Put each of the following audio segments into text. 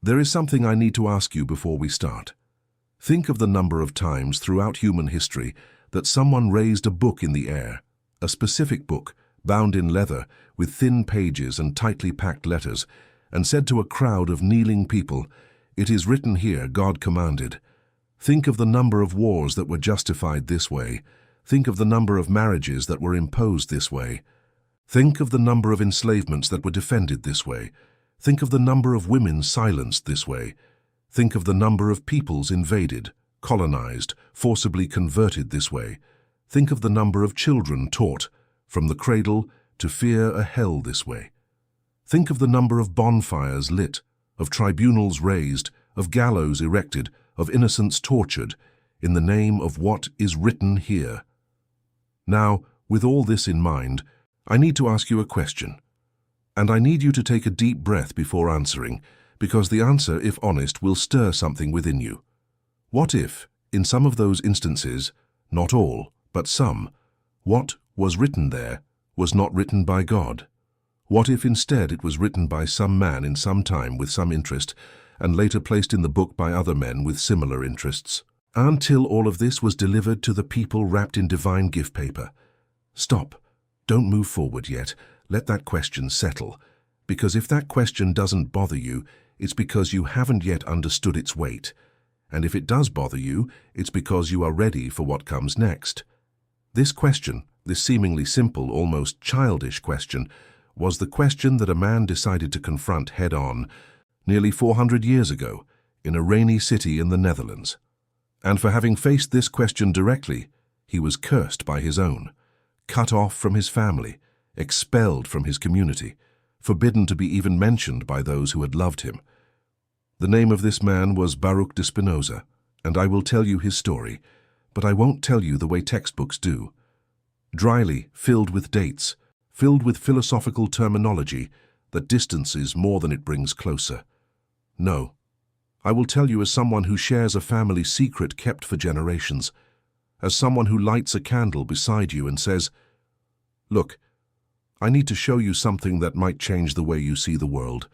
There is something I need to ask you before we start. Think of the number of times throughout human history that someone raised a book in the air, a specific book, bound in leather, with thin pages and tightly packed letters, and said to a crowd of kneeling people, "It is written here, God commanded." Think of the number of wars that were justified this way. Think of the number of marriages that were imposed this way. Think of the number of enslavements that were defended this way. Think of the number of women silenced this way. Think of the number of peoples invaded, colonized, forcibly converted this way. Think of the number of children taught, from the cradle, to fear a hell this way. Think of the number of bonfires lit, of tribunals raised, of gallows erected, of innocents tortured, in the name of what is written here. Now, with all this in mind, I need to ask you a question. And I need you to take a deep breath before answering, because the answer, if honest, will stir something within you. What if, in some of those instances, not all, but some, what was written there was not written by God? What if instead it was written by some man in some time with some interest, and later placed in the book by other men with similar interests, until all of this was delivered to the people wrapped in divine gift paper? Stop. Don't move forward yet. Let that question settle, because if that question doesn't bother you, it's because you haven't yet understood its weight. And if it does bother you, it's because you are ready for what comes next. This question, this seemingly simple, almost childish question, was the question that a man decided to confront head-on nearly 400 years ago in a rainy city in the Netherlands. And for having faced this question directly, he was cursed by his own, cut off from his family, expelled from his community, forbidden to be even mentioned by those who had loved him. The name of this man was Baruch de Spinoza, and I will tell you his story, but I won't tell you the way textbooks do. Dryly, filled with dates, filled with philosophical terminology that distances more than it brings closer. No, I will tell you as someone who shares a family secret kept for generations, as someone who lights a candle beside you and says, "Look, I need to show you something that might change the way you see the world.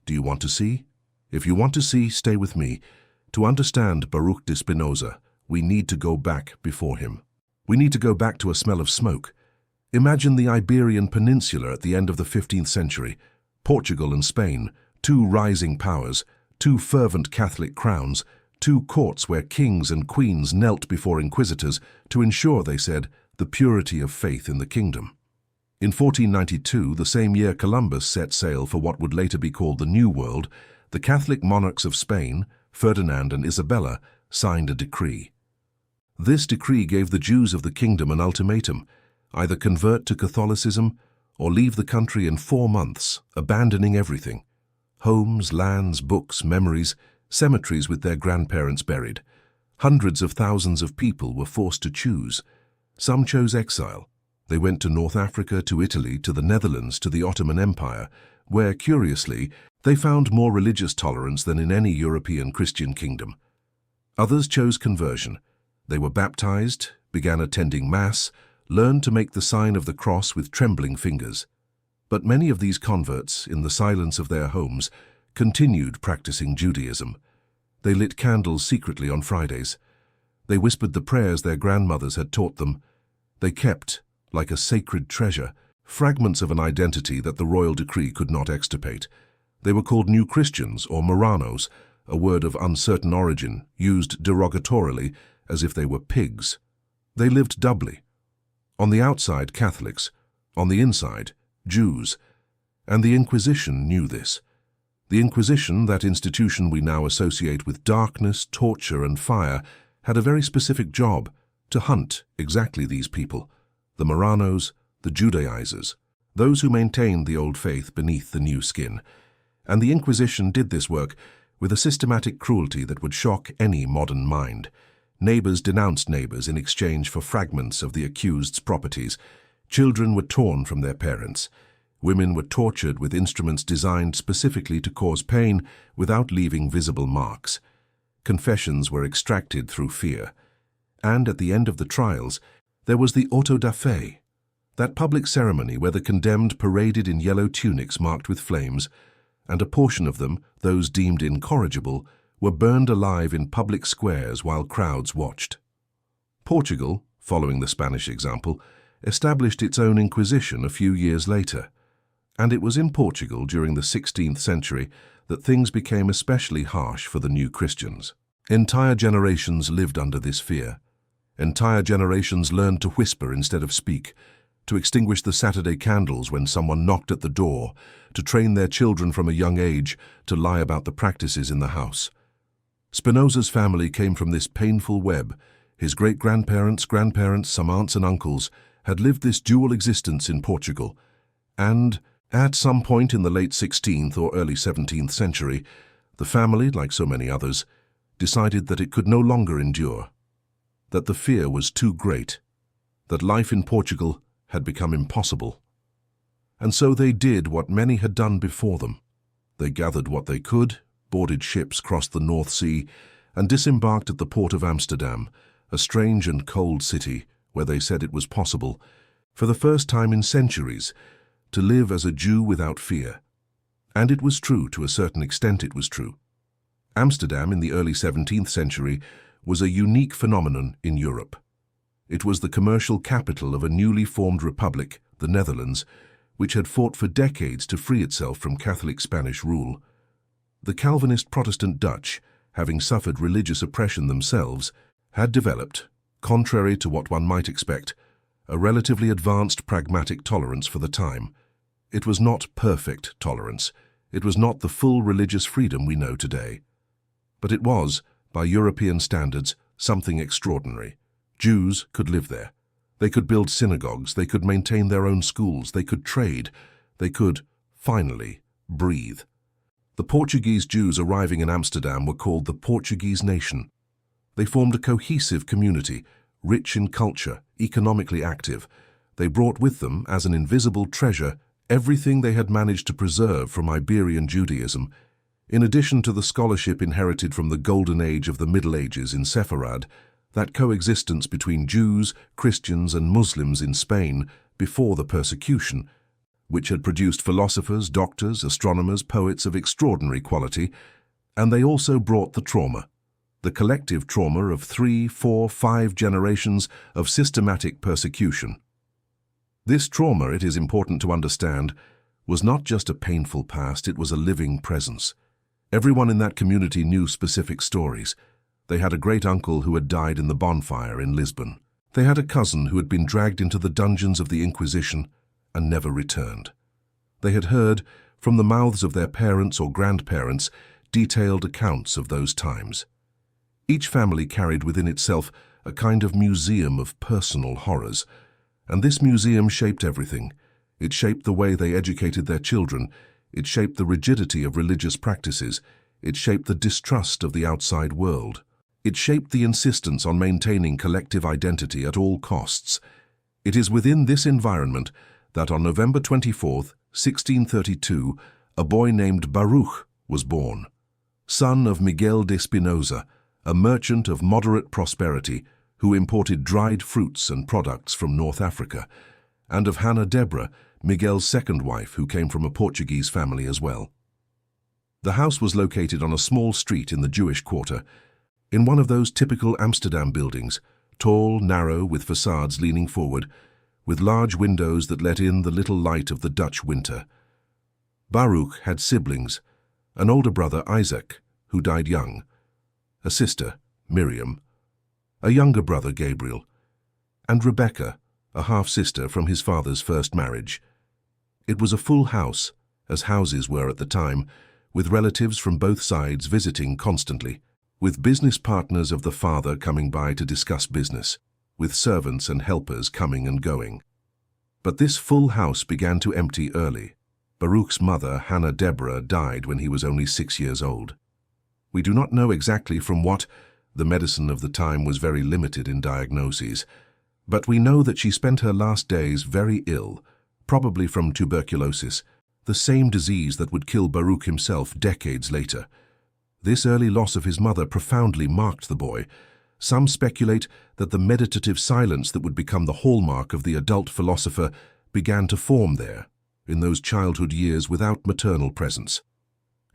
Do you want to see? If you want to see, stay with me. To understand Baruch de Spinoza, we need to go back before him. We need to go back to a smell of smoke. Imagine the Iberian Peninsula at the end of the 15th century, Portugal and Spain, two rising powers, two fervent Catholic crowns, two courts where kings and queens knelt before inquisitors to ensure, they said, the purity of faith in the kingdom. In 1492, the same year Columbus set sail for what would later be called the New World, the Catholic monarchs of Spain, Ferdinand and Isabella, signed a decree. This decree gave the Jews of the kingdom an ultimatum: either convert to Catholicism or leave the country in 4 months, abandoning everything: homes, lands, books, memories, cemeteries with their grandparents buried. Hundreds of thousands of people were forced to choose. Some chose exile. They went to North Africa, to Italy, to the Netherlands, to the Ottoman Empire, where, curiously, they found more religious tolerance than in any European Christian kingdom. Others chose conversion. They were baptized, began attending Mass, learned to make the sign of the cross with trembling fingers. But many of these converts, in the silence of their homes, continued practicing Judaism. They lit candles secretly on Fridays. They whispered the prayers their grandmothers had taught them. They kept, like a sacred treasure, fragments of an identity that the royal decree could not extirpate. They were called New Christians or Marranos, a word of uncertain origin, used derogatorily as if they were pigs. They lived doubly. On the outside, Catholics; on the inside, Jews. And the Inquisition knew this. The Inquisition, that institution we now associate with darkness, torture, and fire, had a very specific job: to hunt exactly these people, the Marranos, the Judaizers, those who maintained the old faith beneath the new skin. And the Inquisition did this work with a systematic cruelty that would shock any modern mind. Neighbors denounced neighbors in exchange for fragments of the accused's properties. Children were torn from their parents. Women were tortured with instruments designed specifically to cause pain without leaving visible marks. Confessions were extracted through fear. And at the end of the trials, there was the auto da fe, that public ceremony where the condemned paraded in yellow tunics marked with flames, and a portion of them, those deemed incorrigible, were burned alive in public squares while crowds watched. Portugal, following the Spanish example, established its own inquisition a few years later, and it was in Portugal during the 16th century that things became especially harsh for the new Christians. Entire generations lived under this fear. Entire generations learned to whisper instead of speak, to extinguish the Saturday candles when someone knocked at the door, to train their children from a young age to lie about the practices in the house. Spinoza's family came from this painful web. His great-grandparents, grandparents, some aunts and uncles had lived this dual existence in Portugal, and at some point in the late 16th or early 17th century, the family, like so many others, decided that it could no longer endure, that the fear was too great, that life in Portugal had become impossible. And so they did what many had done before them. They gathered what they could, boarded ships, crossed the North Sea, and disembarked at the port of Amsterdam, a strange and cold city where they said it was possible, for the first time in centuries, to live as a Jew without fear. And it was true, to a certain extent it was true. Amsterdam in the early 17th century was a unique phenomenon in Europe. It was the commercial capital of a newly formed republic, the Netherlands, which had fought for decades to free itself from Catholic Spanish rule. The Calvinist Protestant Dutch, having suffered religious oppression themselves, had developed, contrary to what one might expect, a relatively advanced pragmatic tolerance for the time. It was not perfect tolerance. It was not the full religious freedom we know today. But it was, by European standards, something extraordinary. Jews could live there. They could build synagogues, they could maintain their own schools, they could trade, they could, finally, breathe. The Portuguese Jews arriving in Amsterdam were called the Portuguese nation. They formed a cohesive community, rich in culture, economically active. They brought with them, as an invisible treasure, everything they had managed to preserve from Iberian Judaism, in addition to the scholarship inherited from the golden age of the Middle Ages in Sepharad, that coexistence between Jews, Christians and Muslims in Spain before the persecution, which had produced philosophers, doctors, astronomers, poets of extraordinary quality, and they also brought the trauma, the collective trauma of 3, 4, 5 generations of systematic persecution. This trauma, it is important to understand, was not just a painful past, it was a living presence. Everyone in that community knew specific stories. They had a great-uncle who had died in the bonfire in Lisbon. They had a cousin who had been dragged into the dungeons of the Inquisition and never returned. They had heard, from the mouths of their parents or grandparents, detailed accounts of those times. Each family carried within itself a kind of museum of personal horrors, and this museum shaped everything. It shaped the way they educated their children. It shaped the rigidity of religious practices. It shaped the distrust of the outside world. It shaped the insistence on maintaining collective identity at all costs. It is within this environment that on November 24th, 1632, a boy named Baruch was born, son of Miguel de Spinoza, a merchant of moderate prosperity who imported dried fruits and products from North Africa, and of Hannah Deborah, Miguel's second wife, who came from a Portuguese family as well. The house was located on a small street in the Jewish quarter, in one of those typical Amsterdam buildings, tall, narrow, with facades leaning forward, with large windows that let in the little light of the Dutch winter. Baruch had siblings, an older brother, Isaac, who died young, a sister, Miriam, a younger brother, Gabriel, and Rebecca, a half-sister from his father's first marriage. It was a full house, as houses were at the time, with relatives from both sides visiting constantly, with business partners of the father coming by to discuss business, with servants and helpers coming and going. But this full house began to empty early. Baruch's mother, Hannah Deborah, died when he was only 6 years old. We do not know exactly from what. The medicine of the time was very limited in diagnoses, but we know that she spent her last days very ill, probably from tuberculosis, the same disease that would kill Baruch himself decades later. This early loss of his mother profoundly marked the boy. Some speculate that the meditative silence that would become the hallmark of the adult philosopher began to form there, in those childhood years without maternal presence.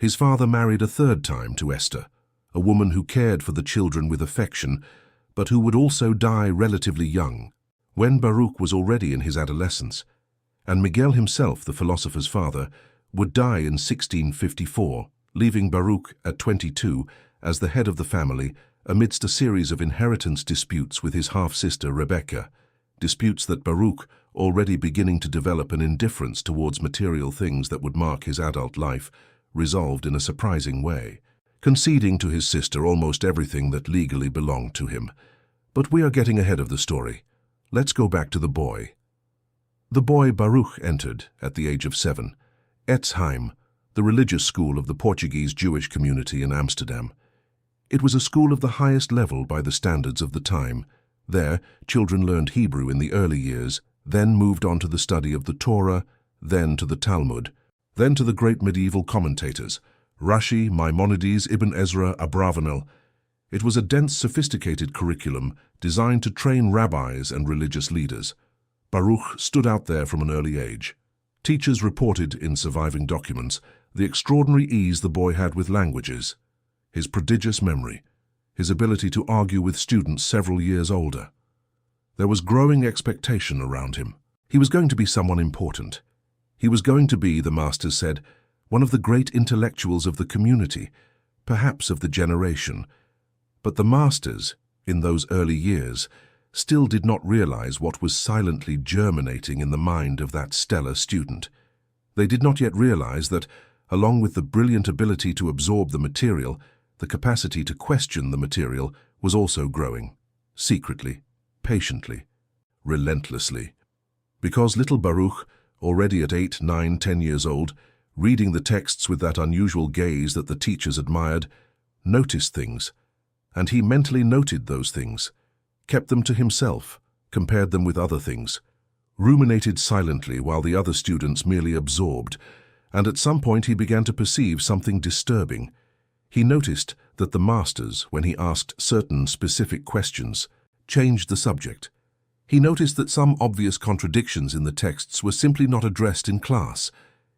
His father married a third time to Esther, a woman who cared for the children with affection, but who would also die relatively young, when Baruch was already in his adolescence, and Miguel himself, the philosopher's father, would die in 1654, leaving Baruch at 22 as the head of the family amidst a series of inheritance disputes with his half-sister Rebecca, disputes that Baruch, already beginning to develop an indifference towards material things that would mark his adult life, resolved in a surprising way, conceding to his sister almost everything that legally belonged to him. But we are getting ahead of the story. Let's go back to the boy. The boy Baruch entered, at the age of 7, Exile, the religious school of the Portuguese Jewish community in Amsterdam. It was a school of the highest level by the standards of the time. There, children learned Hebrew in the early years, then moved on to the study of the Torah, then to the Talmud, then to the great medieval commentators, Rashi, Maimonides, Ibn Ezra, Abravanel. It was a dense, sophisticated curriculum designed to train rabbis and religious leaders. Baruch stood out there from an early age. Teachers reported in surviving documents the extraordinary ease the boy had with languages, his prodigious memory, his ability to argue with students several years older. There was growing expectation around him. He was going to be someone important. He was going to be, the masters said, one of the great intellectuals of the community, perhaps of the generation. But the masters, in those early years, still did not realize what was silently germinating in the mind of that stellar student. They did not yet realize that, along with the brilliant ability to absorb the material, the capacity to question the material was also growing, secretly, patiently, relentlessly. Because little Baruch, already at 8, 9, 10 years old, reading the texts with that unusual gaze that the teachers admired, noticed things, and he mentally noted those things, kept them to himself, compared them with other things, ruminated silently while the other students merely absorbed, and at some point he began to perceive something disturbing. He noticed that the masters, when he asked certain specific questions, changed the subject. He noticed that some obvious contradictions in the texts were simply not addressed in class.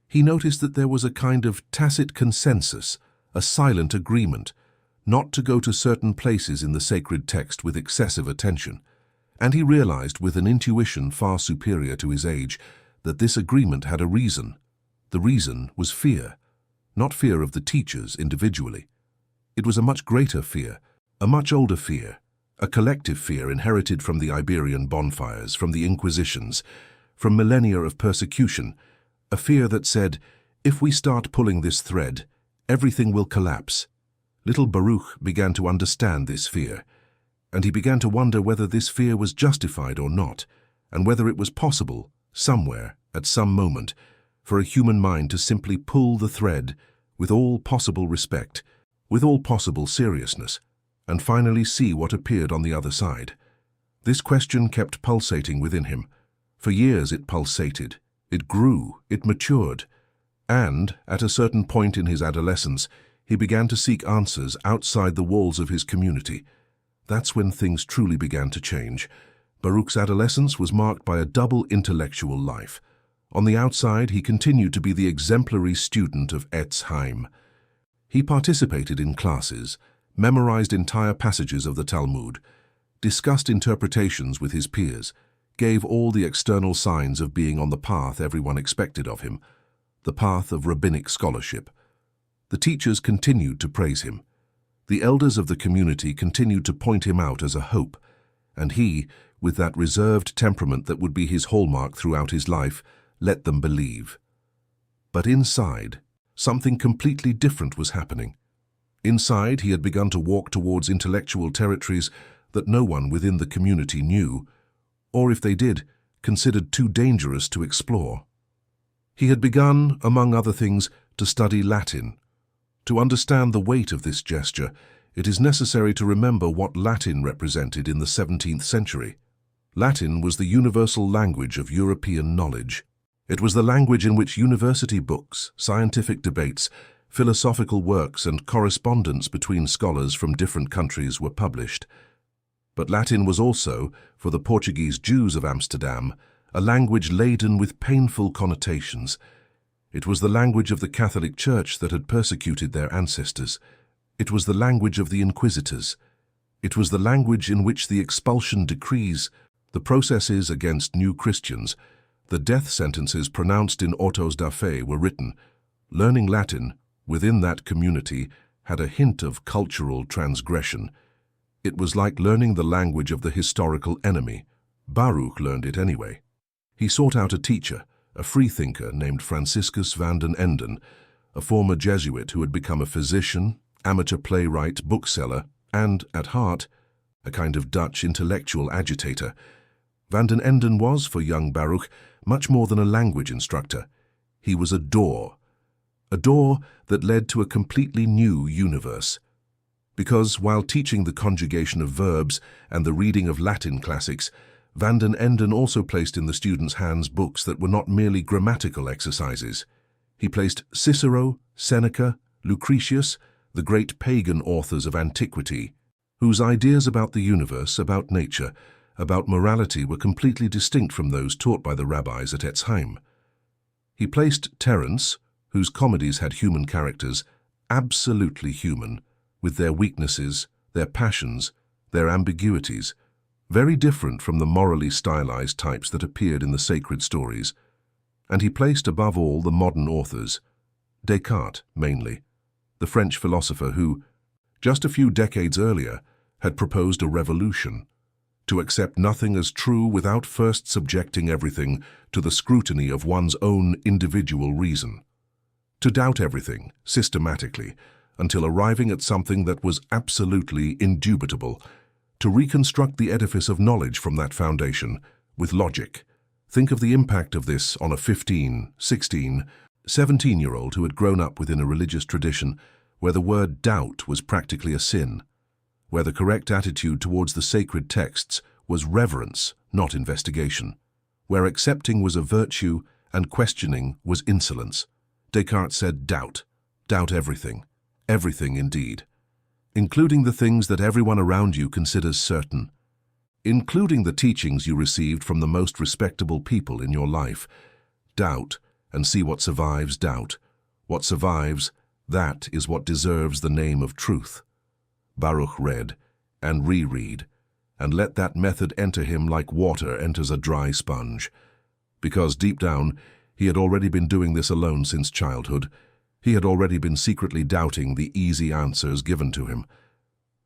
He noticed that there was a kind of tacit consensus, a silent agreement, not to go to certain places in the sacred text with excessive attention. And he realized, with an intuition far superior to his age, that this agreement had a reason. The reason was fear, not fear of the teachers individually. It was a much greater fear, a much older fear, a collective fear inherited from the Iberian bonfires, from the Inquisitions, from millennia of persecution, a fear that said, if we start pulling this thread, everything will collapse. Little Baruch began to understand this fear, and he began to wonder whether this fear was justified or not, and whether it was possible, somewhere, at some moment, for a human mind to simply pull the thread with all possible respect, with all possible seriousness, and finally see what appeared on the other side. This question kept pulsating within him. For years it pulsated, it grew, it matured, and, at a certain point in his adolescence, he began to seek answers outside the walls of his community. That's when things truly began to change. Baruch's adolescence was marked by a double intellectual life. On the outside, he continued to be the exemplary student of Exile. He participated in classes, memorized entire passages of the Talmud, discussed interpretations with his peers, gave all the external signs of being on the path everyone expected of him, the path of rabbinic scholarship. The teachers continued to praise him. The elders of the community continued to point him out as a hope, and he, with that reserved temperament that would be his hallmark throughout his life, let them believe. But inside, something completely different was happening. Inside, he had begun to walk towards intellectual territories that no one within the community knew, or if they did, considered too dangerous to explore. He had begun, among other things, to study Latin. To understand the weight of this gesture, it is necessary to remember what Latin represented in the 17th century. Latin was the universal language of European knowledge. It was the language in which university books, scientific debates, philosophical works, and correspondence between scholars from different countries were published. But Latin was also, for the Portuguese Jews of Amsterdam, a language laden with painful connotations. It was the language of the Catholic Church that had persecuted their ancestors. It was the language of the inquisitors. It was the language in which the expulsion decrees, the processes against new Christians, the death sentences pronounced in autos da fe were written. Learning Latin, within that community, had a hint of cultural transgression. It was like learning the language of the historical enemy. Baruch learned it anyway. He sought out a teacher, a freethinker named Franciscus van den Enden, a former Jesuit who had become a physician, amateur playwright, bookseller, and, at heart, a kind of Dutch intellectual agitator. Van den Enden was, for young Baruch, much more than a language instructor. He was a door that led to a completely new universe. Because, while teaching the conjugation of verbs and the reading of Latin classics, Van den Enden also placed in the students' hands books that were not merely grammatical exercises. He placed Cicero, Seneca, Lucretius, the great pagan authors of antiquity, whose ideas about the universe, about nature, about morality were completely distinct from those taught by the rabbis at Etzheim. He placed Terence, whose comedies had human characters, absolutely human, with their weaknesses, their passions, their ambiguities, very different from the morally stylized types that appeared in the sacred stories. And he placed above all the modern authors, Descartes mainly, the French philosopher who, just a few decades earlier, had proposed a revolution, to accept nothing as true without first subjecting everything to the scrutiny of one's own individual reason, to doubt everything, systematically, until arriving at something that was absolutely indubitable, to reconstruct the edifice of knowledge from that foundation, with logic. Think of the impact of this on a 15, 16, 17-year-old who had grown up within a religious tradition where the word doubt was practically a sin, where the correct attitude towards the sacred texts was reverence, not investigation, where accepting was a virtue and questioning was insolence. Descartes said doubt everything, everything indeed, including the things that everyone around you considers certain, including the teachings you received from the most respectable people in your life. Doubt, and see what survives doubt. What survives, that is what deserves the name of truth. Baruch read, and reread, and let that method enter him like water enters a dry sponge. Because deep down, he had already been doing this alone since childhood. He had already been secretly doubting the easy answers given to him.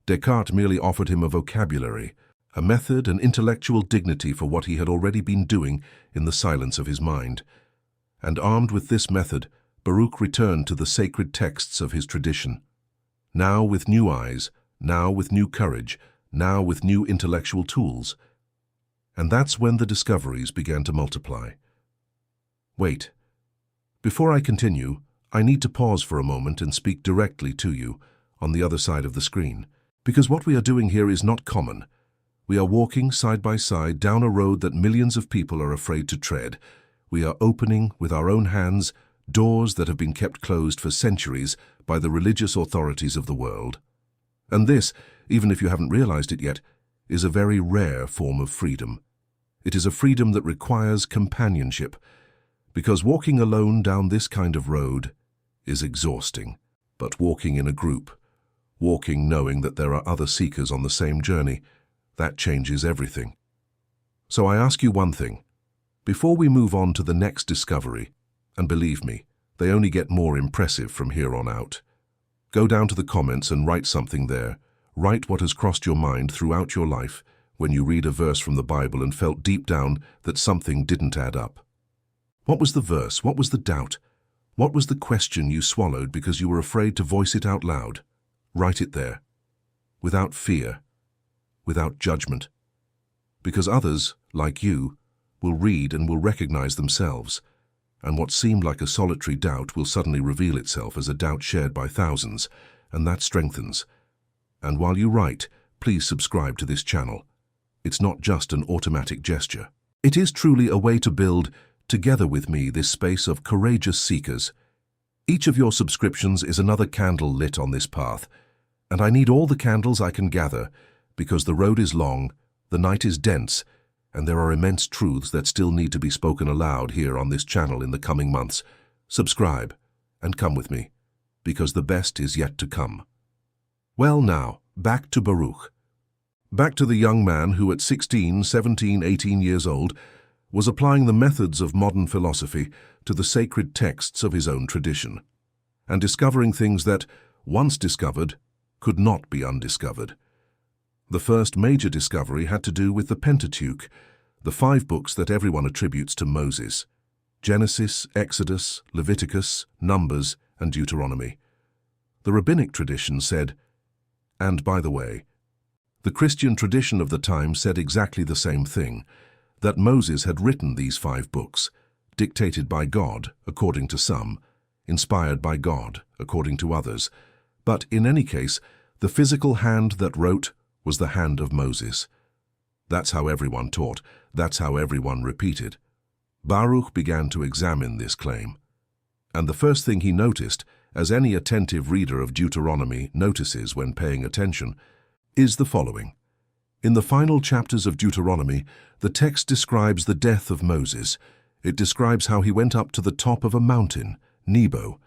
Descartes merely offered him a vocabulary, a method, an intellectual dignity for what he had already been doing in the silence of his mind. And armed with this method, Baruch returned to the sacred texts of his tradition. Now with new eyes, now with new courage, now with new intellectual tools. And that's when the discoveries began to multiply. Wait. Before I continue, I need to pause for a moment and speak directly to you on the other side of the screen, because what we are doing here is not common. We are walking side by side down a road that millions of people are afraid to tread. We are opening, with our own hands, doors that have been kept closed for centuries by the religious authorities of the world. And this, even if you haven't realized it yet, is a very rare form of freedom. It is a freedom that requires companionship, because walking alone down this kind of road is exhausting. But walking in a group, walking knowing that there are other seekers on the same journey, that changes everything. So I ask you one thing. Before we move on to the next discovery, and believe me, they only get more impressive from here on out, go down to the comments and write something there. Write what has crossed your mind throughout your life when you read a verse from the Bible and felt deep down that something didn't add up. What was the verse? What was the doubt? What was the question you swallowed because you were afraid to voice it out loud? Write it there, without fear, without judgment, because others, like you, will read and will recognize themselves, and what seemed like a solitary doubt will suddenly reveal itself as a doubt shared by thousands, and that strengthens. And while you write, please subscribe to this channel. It's not just an automatic gesture. It is truly a way to build, together with me, this space of courageous seekers. Each of your subscriptions is another candle lit on this path, and I need all the candles I can gather, because the road is long, the night is dense, and there are immense truths that still need to be spoken aloud here on this channel in the coming months. subscribe, and come with me, because the best is yet to come. Well now, back to Baruch. Back to the young man who at 16, 17, 18 years old was applying the methods of modern philosophy to the sacred texts of his own tradition, and discovering things that, once discovered, could not be undiscovered. The first major discovery had to do with the Pentateuch, the 5 books that everyone attributes to Moses: Genesis, Exodus, Leviticus, Numbers, and Deuteronomy. The rabbinic tradition said, and by the way, the Christian tradition of the time said exactly the same thing, that Moses had written these 5 books, dictated by God, according to some, inspired by God, according to others, but in any case, the physical hand that wrote was the hand of Moses. That's how everyone taught, that's how everyone repeated. Baruch began to examine this claim, and the first thing he noticed, as any attentive reader of Deuteronomy notices when paying attention, is the following. In the final chapters of Deuteronomy, the text describes the death of Moses. It describes how he went up to the top of a mountain, Nebo,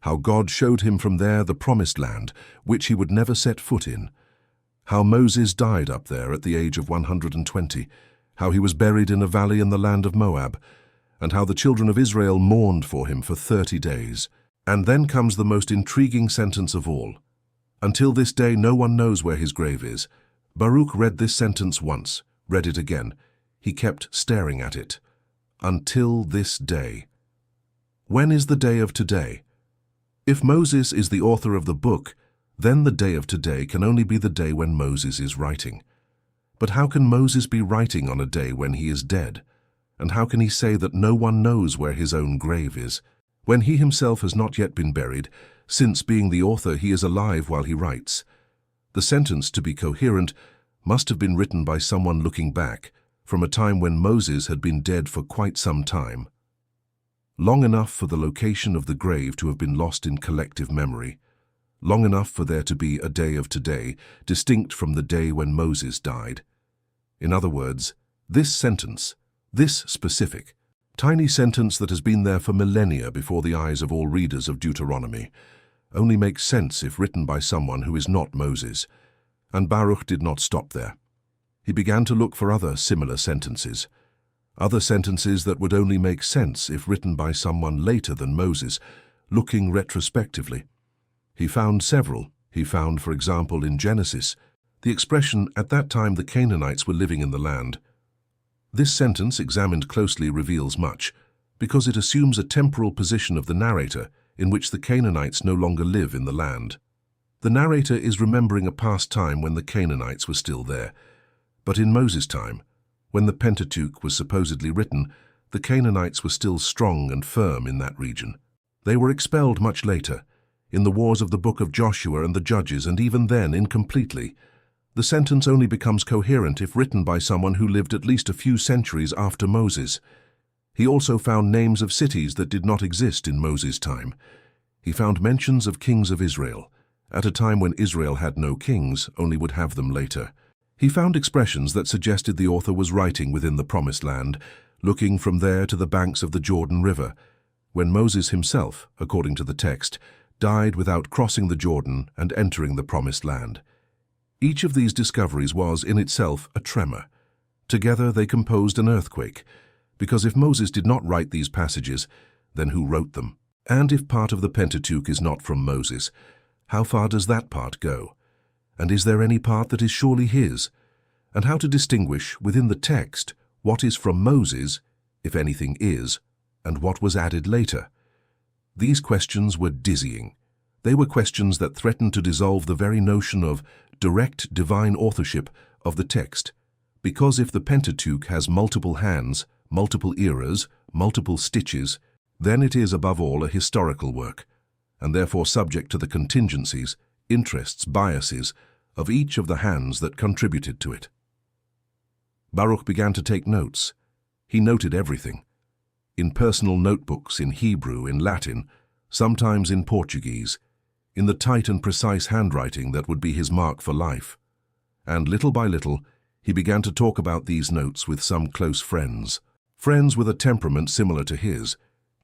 how God showed him from there the promised land, which he would never set foot in, how Moses died up there at the age of 120, how he was buried in a valley in the land of Moab, and how the children of Israel mourned for him for 30 days. And then comes the most intriguing sentence of all. Until this day no one knows where his grave is. Baruch read this sentence once, read it again. He kept staring at it. Until this day. When is the day of today? If Moses is the author of the book, then the day of today can only be the day when Moses is writing. But how can Moses be writing on a day when he is dead? And how can he say that no one knows where his own grave is, when he himself has not yet been buried, since being the author he is alive while he writes? The sentence, to be coherent, must have been written by someone looking back, from a time when Moses had been dead for quite some time. Long enough for the location of the grave to have been lost in collective memory, long enough for there to be a day of today, distinct from the day when Moses died. In other words, this sentence, this specific, tiny sentence that has been there for millennia before the eyes of all readers of Deuteronomy, only makes sense if written by someone who is not Moses. And Baruch did not stop there. He began to look for other similar sentences that would only make sense if written by someone later than Moses, looking retrospectively. He found several. He found, for example, in Genesis, the expression, "At that time the Canaanites were living in the land." This sentence, examined closely, reveals much, because it assumes a temporal position of the narrator in which the Canaanites no longer live in the land. The narrator is remembering a past time when the Canaanites were still there. But in Moses' time, when the Pentateuch was supposedly written, the Canaanites were still strong and firm in that region. They were expelled much later, in the wars of the book of Joshua and the Judges, and even then incompletely. The sentence only becomes coherent if written by someone who lived at least a few centuries after Moses. He also found names of cities that did not exist in Moses' time. He found mentions of kings of Israel, at a time when Israel had no kings, only would have them later. He found expressions that suggested the author was writing within the Promised Land, looking from there to the banks of the Jordan River, when Moses himself, according to the text, died without crossing the Jordan and entering the Promised Land. Each of these discoveries was, in itself, a tremor. Together they composed an earthquake, because if Moses did not write these passages, then who wrote them? And if part of the Pentateuch is not from Moses, how far does that part go? And is there any part that is surely his? And how to distinguish, within the text, what is from Moses, if anything is, and what was added later? These questions were dizzying. They were questions that threatened to dissolve the very notion of direct divine authorship of the text, because if the Pentateuch has multiple hands, multiple eras, multiple stitches, then it is above all a historical work, and therefore subject to the contingencies, interests, biases of each of the hands that contributed to it. Baruch began to take notes. He noted everything. In personal notebooks, in Hebrew, in Latin, sometimes in Portuguese, in the tight and precise handwriting that would be his mark for life. And little by little, he began to talk about these notes with some close friends with a temperament similar to his,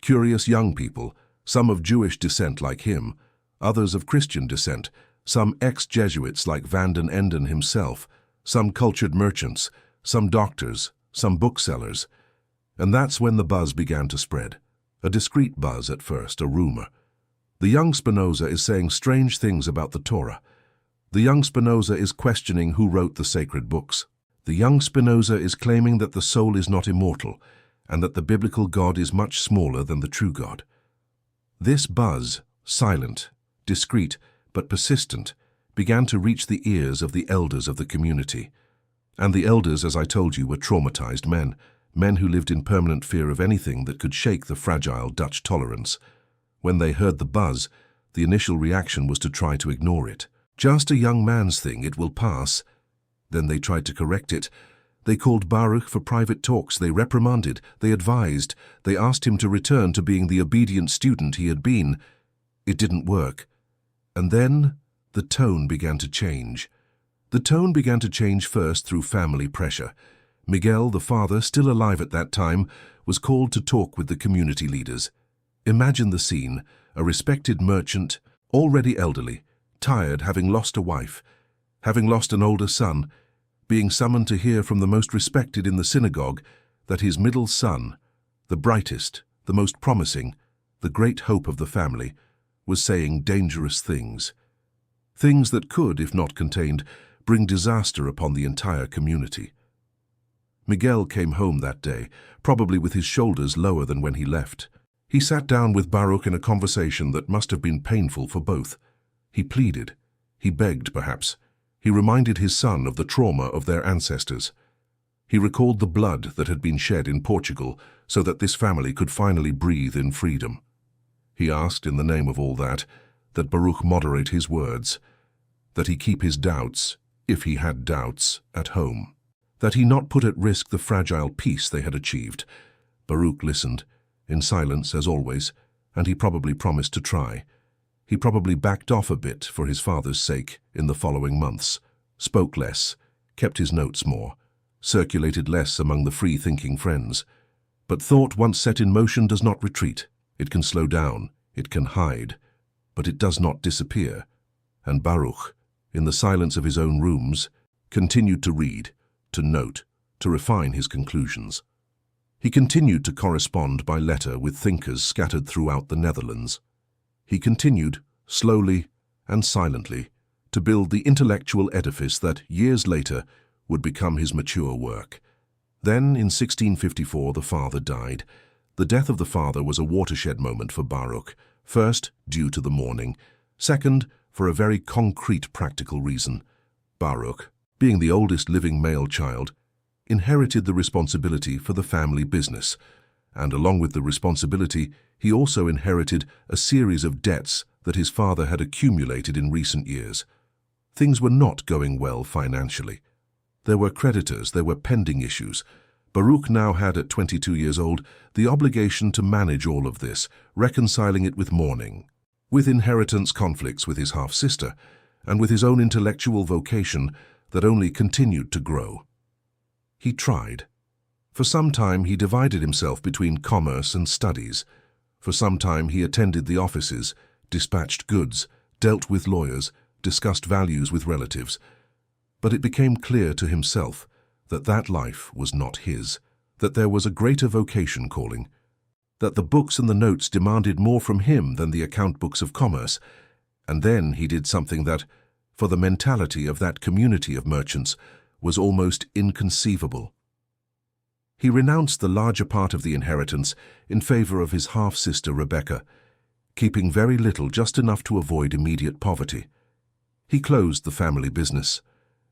Curious young people, some of Jewish descent like him, others of Christian descent, some ex-Jesuits like Van den Enden himself, some cultured merchants, some doctors, some booksellers. And that's when the buzz began to spread. A discreet buzz at first, a rumor. The young Spinoza is saying strange things about the Torah. The young Spinoza is questioning who wrote the sacred books. The young Spinoza is claiming that the soul is not immortal, and that the biblical God is much smaller than the true God. This buzz, silent, discreet, but persistent, began to reach the ears of the elders of the community. And the elders, as I told you, were traumatized men who lived in permanent fear of anything that could shake the fragile Dutch tolerance. When they heard the buzz, the initial reaction was to try to ignore it. Just a young man's thing, it will pass. Then they tried to correct it. They called Baruch for private talks, they reprimanded, they advised, they asked him to return to being the obedient student he had been. It didn't work. And then the tone began to change. The tone began to change first through family pressure. Miguel, the father, still alive at that time, was called to talk with the community leaders. Imagine the scene: a respected merchant, already elderly, tired, having lost a wife, having lost an older son, being summoned to hear from the most respected in the synagogue that his middle son, the brightest, the most promising, the great hope of the family, was saying dangerous things. Things that could, if not contained, bring disaster upon the entire community. Miguel came home that day, probably with his shoulders lower than when he left. He sat down with Baruch in a conversation that must have been painful for both. He pleaded. He begged, perhaps. He reminded his son of the trauma of their ancestors. He recalled the blood that had been shed in Portugal so that this family could finally breathe in freedom. He asked, in the name of all that Baruch moderate his words, that he keep his doubts, if he had doubts, at home, that he not put at risk the fragile peace they had achieved. Baruch listened, in silence as always, and he probably promised to try. He probably backed off a bit for his father's sake in the following months, spoke less, kept his notes more, circulated less among the free-thinking friends. But thought once set in motion does not retreat. It can slow down, it can hide, but it does not disappear. And Baruch, in the silence of his own rooms, continued to read, to note, to refine his conclusions. He continued to correspond by letter with thinkers scattered throughout the Netherlands. He continued, slowly and silently, to build the intellectual edifice that, years later, would become his mature work. Then, in 1654, the father died. The death of the father was a watershed moment for Baruch, first, due to the mourning, second, for a very concrete practical reason. Baruch, being the oldest living male child, inherited the responsibility for the family business, and along with the responsibility, he also inherited a series of debts that his father had accumulated in recent years. Things were not going well financially. There were creditors, there were pending issues. Baruch now had, at 22 years old, the obligation to manage all of this, reconciling it with mourning, with inheritance conflicts with his half-sister, and with his own intellectual vocation that only continued to grow. He tried. For some time he divided himself between commerce and studies. For some time he attended the offices, dispatched goods, dealt with lawyers, discussed values with relatives. But it became clear to himself that that life was not his, that there was a greater vocation calling, that the books and the notes demanded more from him than the account books of commerce. And then he did something that, for the mentality of that community of merchants, was almost inconceivable. He renounced the larger part of the inheritance in favor of his half-sister Rebecca, keeping very little, just enough to avoid immediate poverty. He closed the family business,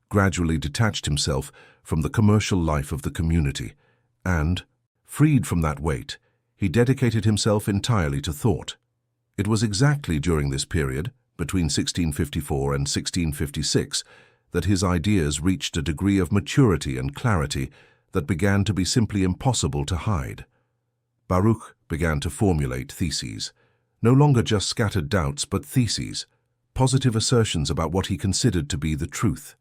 gradually detached himself from the commercial life of the community, and, freed from that weight, he dedicated himself entirely to thought. It was exactly during this period, between 1654 and 1656, that his ideas reached a degree of maturity and clarity that began to be simply impossible to hide. Baruch began to formulate theses, no longer just scattered doubts, but theses, positive assertions about what he considered to be the truth.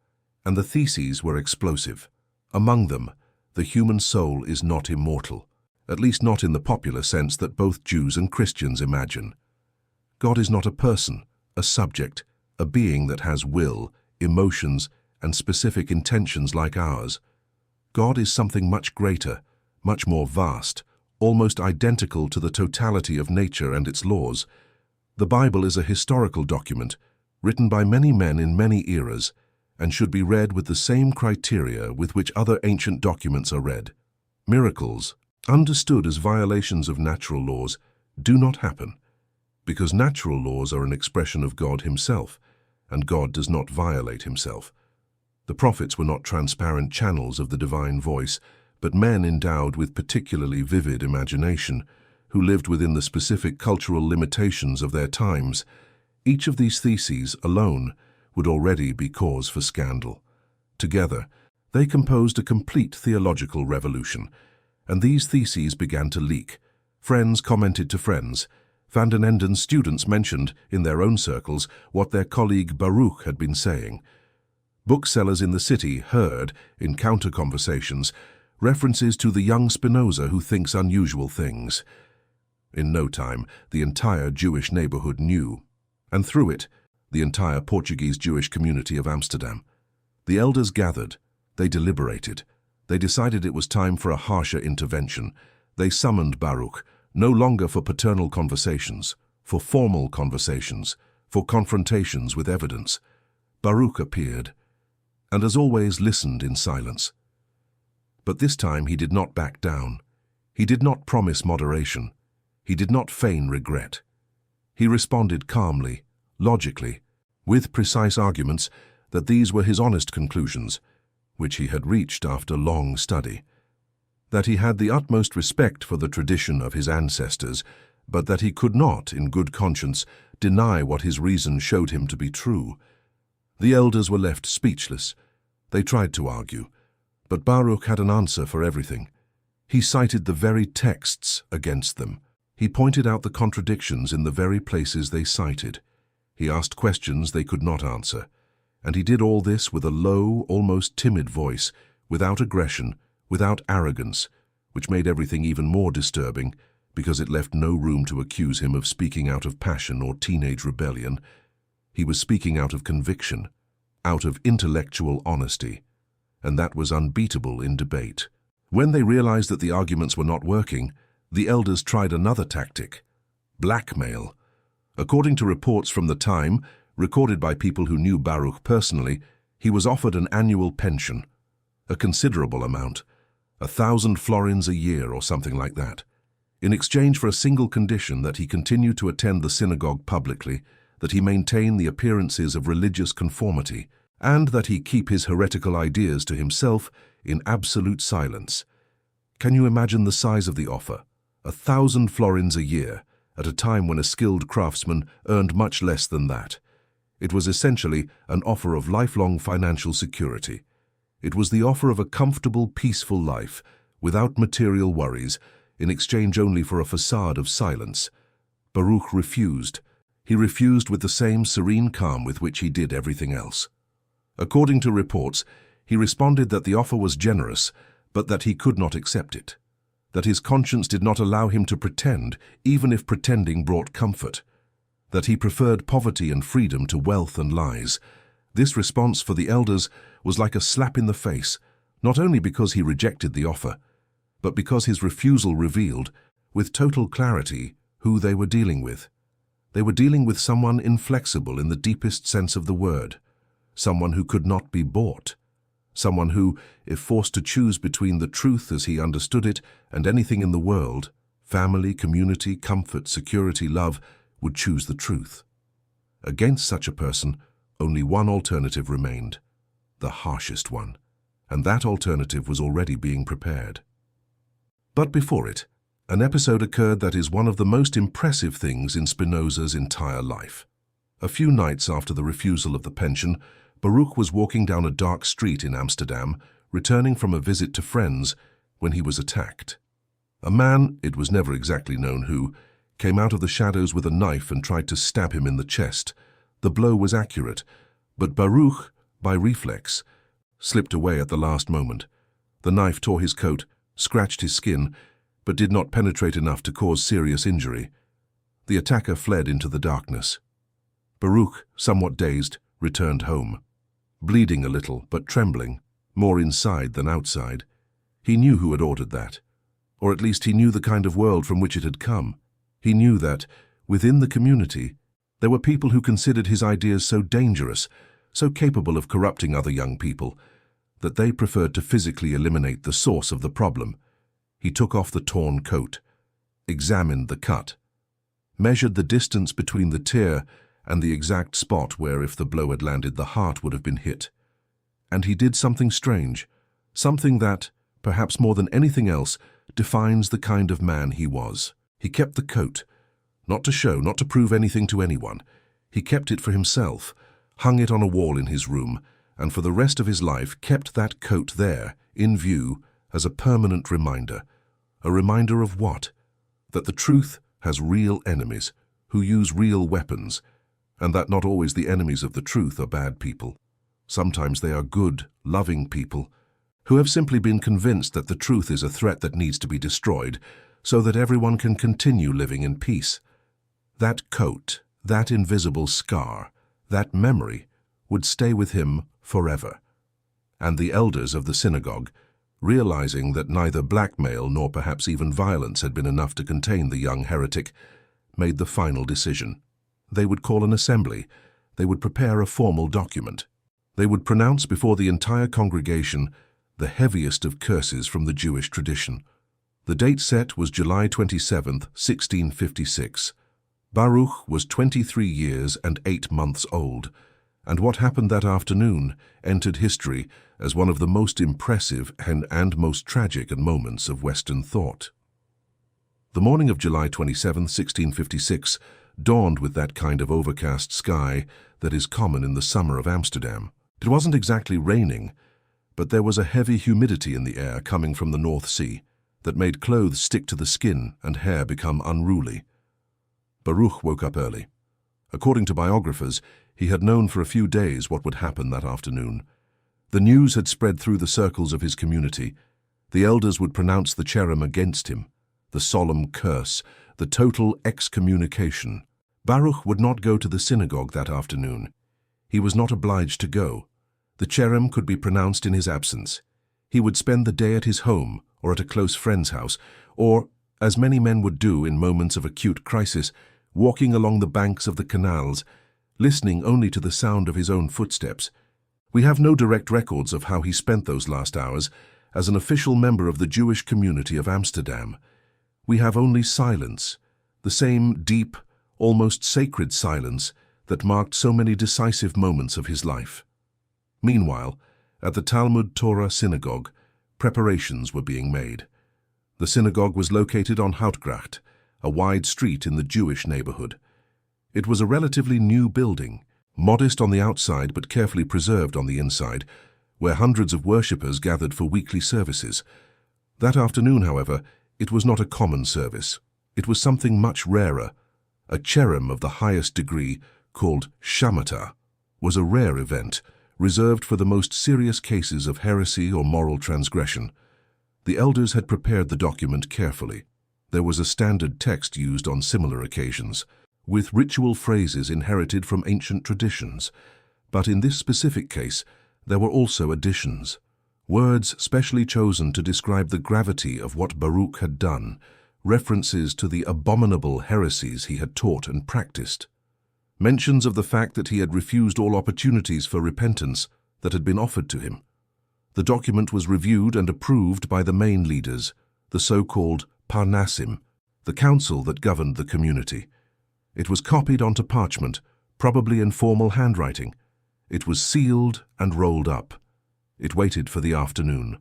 And the theses were explosive. Among them, the human soul is not immortal. at least not in the popular sense that both Jews and Christians imagine. God is not a person, a subject, a being that has will, emotions, and specific intentions like ours. God is something much greater, much more vast, almost identical to the totality of nature and its laws. The Bible is a historical document, written by many men in many eras, and should be read with the same criteria with which other ancient documents are read. Miracles, understood as violations of natural laws, do not happen, because natural laws are an expression of God himself, and God does not violate himself. The prophets were not transparent channels of the divine voice, but men endowed with particularly vivid imagination, who lived within the specific cultural limitations of their times. Each of these theses alone would already be cause for scandal. Together, they composed a complete theological revolution, and these theses began to leak. Friends commented to friends. Van den Enden's students mentioned, in their own circles, what their colleague Baruch had been saying. Booksellers in the city heard, in counter-conversations, references to the young Spinoza who thinks unusual things. In no time, the entire Jewish neighborhood knew, and through it, the entire Portuguese Jewish community of Amsterdam. The elders gathered, they deliberated, they decided it was time for a harsher intervention. They summoned Baruch, no longer for paternal conversations, for formal conversations, for confrontations with evidence. Baruch appeared, and as always listened in silence. But this time he did not back down. He did not promise moderation. He did not feign regret. He responded calmly, logically, with precise arguments that these were his honest conclusions, which he had reached after long study, that he had the utmost respect for the tradition of his ancestors, but that he could not, in good conscience, deny what his reason showed him to be true. The elders were left speechless. They tried to argue, but Baruch had an answer for everything. He cited the very texts against them. He pointed out the contradictions in the very places they cited. He asked questions they could not answer, and he did all this with a low, almost timid voice, without aggression, without arrogance, which made everything even more disturbing because it left no room to accuse him of speaking out of passion or teenage rebellion. He was speaking out of conviction, out of intellectual honesty, and that was unbeatable in debate. When they realized that the arguments were not working, the elders tried another tactic: blackmail. According to reports from the time, recorded by people who knew Baruch personally, he was offered an annual pension, a considerable amount, 1,000 florins a year or something like that, in exchange for a single condition: that he continue to attend the synagogue publicly, that he maintain the appearances of religious conformity, and that he keep his heretical ideas to himself in absolute silence. Can you imagine the size of the offer? 1,000 florins a year, at a time when a skilled craftsman earned much less than that. It was essentially an offer of lifelong financial security. It was the offer of a comfortable, peaceful life, without material worries, in exchange only for a facade of silence. Baruch refused. He refused with the same serene calm with which he did everything else. According to reports, he responded that the offer was generous, but that he could not accept it, that his conscience did not allow him to pretend, even if pretending brought comfort, that he preferred poverty and freedom to wealth and lies. This response for the elders was like a slap in the face, not only because he rejected the offer, but because his refusal revealed, with total clarity, who they were dealing with. They were dealing with someone inflexible in the deepest sense of the word, someone who could not be bought, someone who, if forced to choose between the truth as he understood it and anything in the world, family, community, comfort, security, love, would choose the truth. Against such a person, only one alternative remained, the harshest one, and that alternative was already being prepared. But before it, an episode occurred that is one of the most impressive things in Spinoza's entire life. A few nights after the refusal of the pension, Baruch was walking down a dark street in Amsterdam, returning from a visit to friends, when he was attacked. A man, it was never exactly known who, came out of the shadows with a knife and tried to stab him in the chest. The blow was accurate, but Baruch, by reflex, slipped away at the last moment. The knife tore his coat, scratched his skin, but did not penetrate enough to cause serious injury. The attacker fled into the darkness. Baruch, somewhat dazed, returned home. Bleeding a little, but trembling, more inside than outside. He knew who had ordered that. Or at least he knew the kind of world from which it had come. He knew that, within the community, there were people who considered his ideas so dangerous, so capable of corrupting other young people, that they preferred to physically eliminate the source of the problem. He took off the torn coat, examined the cut, measured the distance between the tear and the exact spot where, if the blow had landed, the heart would have been hit. And he did something strange, something that, perhaps more than anything else, defines the kind of man he was. He kept the coat, not to show, not to prove anything to anyone. He kept it for himself, hung it on a wall in his room, and for the rest of his life kept that coat there, in view, as a permanent reminder. A reminder of what? That the truth has real enemies, who use real weapons, and that not always the enemies of the truth are bad people. Sometimes they are good, loving people, who have simply been convinced that the truth is a threat that needs to be destroyed, so that everyone can continue living in peace. That coat, that invisible scar, that memory, would stay with him forever. And the elders of the synagogue, realizing that neither blackmail nor perhaps even violence had been enough to contain the young heretic, made the final decision. They would call an assembly. They would prepare a formal document. They would pronounce before the entire congregation the heaviest of curses from the Jewish tradition. The date set was July 27, 1656. Baruch was 23 years and 8 months old, and what happened that afternoon entered history as one of the most impressive and most tragic moments of Western thought. The morning of July 27, 1656, dawned with that kind of overcast sky that is common in the summer of Amsterdam. It wasn't exactly raining, but there was a heavy humidity in the air coming from the North Sea that made clothes stick to the skin and hair become unruly. Baruch woke up early. According to biographers, he had known for a few days what would happen that afternoon. The news had spread through the circles of his community. The elders would pronounce the cherem against him, the solemn curse, the total excommunication. Baruch would not go to the synagogue that afternoon. He was not obliged to go. The cherem could be pronounced in his absence. He would spend the day at his home or at a close friend's house, or, as many men would do in moments of acute crisis, walking along the banks of the canals, listening only to the sound of his own footsteps. We have no direct records of how he spent those last hours as an official member of the Jewish community of Amsterdam. We have only silence, the same deep, almost sacred silence that marked so many decisive moments of his life. Meanwhile, at the Talmud Torah synagogue, preparations were being made. The synagogue was located on Houtgracht, a wide street in the Jewish neighborhood. It was a relatively new building, modest on the outside but carefully preserved on the inside, where hundreds of worshippers gathered for weekly services. That afternoon, however, it was not a common service. It was something much rarer. A cherem of the highest degree, called shamatah, was a rare event, reserved for the most serious cases of heresy or moral transgression. The elders had prepared the document carefully. There was a standard text used on similar occasions, with ritual phrases inherited from ancient traditions. But in this specific case, there were also additions, words specially chosen to describe the gravity of what Baruch had done, references to the abominable heresies he had taught and practiced, mentions of the fact that he had refused all opportunities for repentance that had been offered to him. The document was reviewed and approved by the main leaders, the so-called Parnassim, the council that governed the community. It was copied onto parchment, probably in formal handwriting. It was sealed and rolled up. It waited for the afternoon.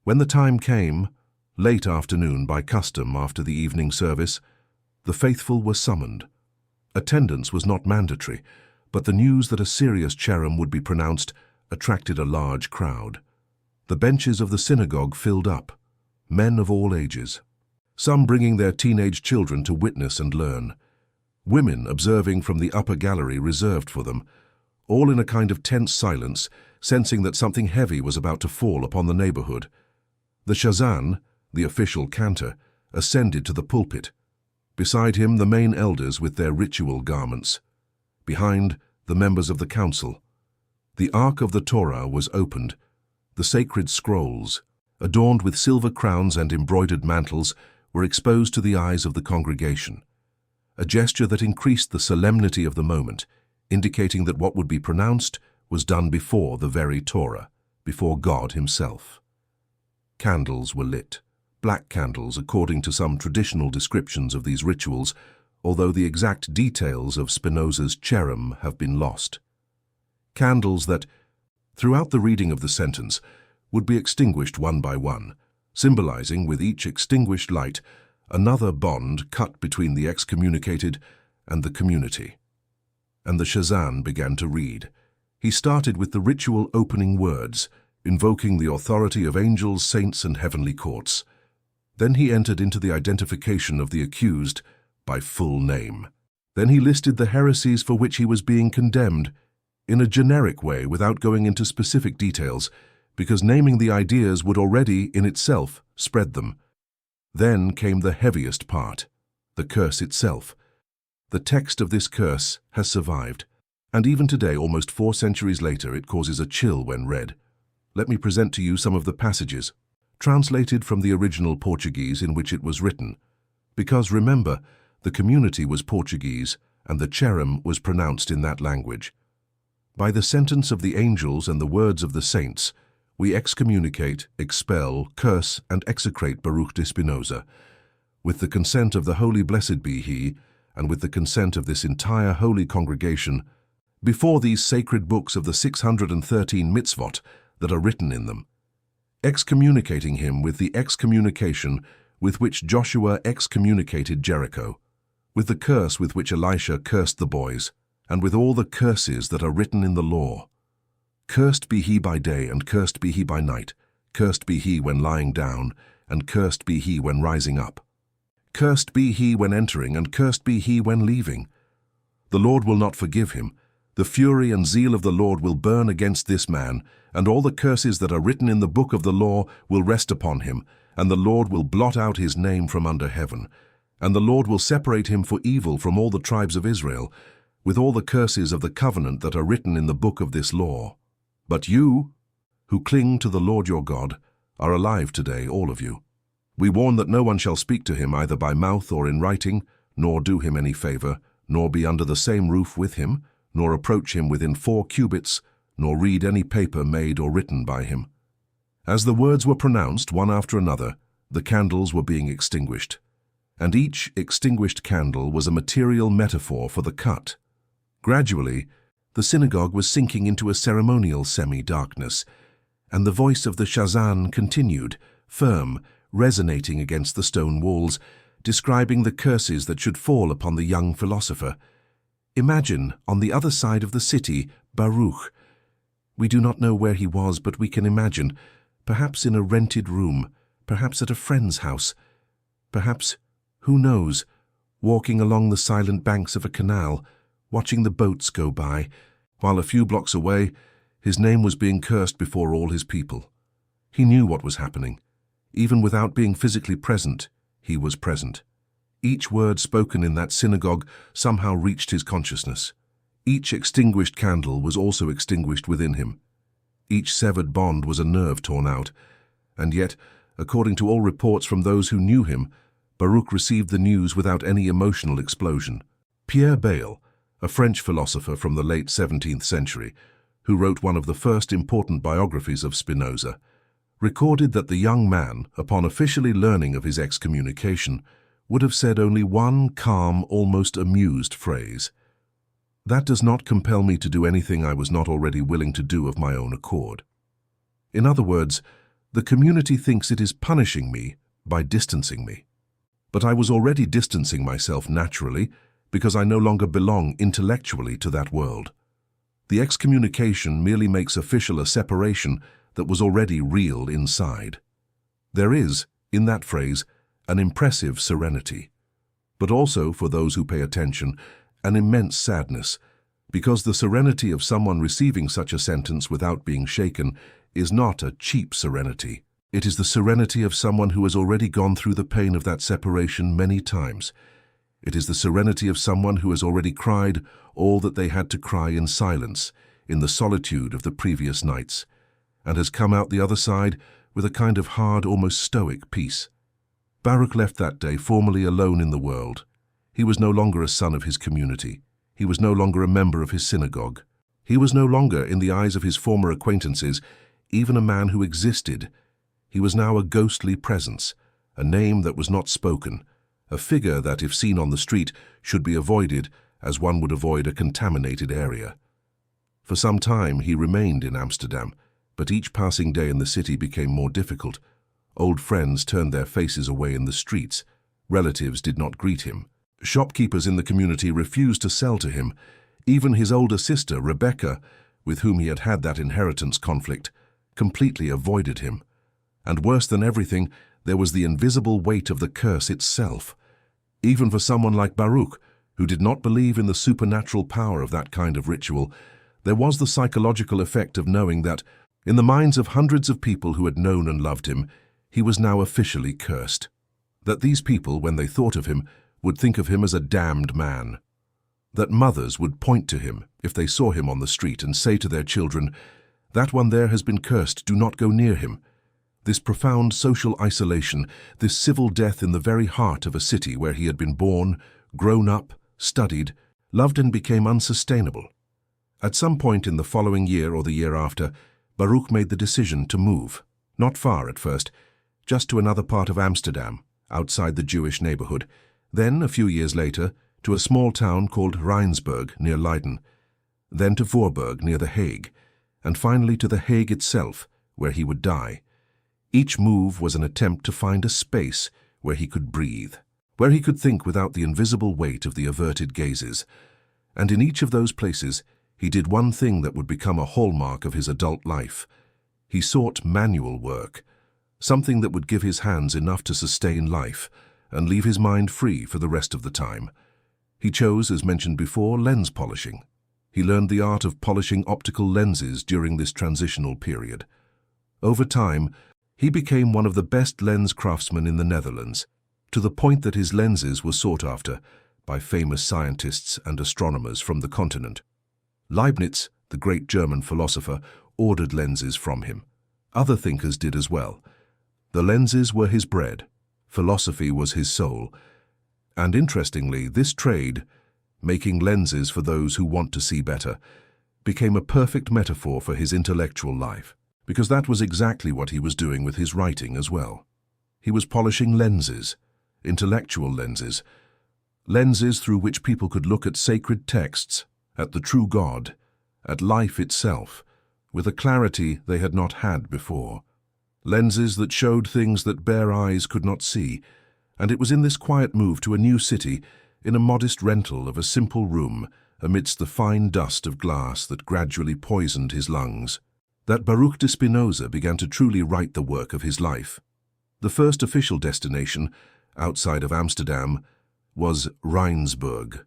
When the time came, late afternoon by custom after the evening service, the faithful were summoned. Attendance was not mandatory, but the news that a serious cherem would be pronounced attracted a large crowd. The benches of the synagogue filled up, men of all ages, some bringing their teenage children to witness and learn, women observing from the upper gallery reserved for them, all in a kind of tense silence, sensing that something heavy was about to fall upon the neighborhood. The Shazan, the official cantor, ascended to the pulpit. Beside him, the main elders with their ritual garments. Behind, the members of the council. The Ark of the Torah was opened. The sacred scrolls, adorned with silver crowns and embroidered mantles, were exposed to the eyes of the congregation. A gesture that increased the solemnity of the moment, indicating that what would be pronounced was done before the very Torah, before God himself. Candles were lit, black candles according to some traditional descriptions of these rituals, although the exact details of Spinoza's cherem have been lost. Candles that, throughout the reading of the sentence, would be extinguished one by one, symbolizing with each extinguished light another bond cut between the excommunicated and the community. And the Shazan began to read. He started with the ritual opening words, invoking the authority of angels, saints, and heavenly courts. Then he entered into the identification of the accused by full name. Then he listed the heresies for which he was being condemned, in a generic way without going into specific details, because naming the ideas would already, in itself, spread them. Then came the heaviest part, the curse itself. The text of this curse has survived, and even today, almost 4 centuries later, it causes a chill when read. Let me present to you some of the passages, translated from the original Portuguese in which it was written, because remember, the community was Portuguese and the cherem was pronounced in that language. By the sentence of the angels and the words of the saints, we excommunicate, expel, curse, and execrate Baruch de Spinoza. With the consent of the Holy Blessed be He, and with the consent of this entire holy congregation, before these sacred books of the 613 mitzvot that are written in them, excommunicating him with the excommunication with which Joshua excommunicated Jericho, with the curse with which Elisha cursed the boys, and with all the curses that are written in the law. Cursed be he by day, and cursed be he by night. Cursed be he when lying down, and cursed be he when rising up. Cursed be he when entering, and cursed be he when leaving. The Lord will not forgive him. The fury and zeal of the Lord will burn against this man, and all the curses that are written in the book of the law will rest upon him, and the Lord will blot out his name from under heaven. And the Lord will separate him for evil from all the tribes of Israel, with all the curses of the covenant that are written in the book of this law. But you, who cling to the Lord your God, are alive today, all of you. We warn that no one shall speak to him either by mouth or in writing, nor do him any favor, nor be under the same roof with him, nor approach him within 4 cubits, nor read any paper made or written by him. As the words were pronounced one after another, the candles were being extinguished, and each extinguished candle was a material metaphor for the cut. Gradually, the synagogue was sinking into a ceremonial semi-darkness, and the voice of the Shazan continued, firm, resonating against the stone walls, describing the curses that should fall upon the young philosopher. Imagine, on the other side of the city, Baruch. We do not know where he was, but we can imagine, perhaps in a rented room, perhaps at a friend's house, perhaps, who knows, walking along the silent banks of a canal, watching the boats go by, while a few blocks away, his name was being cursed before all his people. He knew what was happening. Even without being physically present, he was present. Each word spoken in that synagogue somehow reached his consciousness. Each extinguished candle was also extinguished within him. Each severed bond was a nerve torn out. And yet, according to all reports from those who knew him, Baruch received the news without any emotional explosion. Pierre Bayle, a French philosopher from the late 17th century, who wrote one of the first important biographies of Spinoza, recorded that the young man, upon officially learning of his excommunication, would have said only one calm, almost amused phrase. That does not compel me to do anything I was not already willing to do of my own accord. In other words, the community thinks it is punishing me by distancing me. But I was already distancing myself naturally, because I no longer belong intellectually to that world. The excommunication merely makes official a separation that was already real inside. There is, in that phrase, an impressive serenity, but also, for those who pay attention, an immense sadness, because the serenity of someone receiving such a sentence without being shaken is not a cheap serenity, It is the serenity of someone who has already gone through the pain of that separation many times. It is the serenity of someone who has already cried all that they had to cry in silence, in the solitude of the previous nights, and has come out the other side with a kind of hard, almost stoic peace. Baruch left that day formally alone in the world. He was no longer a son of his community. He was no longer a member of his synagogue. He was no longer, in the eyes of his former acquaintances, even a man who existed. He was now a ghostly presence, a name that was not spoken, a figure that, if seen on the street, should be avoided as one would avoid a contaminated area. For some time he remained in Amsterdam, but each passing day in the city became more difficult. Old friends turned their faces away in the streets. Relatives did not greet him. Shopkeepers in the community refused to sell to him. Even his older sister, Rebecca, with whom he had had that inheritance conflict, completely avoided him. And worse than everything, there was the invisible weight of the curse itself. Even for someone like Baruch, who did not believe in the supernatural power of that kind of ritual, there was the psychological effect of knowing that, in the minds of hundreds of people who had known and loved him, he was now officially cursed. That these people, when they thought of him, would think of him as a damned man. That mothers would point to him, if they saw him on the street, and say to their children, "That one there has been cursed, do not go near him." This profound social isolation, this civil death in the very heart of a city where he had been born, grown up, studied, loved and became unsustainable. At some point in the following year or the year after, Baruch made the decision to move, not far at first, just to another part of Amsterdam, outside the Jewish neighborhood, then, a few years later, to a small town called Rijnsburg near Leiden, then to Voorburg near The Hague, and finally to The Hague itself, where he would die. Each move was an attempt to find a space where he could breathe, where he could think without the invisible weight of the averted gazes. And in each of those places, he did one thing that would become a hallmark of his adult life. He sought manual work, something that would give his hands enough to sustain life and leave his mind free for the rest of the time. He chose, as mentioned before, lens polishing. He learned the art of polishing optical lenses during this transitional period. Over time, he became one of the best lens craftsmen in the Netherlands, to the point that his lenses were sought after by famous scientists and astronomers from the continent. Leibniz, the great German philosopher, ordered lenses from him. Other thinkers did as well. The lenses were his bread, philosophy was his soul, and interestingly, this trade, making lenses for those who want to see better, became a perfect metaphor for his intellectual life, because that was exactly what he was doing with his writing as well. He was polishing lenses, intellectual lenses, lenses through which people could look at sacred texts, at the true God, at life itself, with a clarity they had not had before. Lenses that showed things that bare eyes could not see, and it was in this quiet move to a new city, in a modest rental of a simple room, amidst the fine dust of glass that gradually poisoned his lungs, that Baruch de Spinoza began to truly write the work of his life. The first official destination, outside of Amsterdam, was Rijnsburg.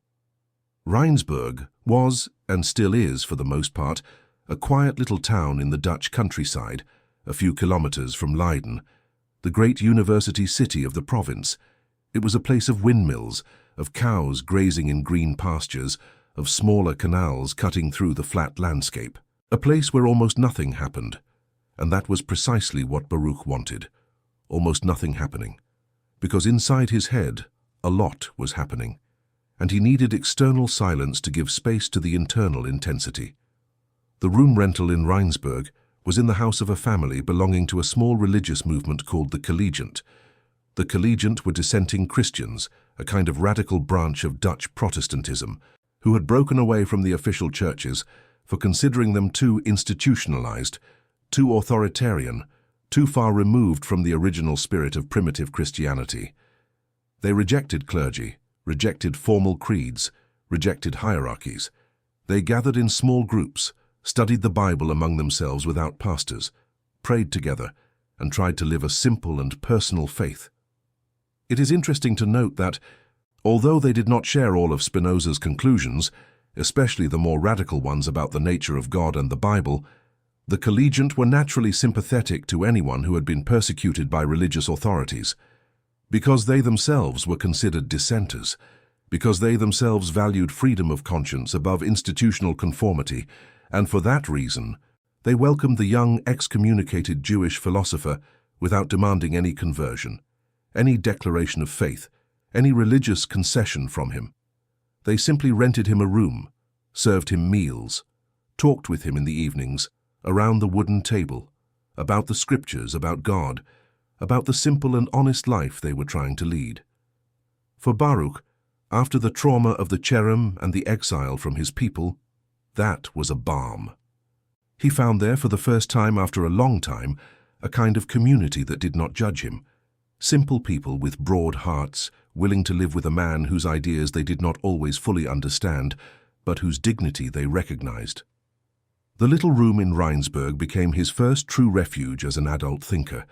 Rijnsburg was, and still is for the most part, a quiet little town in the Dutch countryside, a few kilometers from Leiden, the great university city of the province. It was a place of windmills, of cows grazing in green pastures, of smaller canals cutting through the flat landscape. A place where almost nothing happened, and that was precisely what Baruch wanted. Almost nothing happening, because inside his head, a lot was happening, and he needed external silence to give space to the internal intensity. The room rental in Rijnsburg was in the house of a family belonging to a small religious movement called the Collegiant. The Collegiant were dissenting Christians, a kind of radical branch of Dutch Protestantism, who had broken away from the official churches for considering them too institutionalized, too authoritarian, too far removed from the original spirit of primitive Christianity. They rejected clergy, rejected formal creeds, rejected hierarchies. They gathered in small groups, studied the Bible among themselves without pastors, prayed together, and tried to live a simple and personal faith. It is interesting to note that, although they did not share all of Spinoza's conclusions, especially the more radical ones about the nature of God and the Bible, The collegiate were naturally sympathetic to anyone who had been persecuted by religious authorities, because they themselves were considered dissenters, because they themselves valued freedom of conscience above institutional conformity, and for that reason, they welcomed the young excommunicated Jewish philosopher without demanding any conversion, any declaration of faith, any religious concession from him. They simply rented him a room, served him meals, talked with him in the evenings, around the wooden table, about the scriptures, about God, about the simple and honest life they were trying to lead. For Baruch, after the trauma of the cherem and the exile from his people, that was a balm. He found there for the first time after a long time a kind of community that did not judge him, simple people with broad hearts, willing to live with a man whose ideas they did not always fully understand, but whose dignity they recognized. The little room in Rheinsberg became his first true refuge as an adult thinker.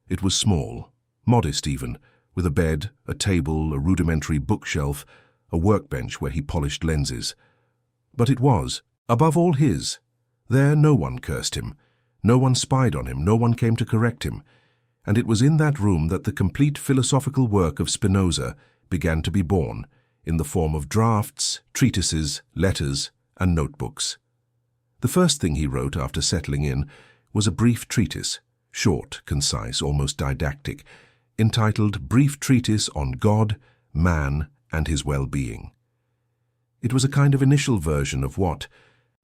It was small, modest even, with a bed, a table, a rudimentary bookshelf, a workbench where he polished lenses. But it was, above all, his. There no one cursed him, no one spied on him, no one came to correct him, and it was in that room that the complete philosophical work of Spinoza began to be born, in the form of drafts, treatises, letters, and notebooks. The first thing he wrote after settling in was a brief treatise, short, concise, almost didactic, entitled Brief Treatise on God, Man, and His Well-Being. It was a kind of initial version of what,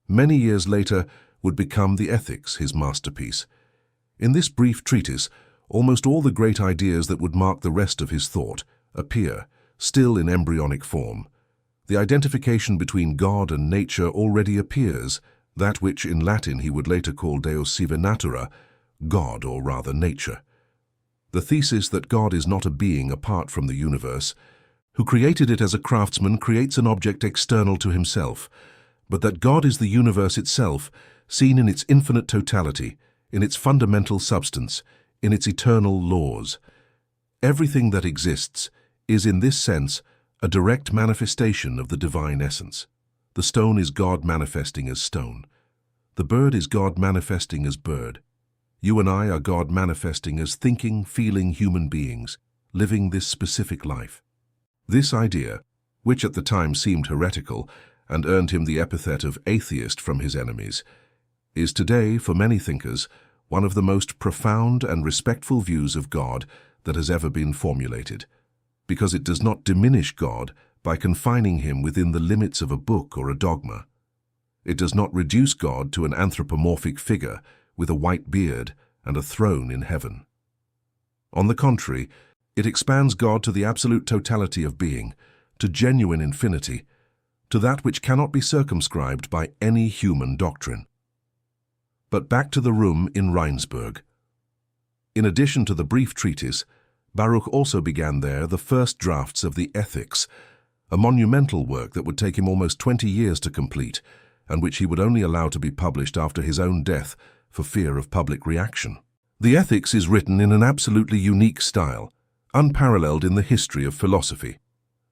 many years later, would become the Ethics, his masterpiece. In this brief treatise, almost all the great ideas that would mark the rest of his thought appear, still in embryonic form. The identification between God and nature already appears, that which in Latin he would later call Deus sive natura, God, or rather nature. The thesis that God is not a being apart from the universe, who created it as a craftsman creates an object external to himself, but that God is the universe itself, seen in its infinite totality, in its fundamental substance, in its eternal laws. Everything that exists is, in this sense, a direct manifestation of the divine essence. The stone is God manifesting as stone. The bird is God manifesting as bird. You and I are God manifesting as thinking, feeling human beings, living this specific life. This idea, which at the time seemed heretical and earned him the epithet of atheist from his enemies, is today, for many thinkers, one of the most profound and respectful views of God that has ever been formulated, because it does not diminish God by confining him within the limits of a book or a dogma. It does not reduce God to an anthropomorphic figure with a white beard and a throne in heaven. On the contrary, it expands God to the absolute totality of being, to genuine infinity, to that which cannot be circumscribed by any human doctrine. But back to the room in Rheinsberg. In addition to the brief treatise, Baruch also began there the first drafts of the Ethics, a monumental work that would take him almost 20 years to complete, and which he would only allow to be published after his own death for fear of public reaction. The Ethics is written in an absolutely unique style, unparalleled in the history of philosophy.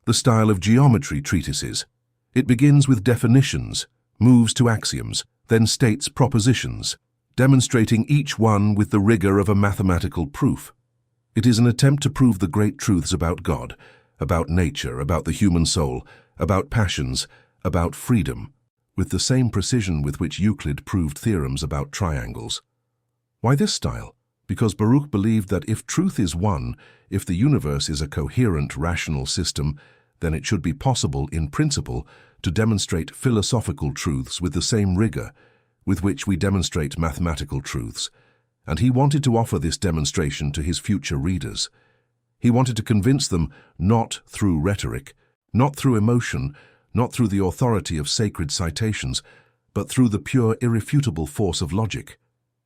The style of geometry treatises. It begins with definitions, moves to axioms, then states propositions, demonstrating each one with the rigor of a mathematical proof. It is an attempt to prove the great truths about God, about nature, about the human soul, about passions, about freedom, with the same precision with which Euclid proved theorems about triangles. Why this style? Because Baruch believed that if truth is one, if the universe is a coherent, rational system, then it should be possible, in principle, to demonstrate philosophical truths with the same rigor with which we demonstrate mathematical truths, and he wanted to offer this demonstration to his future readers. He wanted to convince them not through rhetoric, not through emotion, not through the authority of sacred citations, but through the pure, irrefutable force of logic.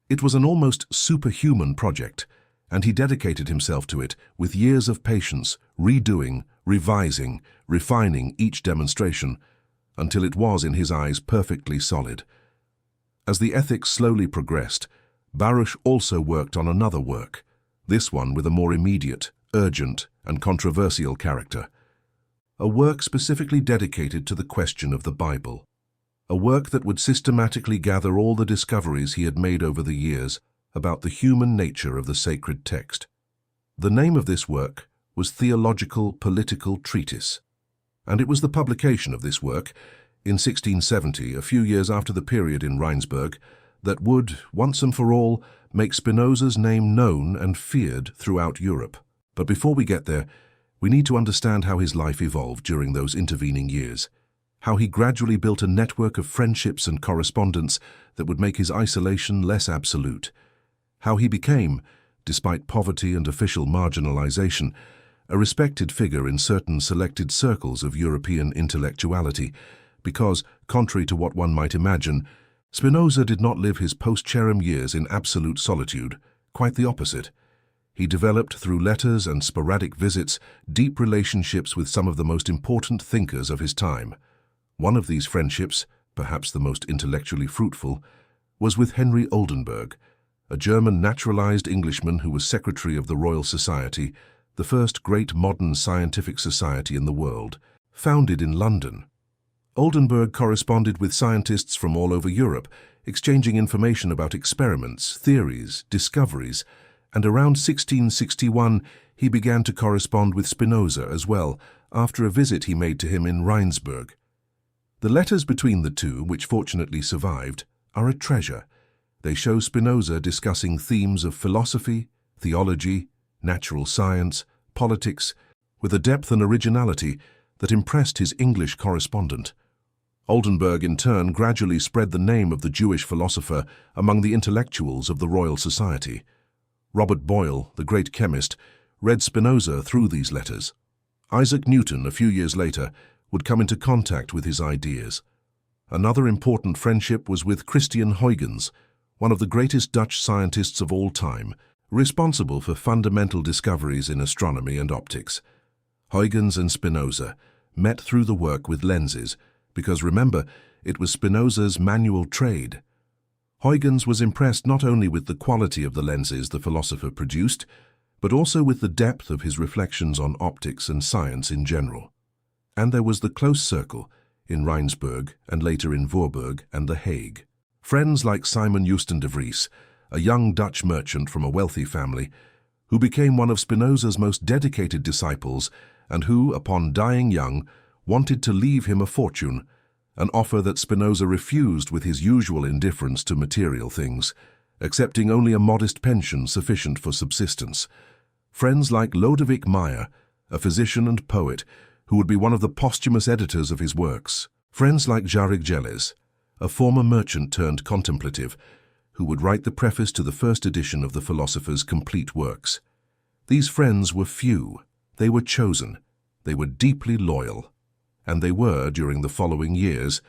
It was an almost superhuman project, and he dedicated himself to it with years of patience, redoing, revising, refining each demonstration, until it was, in his eyes, perfectly solid. As the Ethics slowly progressed, Baruch also worked on another work, this one with a more immediate, urgent, and controversial character. A work specifically dedicated to the question of the Bible. a work that would systematically gather all the discoveries he had made over the years about the human nature of the sacred text. The name of this work was Theological Political Treatise, and it was the publication of this work in 1670, a few years after the period in Rheinsberg, that would, once and for all, make Spinoza's name known and feared throughout Europe. But before we get there, we need to understand how his life evolved during those intervening years, how he gradually built a network of friendships and correspondence that would make his isolation less absolute, how he became, despite poverty and official marginalization, a respected figure in certain selected circles of European intellectuality, because, contrary to what one might imagine, Spinoza did not live his post-Cherem years in absolute solitude, quite the opposite. He developed, through letters and sporadic visits, deep relationships with some of the most important thinkers of his time. One of these friendships, perhaps the most intellectually fruitful, was with Henry Oldenburg, a German naturalized Englishman who was secretary of the Royal Society, the first great modern scientific society in the world, founded in London. Oldenburg corresponded with scientists from all over Europe, exchanging information about experiments, theories, discoveries, and around 1661 he began to correspond with Spinoza as well, after a visit he made to him in Rheinsberg. The letters between the two, which fortunately survived, are a treasure. They show Spinoza discussing themes of philosophy, theology, natural science, politics, with a depth and originality that impressed his English correspondent. Oldenburg, in turn, gradually spread the name of the Jewish philosopher among the intellectuals of the Royal Society. Robert Boyle, the great chemist, read Spinoza through these letters. Isaac Newton, a few years later, would come into contact with his ideas. Another important friendship was with Christian Huygens, one of the greatest Dutch scientists of all time, responsible for fundamental discoveries in astronomy and optics. Huygens and Spinoza met through the work with lenses, because remember, it was Spinoza's manual trade. Huygens was impressed not only with the quality of the lenses the philosopher produced, but also with the depth of his reflections on optics and science in general. And there was the close circle in Rheinsberg and later in Voorburg and The Hague. Friends like Simon Houston de Vries, a young Dutch merchant from a wealthy family, who became one of Spinoza's most dedicated disciples and who, upon dying young, wanted to leave him a fortune, an offer that Spinoza refused with his usual indifference to material things, accepting only a modest pension sufficient for subsistence. Friends like Lodewijk Meyer, a physician and poet, who would be one of the posthumous editors of his works. Friends like Jarig Gelles, a former merchant turned contemplative, who would write the preface to the first edition of the philosopher's complete works. These friends were few, they were chosen, they were deeply loyal, and they were, during the following years,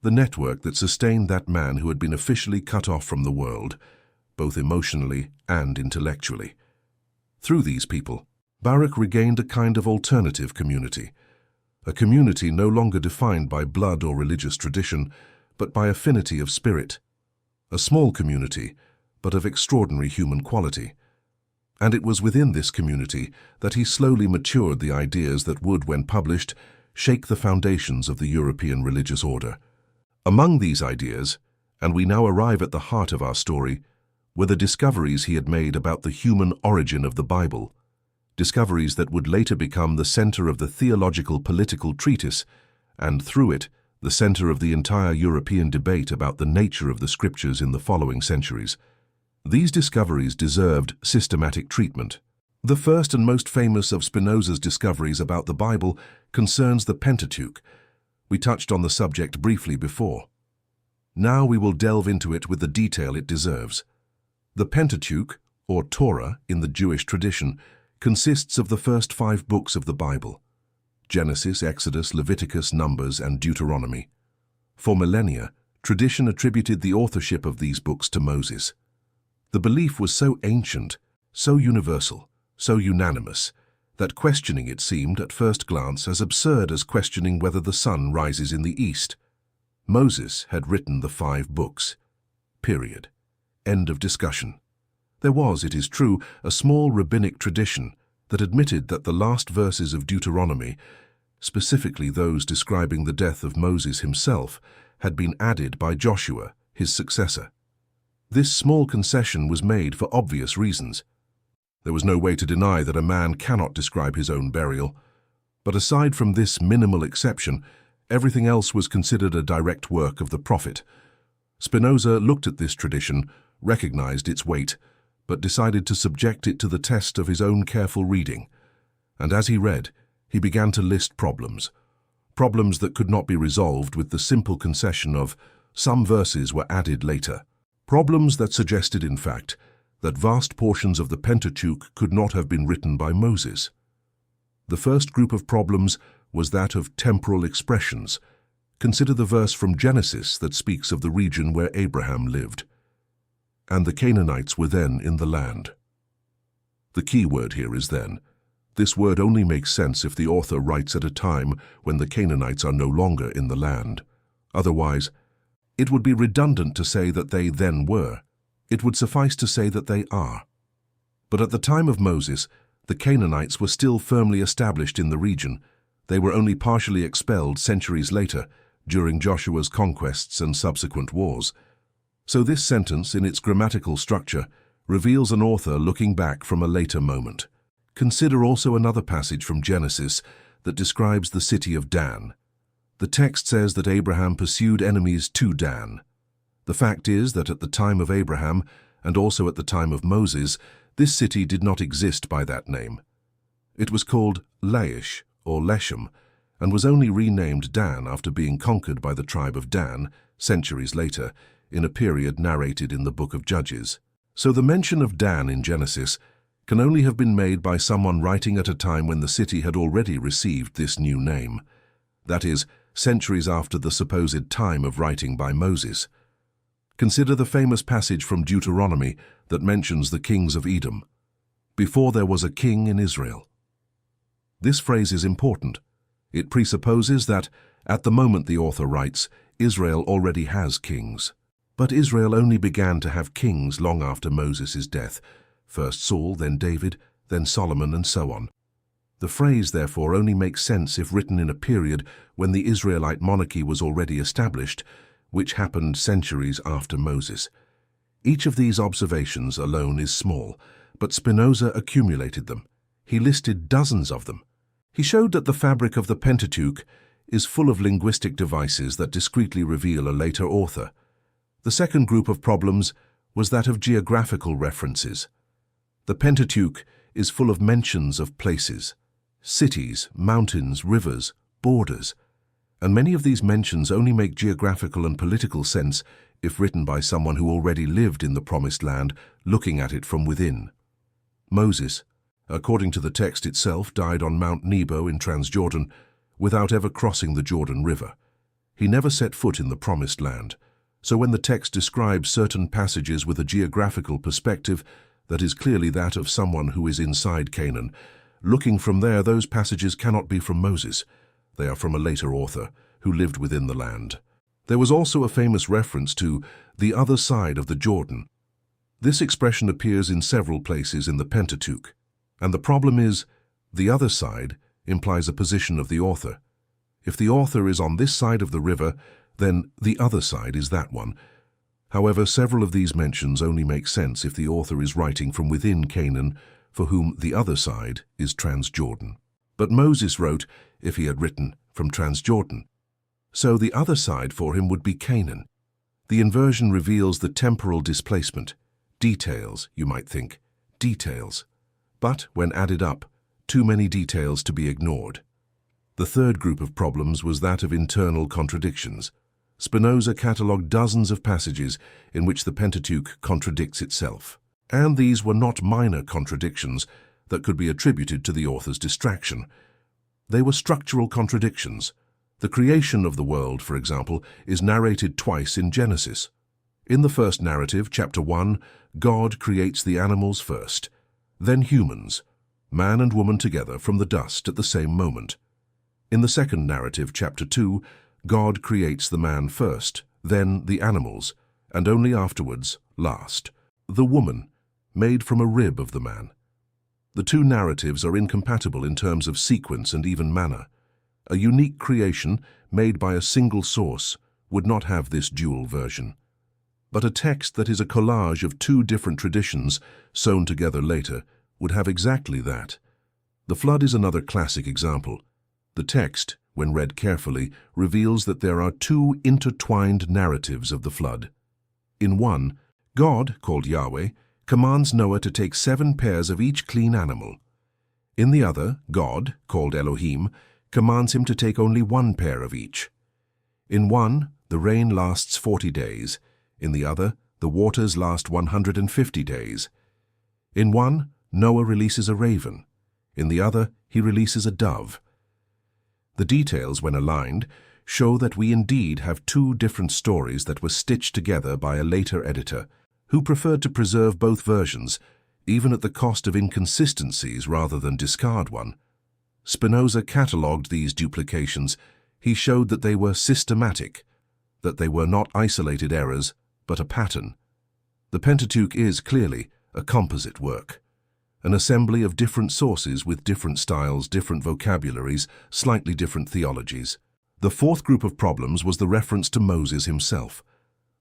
the network that sustained that man who had been officially cut off from the world, both emotionally and intellectually. Through these people, Baruch regained a kind of alternative community, a community no longer defined by blood or religious tradition, but by affinity of spirit, a small community, but of extraordinary human quality. And it was within this community that he slowly matured the ideas that would, when published, shake the foundations of the European religious order. Among these ideas, and we now arrive at the heart of our story, were the discoveries he had made about the human origin of the Bible, discoveries that would later become the center of the Theological Political Treatise, and through it, the center of the entire European debate about the nature of the scriptures in the following centuries. These discoveries deserved systematic treatment. The first and most famous of Spinoza's discoveries about the Bible concerns the Pentateuch. We touched on the subject briefly before. Now we will delve into it with the detail it deserves. The Pentateuch, or Torah in the Jewish tradition, consists of the first 5 books of the Bible: Genesis, Exodus, Leviticus, Numbers, and Deuteronomy. For millennia, tradition attributed the authorship of these books to Moses. The belief was so ancient, so universal, so unanimous, that questioning it seemed at first glance as absurd as questioning whether the sun rises in the east. Moses had written the 5 books. Period. End of discussion. There was, it is true, a small rabbinic tradition that admitted that the last verses of Deuteronomy, specifically those describing the death of Moses himself, had been added by Joshua, his successor. This small concession was made for obvious reasons. There was no way to deny that a man cannot describe his own burial, but aside from this minimal exception, everything else was considered a direct work of the prophet. Spinoza looked at this tradition, recognized its weight, but decided to subject it to the test of his own careful reading. And as he read, he began to list problems that could not be resolved with the simple concession of some verses were added later. Problems that suggested, in fact, that vast portions of the Pentateuch could not have been written by Moses. The first group of problems was that of temporal expressions. Consider the verse from Genesis that speaks of the region where Abraham lived. And the Canaanites were then in the land. The key word here is then. This word only makes sense if the author writes at a time when the Canaanites are no longer in the land. Otherwise, it would be redundant to say that they then were. It would suffice to say that they are. But at the time of Moses, the Canaanites were still firmly established in the region. They were only partially expelled centuries later, during Joshua's conquests and subsequent wars. So this sentence, in its grammatical structure, reveals an author looking back from a later moment. Consider also another passage from Genesis that describes the city of Dan. The text says that Abraham pursued enemies to Dan. The fact is that at the time of Abraham, and also at the time of Moses, this city did not exist by that name. It was called Laish, or Leshem, and was only renamed Dan after being conquered by the tribe of Dan, centuries later, in a period narrated in the book of Judges. So the mention of Dan in Genesis can only have been made by someone writing at a time when the city had already received this new name. That is, centuries after the supposed time of writing by Moses. Consider the famous passage from Deuteronomy that mentions the kings of Edom. Before there was a king in Israel. This phrase is important. It presupposes that, at the moment the author writes, Israel already has kings. But Israel only began to have kings long after Moses' death. First Saul, then David, then Solomon, and so on. The phrase, therefore, only makes sense if written in a period when the Israelite monarchy was already established, which happened centuries after Moses. Each of these observations alone is small, but Spinoza accumulated them. He listed dozens of them. He showed that the fabric of the Pentateuch is full of linguistic devices that discreetly reveal a later author. The second group of problems was that of geographical references. The Pentateuch is full of mentions of places, cities, mountains, rivers, borders, and many of these mentions only make geographical and political sense if written by someone who already lived in the Promised Land, looking at it from within. Moses, according to the text itself, died on Mount Nebo in Transjordan without ever crossing the Jordan River. He never set foot in the Promised Land, so when the text describes certain passages with a geographical perspective that is clearly that of someone who is inside Canaan, looking from there, those passages cannot be from Moses. They are from a later author who lived within the land. There was also a famous reference to the other side of the Jordan. This expression appears in several places in the Pentateuch, and the problem is, the other side implies a position of the author. If the author is on this side of the river, then the other side is that one. However, several of these mentions only make sense if the author is writing from within Canaan, for whom the other side is Transjordan. But Moses wrote, if he had written, from Transjordan. So the other side for him would be Canaan. The inversion reveals the temporal displacement. Details, you might think. Details. But, when added up, too many details to be ignored. The third group of problems was that of internal contradictions. Spinoza catalogued dozens of passages in which the Pentateuch contradicts itself. And these were not minor contradictions that could be attributed to the author's distraction. They were structural contradictions. The creation of the world, for example, is narrated twice in Genesis. In the first narrative, chapter 1, God creates the animals first, then humans, man and woman together from the dust at the same moment. In the second narrative, chapter 2, God creates the man first, then the animals, and only afterwards, last, the woman, made from a rib of the man. The two narratives are incompatible in terms of sequence and even manner. A unique creation made by a single source, would not have this dual version. But a text that is a collage of two different traditions sewn together later would have exactly that. The flood is another classic example. The text, when read carefully, reveals that there are two intertwined narratives of the flood. In one, God, called Yahweh, commands Noah to take 7 pairs of each clean animal. In the other, God, called Elohim, commands him to take only 1 pair of each. In one, the rain lasts 40 days. In the other, the waters last 150 days. In one, Noah releases a raven. In the other, he releases a dove. The details, when aligned, show that we indeed have two different stories that were stitched together by a later editor, who preferred to preserve both versions, even at the cost of inconsistencies rather than discard one. Spinoza catalogued these duplications. He showed that they were systematic, that they were not isolated errors, but a pattern. The Pentateuch is clearly a composite work, an assembly of different sources with different styles, different vocabularies, slightly different theologies. The fourth group of problems was the reference to Moses himself.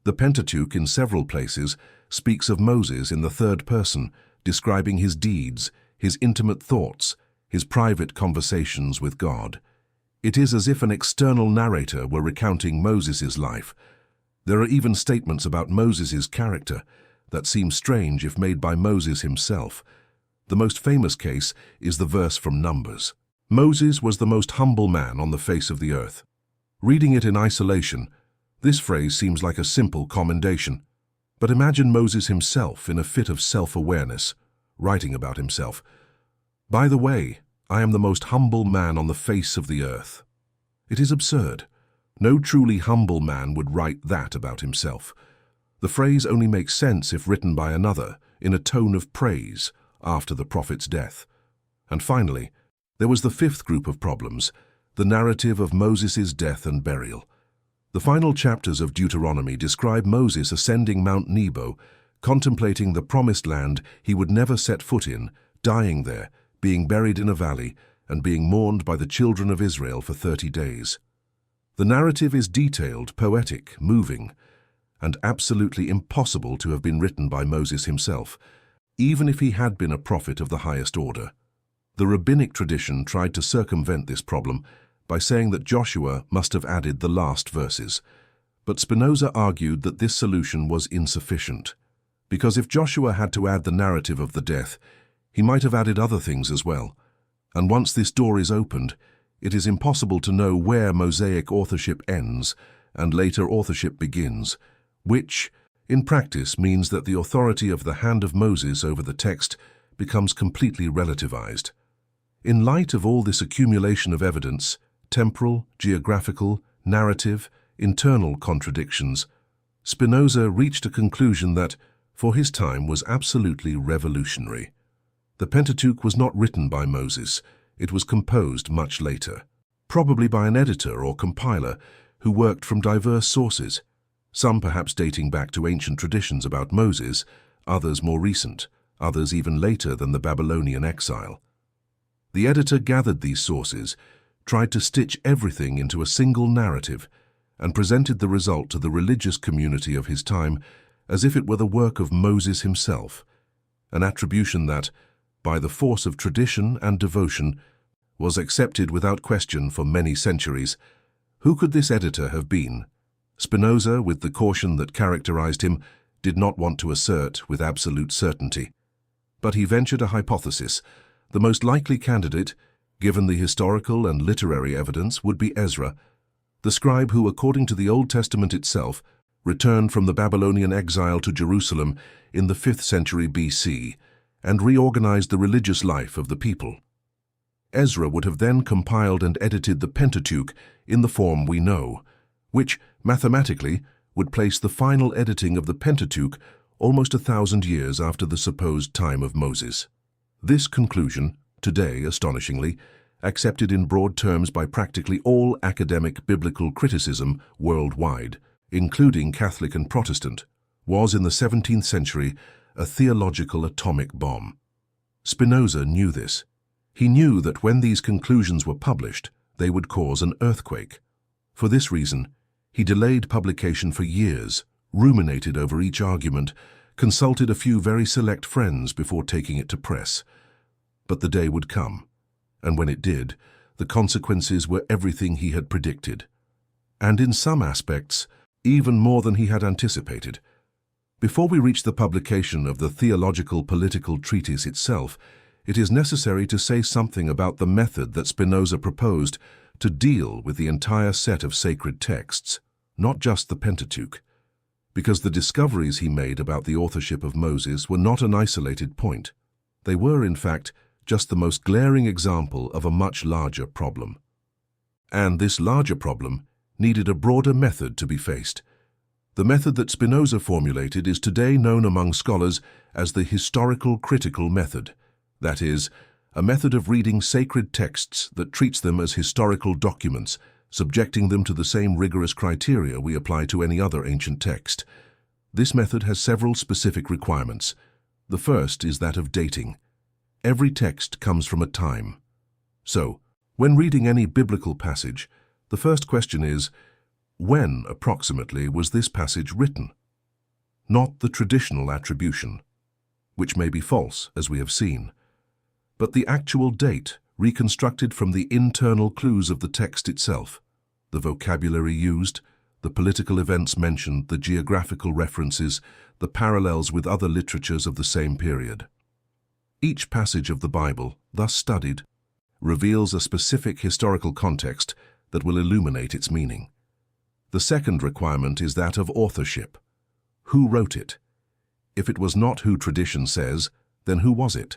The Pentateuch in several places speaks of Moses in the third person, describing his deeds, his intimate thoughts, his private conversations with God. It is as if an external narrator were recounting Moses' life. There are even statements about Moses' character that seem strange if made by Moses himself. The most famous case is the verse from Numbers. Moses was the most humble man on the face of the earth. Reading it in isolation, this phrase seems like a simple commendation. But imagine Moses himself in a fit of self-awareness, writing about himself. By the way, I am the most humble man on the face of the earth. It is absurd. No truly humble man would write that about himself. The phrase only makes sense if written by another, in a tone of praise, after the prophet's death. And finally, there was the fifth group of problems, the narrative of Moses' death and burial. The final chapters of Deuteronomy describe Moses ascending Mount Nebo, contemplating the promised land he would never set foot in, dying there, being buried in a valley, and being mourned by the children of Israel for 30 days. The narrative is detailed, poetic, moving, and absolutely impossible to have been written by Moses himself, even if he had been a prophet of the highest order. The rabbinic tradition tried to circumvent this problem by saying that Joshua must have added the last verses, but Spinoza argued that this solution was insufficient, because if Joshua had to add the narrative of the death, he might have added other things as well, and once this door is opened, it is impossible to know where Mosaic authorship ends and later authorship begins, which, in practice, means that the authority of the hand of Moses over the text becomes completely relativized. In light of all this accumulation of evidence, temporal, geographical, narrative, internal contradictions, Spinoza reached a conclusion that, for his time, was absolutely revolutionary. The Pentateuch was not written by Moses. It was composed much later, probably by an editor or compiler who worked from diverse sources, some perhaps dating back to ancient traditions about Moses, others more recent, others even later than the Babylonian exile. The editor gathered these sources, tried to stitch everything into a single narrative, and presented the result to the religious community of his time as if it were the work of Moses himself, an attribution that, by the force of tradition and devotion, was accepted without question for many centuries. Who could this editor have been? Spinoza, with the caution that characterized him, did not want to assert with absolute certainty. But he ventured a hypothesis. The most likely candidate, given the historical and literary evidence, would be Ezra, the scribe who, according to the Old Testament itself, returned from the Babylonian exile to Jerusalem in the 5th century BC and reorganized the religious life of the people. Ezra would have then compiled and edited the Pentateuch in the form we know, which, mathematically, would place the final editing of the Pentateuch almost 1,000 years after the supposed time of Moses. This conclusion, today, astonishingly, accepted in broad terms by practically all academic biblical criticism worldwide, including Catholic and Protestant, was in the 17th century a theological atomic bomb. Spinoza knew this. He knew that when these conclusions were published, they would cause an earthquake. For this reason, He delayed publication for years, ruminated over each argument, consulted a few very select friends before taking it to press. But the day would come, and when it did, the consequences were everything he had predicted, and in some aspects, even more than he had anticipated. Before we reach the publication of the theological political treatise itself, it is necessary to say something about the method that Spinoza proposed to deal with the entire set of sacred texts, not just the Pentateuch, because the discoveries he made about the authorship of Moses were not an isolated point. They were, in fact, just the most glaring example of a much larger problem. And this larger problem needed a broader method to be faced. The method that Spinoza formulated is today known among scholars as the historical critical method. That is, a method of reading sacred texts that treats them as historical documents, subjecting them to the same rigorous criteria we apply to any other ancient text. This method has several specific requirements. The first is that of dating. Every text comes from a time. So, when reading any biblical passage, the first question is, when approximately was this passage written? Not the traditional attribution, which may be false, as we have seen, but the actual date reconstructed from the internal clues of the text itself, the vocabulary used, the political events mentioned, the geographical references, the parallels with other literatures of the same period. Each passage of the Bible, thus studied, reveals a specific historical context that will illuminate its meaning. The second requirement is that of authorship. Who wrote it? If it was not who tradition says, then who was it?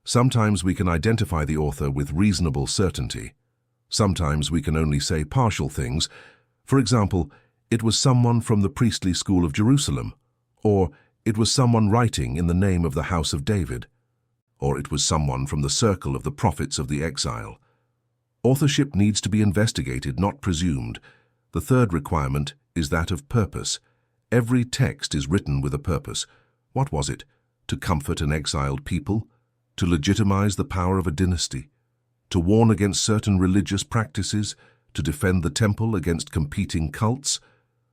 Sometimes we can identify the author with reasonable certainty. Sometimes we can only say partial things. For example, it was someone from the priestly school of Jerusalem, or it was someone writing in the name of the house of David, or it was someone from the circle of the prophets of the exile. Authorship needs to be investigated, not presumed. The third requirement is that of purpose. Every text is written with a purpose. What was it? To comfort an exiled people? To legitimize the power of a dynasty? To warn against certain religious practices? To defend the temple against competing cults?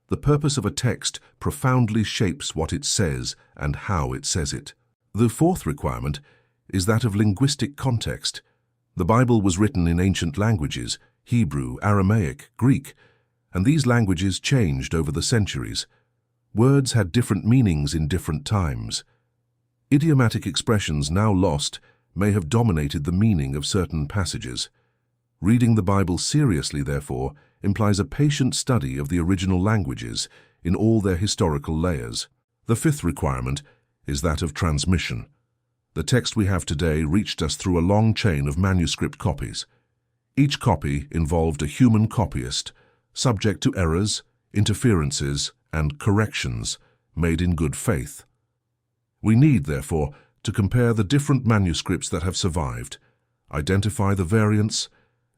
The purpose of a text profoundly shapes what it says and how it says it. The fourth requirement is that of linguistic context. The Bible was written in ancient languages, Hebrew, Aramaic, Greek, and these languages changed over the centuries. Words had different meanings in different times. Idiomatic expressions now lost may have dominated the meaning of certain passages. Reading the Bible seriously, therefore, implies a patient study of the original languages in all their historical layers. The fifth requirement is that of transmission. The text we have today reached us through a long chain of manuscript copies. Each copy involved a human copyist, subject to errors, interferences, and corrections made in good faith. We need, therefore, to compare the different manuscripts that have survived, identify the variants,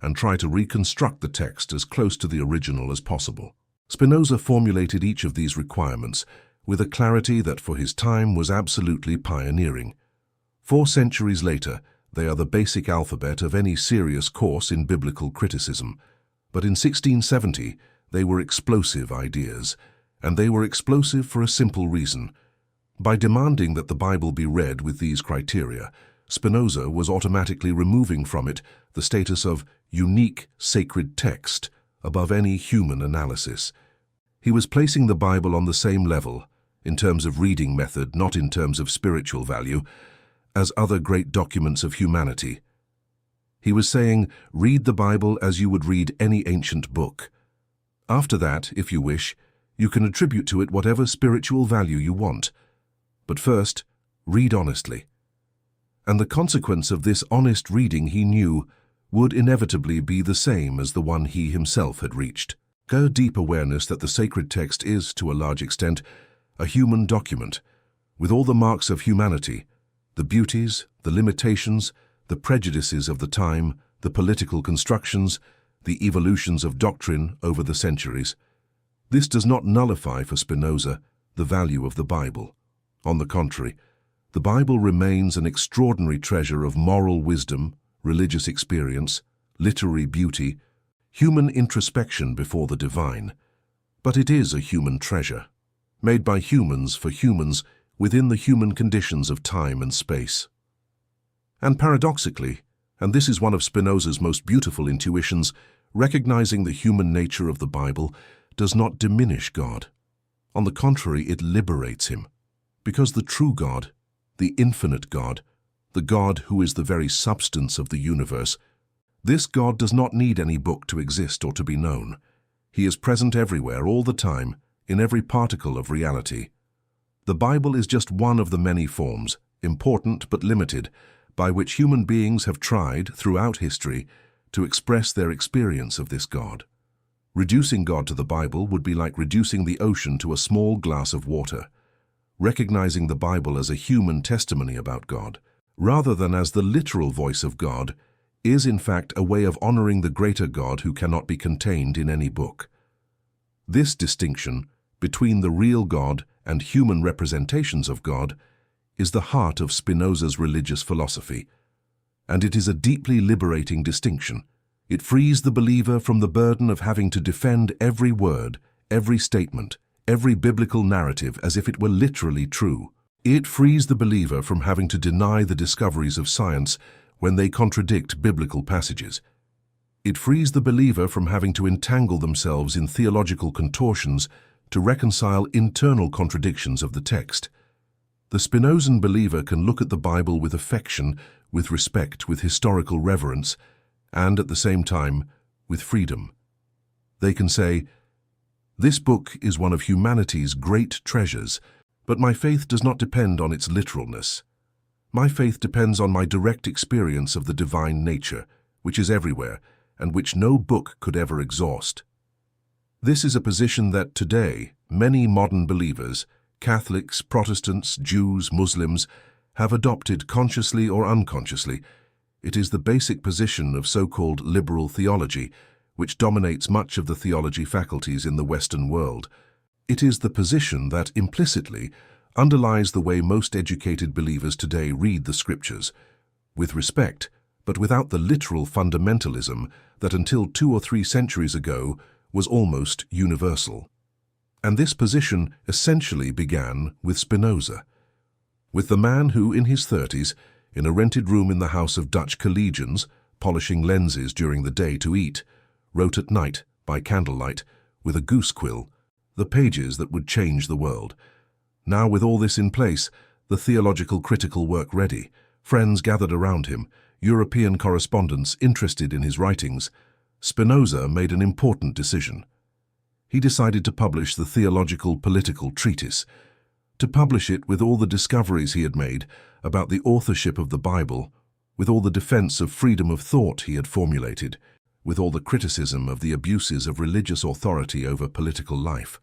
and try to reconstruct the text as close to the original as possible. Spinoza formulated each of these requirements with a clarity that for his time was absolutely pioneering. 4 centuries later, they are the basic alphabet of any serious course in biblical criticism. But in 1670, they were explosive ideas, and they were explosive for a simple reason. By demanding that the Bible be read with these criteria, Spinoza was automatically removing from it the status of unique sacred text above any human analysis. He was placing the Bible on the same level, in terms of reading method, not in terms of spiritual value, as other great documents of humanity. He was saying, read the Bible as you would read any ancient book. After that, if you wish, you can attribute to it whatever spiritual value you want. But first, read honestly. And the consequence of this honest reading, he knew, would inevitably be the same as the one he himself had reached. A deep awareness that the sacred text is, to a large extent, a human document, with all the marks of humanity, the beauties, the limitations, the prejudices of the time, the political constructions, the evolutions of doctrine over the centuries. This does not nullify for Spinoza the value of the Bible. On the contrary, the Bible remains an extraordinary treasure of moral wisdom, religious experience, literary beauty, human introspection before the divine. But it is a human treasure, made by humans for humans within the human conditions of time and space. And paradoxically, and this is one of Spinoza's most beautiful intuitions, recognizing the human nature of the Bible does not diminish God. On the contrary, it liberates him, because the true God, the infinite God, the God who is the very substance of the universe, this God does not need any book to exist or to be known. He is present everywhere, all the time, in every particle of reality. The Bible is just one of the many forms, important but limited, by which human beings have tried, throughout history, to express their experience of this God. Reducing God to the Bible would be like reducing the ocean to a small glass of water. Recognizing the Bible as a human testimony about God, rather than as the literal voice of God, is in fact a way of honoring the greater God who cannot be contained in any book. This distinction between the real God and human representations of God is the heart of Spinoza's religious philosophy, and it is a deeply liberating distinction. It frees the believer from the burden of having to defend every word, every statement, every biblical narrative as if it were literally true. It frees the believer from having to deny the discoveries of science when they contradict biblical passages. It frees the believer from having to entangle themselves in theological contortions to reconcile internal contradictions of the text. The Spinozan believer can look at the Bible with affection, with respect, with historical reverence, and at the same time, with freedom. They can say, "This book is one of humanity's great treasures, but my faith does not depend on its literalness. My faith depends on my direct experience of the divine nature, which is everywhere, and which no book could ever exhaust." This is a position that today many modern believers, Catholics, Protestants, Jews, Muslims, have adopted consciously or unconsciously. It is the basic position of so-called liberal theology, which dominates much of the theology faculties in the Western world. It is the position that implicitly underlies the way most educated believers today read the Scriptures, with respect, but without the literal fundamentalism that until 2 or 3 centuries ago was almost universal. And this position essentially began with Spinoza, with the man who, in his 30s, in a rented room in the house of Dutch collegians, polishing lenses during the day to eat, wrote at night, by candlelight, with a goose quill, the pages that would change the world. Now, with all this in place, the theological critical work ready, friends gathered around him, European correspondents interested in his writings, Spinoza made an important decision. He decided to publish the theological political treatise, to publish it with all the discoveries he had made about the authorship of the Bible, with all the defense of freedom of thought he had formulated, with all the criticism of the abuses of religious authority over political life.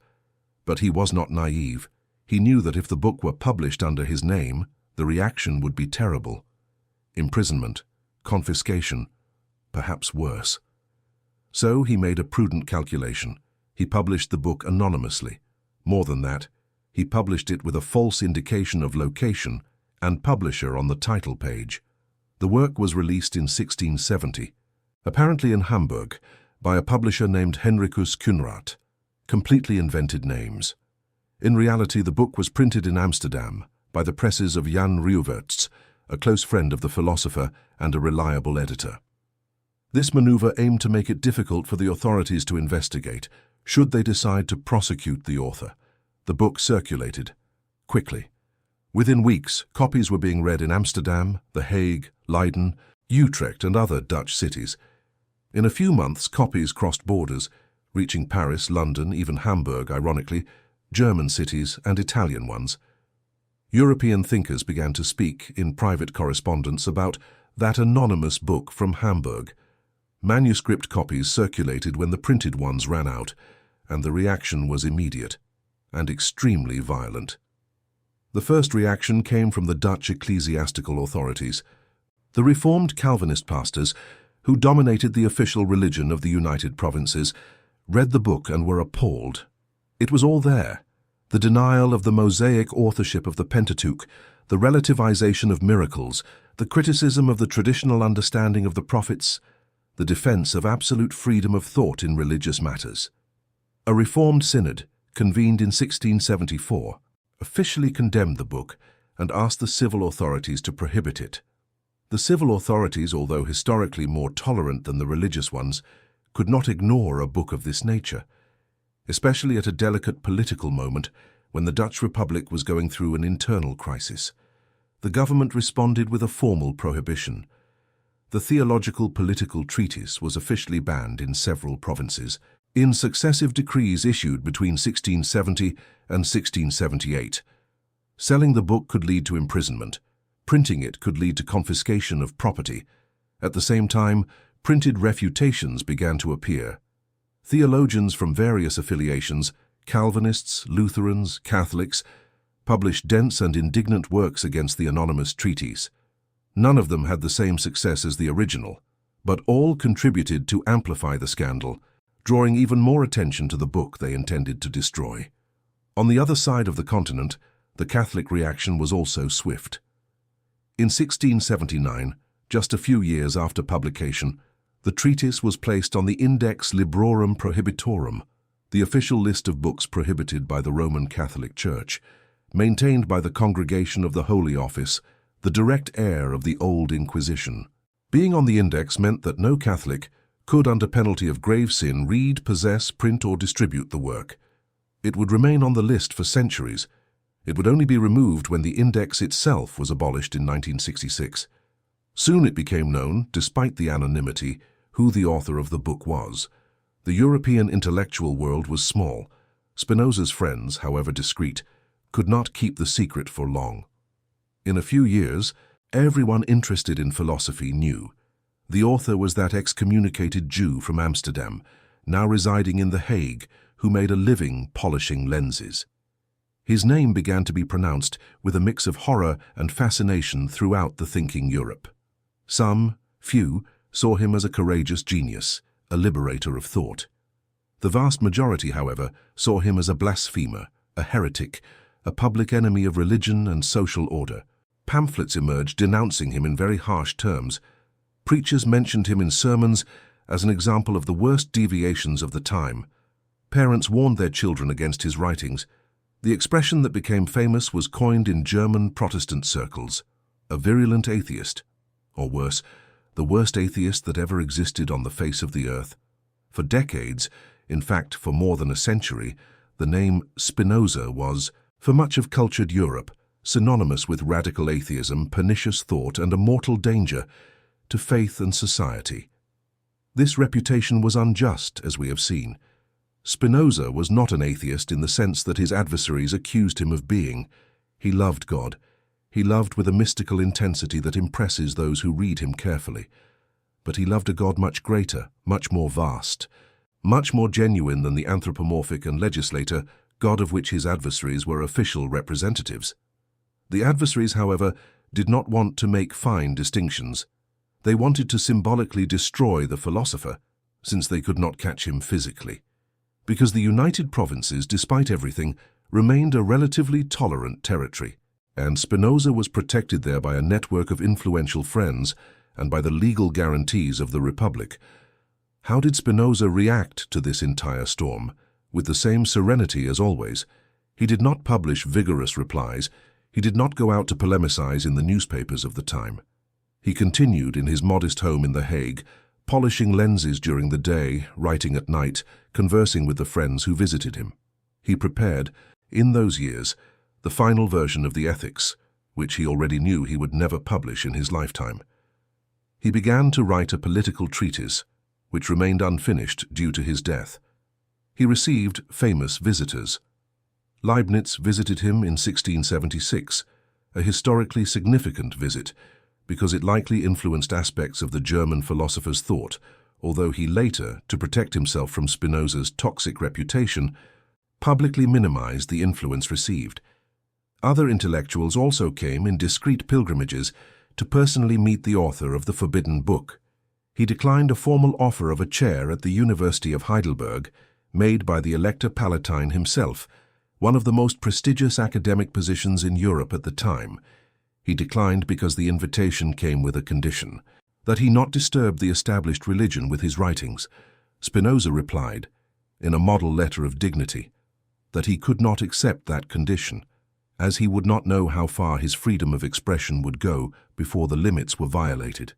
But he was not naive. He knew that if the book were published under his name, the reaction would be terrible. Imprisonment, confiscation, perhaps worse. So he made a prudent calculation. He published the book anonymously. More than that, he published it with a false indication of location and publisher on the title page. The work was released in 1670, apparently in Hamburg, by a publisher named Henricus Kunrat. Completely invented names. In reality, the book was printed in Amsterdam by the presses of Jan Ruwerts, a close friend of the philosopher and a reliable editor. This maneuver aimed to make it difficult for the authorities to investigate, should they decide to prosecute the author. The book circulated quickly. Within weeks, copies were being read in Amsterdam, The Hague, Leiden, Utrecht, and other Dutch cities. In a few months, copies crossed borders, reaching Paris, London, even Hamburg, ironically, German cities, and Italian ones. European thinkers began to speak in private correspondence about that anonymous book from Hamburg. Manuscript copies circulated when the printed ones ran out, and the reaction was immediate and extremely violent. The first reaction came from the Dutch ecclesiastical authorities. The Reformed Calvinist pastors, who dominated the official religion of the United Provinces, read the book and were appalled. It was all there. The denial of the Mosaic authorship of the Pentateuch, the relativization of miracles, the criticism of the traditional understanding of the prophets, the defense of absolute freedom of thought in religious matters. A Reformed Synod, convened in 1674, officially condemned the book and asked the civil authorities to prohibit it. The civil authorities, although historically more tolerant than the religious ones, could not ignore a book of this nature, especially at a delicate political moment when the Dutch Republic was going through an internal crisis. The government responded with a formal prohibition. The Theological political treatise was officially banned in several provinces, in successive decrees issued between 1670 and 1678. Selling the book could lead to imprisonment. Printing it could lead to confiscation of property. At the same time, printed refutations began to appear. Theologians from various affiliations, Calvinists, Lutherans, Catholics, published dense and indignant works against the anonymous treatise. None of them had the same success as the original, but all contributed to amplify the scandal, drawing even more attention to the book they intended to destroy. On the other side of the continent, the Catholic reaction was also swift. In 1679, just a few years after publication, the treatise was placed on the Index Librorum Prohibitorum, the official list of books prohibited by the Roman Catholic Church, maintained by the Congregation of the Holy Office, the direct heir of the Old Inquisition. Being on the index meant that no Catholic could, under penalty of grave sin, read, possess, print, or distribute the work. It would remain on the list for centuries. It would only be removed when the index itself was abolished in 1966. Soon it became known, despite the anonymity, who the author of the book was. The European intellectual world was small. Spinoza's friends, however discreet, could not keep the secret for long. In a few years, everyone interested in philosophy knew. The author was that excommunicated Jew from Amsterdam, now residing in The Hague, who made a living polishing lenses. His name began to be pronounced with a mix of horror and fascination throughout the thinking Europe. Some, few, saw him as a courageous genius, a liberator of thought. The vast majority, however, saw him as a blasphemer, a heretic, a public enemy of religion and social order. Pamphlets emerged denouncing him in very harsh terms. Preachers mentioned him in sermons as an example of the worst deviations of the time. Parents warned their children against his writings. The expression that became famous was coined in German Protestant circles, a virulent atheist, or worse, the worst atheist that ever existed on the face of the earth. For decades, in fact for more than a century, the name Spinoza was, for much of cultured Europe, synonymous with radical atheism, pernicious thought, and a mortal danger to faith and society. This reputation was unjust, as we have seen. Spinoza was not an atheist in the sense that his adversaries accused him of being. He loved God. He loved with a mystical intensity that impresses those who read him carefully. But he loved a God much greater, much more vast, much more genuine than the anthropomorphic and legislator God of which his adversaries were official representatives. The adversaries, however, did not want to make fine distinctions. They wanted to symbolically destroy the philosopher, since they could not catch him physically. Because the United Provinces, despite everything, remained a relatively tolerant territory, and Spinoza was protected there by a network of influential friends and by the legal guarantees of the Republic. How did Spinoza react to this entire storm? With the same serenity as always. He did not publish vigorous replies. He did not go out to polemicize in the newspapers of the time. He continued in his modest home in The Hague, polishing lenses during the day, writing at night, conversing with the friends who visited him. He prepared, in those years, the final version of the Ethics, which he already knew he would never publish in his lifetime. He began to write a political treatise, which remained unfinished due to his death. He received famous visitors. Leibniz visited him in 1676, a historically significant visit, because it likely influenced aspects of the German philosopher's thought, although he later, to protect himself from Spinoza's toxic reputation, publicly minimized the influence received. Other intellectuals also came in discreet pilgrimages to personally meet the author of the forbidden book. He declined a formal offer of a chair at the University of Heidelberg, made by the Elector Palatine himself, one of the most prestigious academic positions in Europe at the time. He declined because the invitation came with a condition, that he not disturb the established religion with his writings. Spinoza replied, in a model letter of dignity, that he could not accept that condition, as he would not know how far his freedom of expression would go before the limits were violated.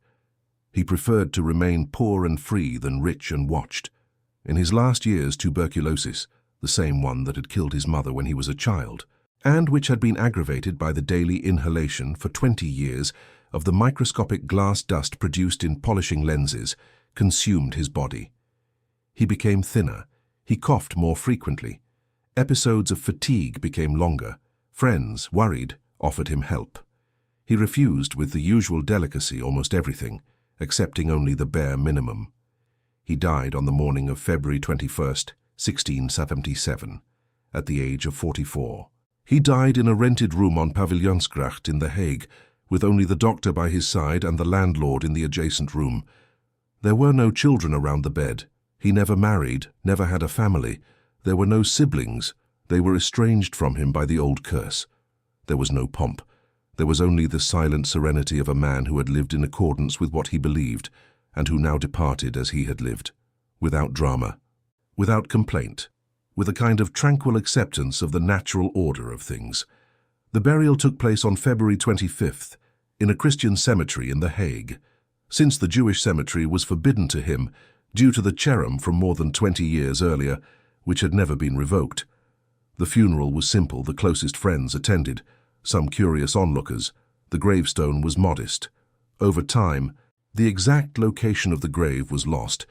He preferred to remain poor and free than rich and watched. In his last years, tuberculosis, the same one that had killed his mother when he was a child, and which had been aggravated by the daily inhalation for 20 years of the microscopic glass dust produced in polishing lenses, consumed his body. He became thinner. He coughed more frequently. Episodes of fatigue became longer. Friends, worried, offered him help. He refused with the usual delicacy almost everything, accepting only the bare minimum. He died on the morning of February 21st, 1677, at the age of 44. He died in a rented room on Pavilionsgracht in The Hague, with only the doctor by his side and the landlord in the adjacent room. There were no children around the bed. He never married, never had a family. There were no siblings. They were estranged from him by the old curse. There was no pomp. There was only the silent serenity of a man who had lived in accordance with what he believed, and who now departed as he had lived, without drama, without complaint, with a kind of tranquil acceptance of the natural order of things. The burial took place on February 25th, in a Christian cemetery in The Hague, since the Jewish cemetery was forbidden to him due to the cherem from more than 20 years earlier, which had never been revoked. The funeral was simple. The closest friends attended, some curious onlookers. The gravestone was modest. Over time, the exact location of the grave was lost,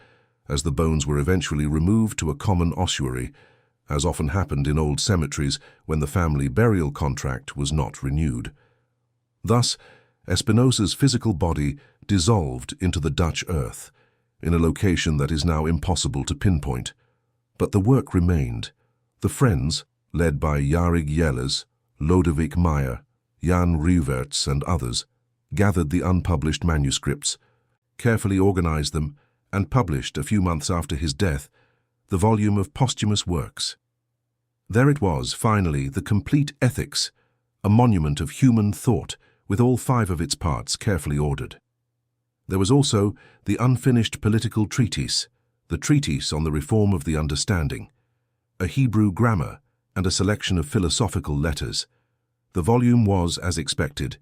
as the bones were eventually removed to a common ossuary, as often happened in old cemeteries when the family burial contract was not renewed. Thus, Spinoza's physical body dissolved into the Dutch earth, in a location that is now impossible to pinpoint. But the work remained. The friends, led by Jarig Jellers, Lodewijk Meyer, Jan Ruwerts and others, gathered the unpublished manuscripts, carefully organized them, and published a few months after his death the volume of posthumous works. There it was, finally, the complete Ethics, a monument of human thought with all 5 of its parts carefully ordered. There was also the unfinished political treatise, the treatise on the reform of the understanding, a Hebrew grammar, and a selection of philosophical letters. The volume was, as expected,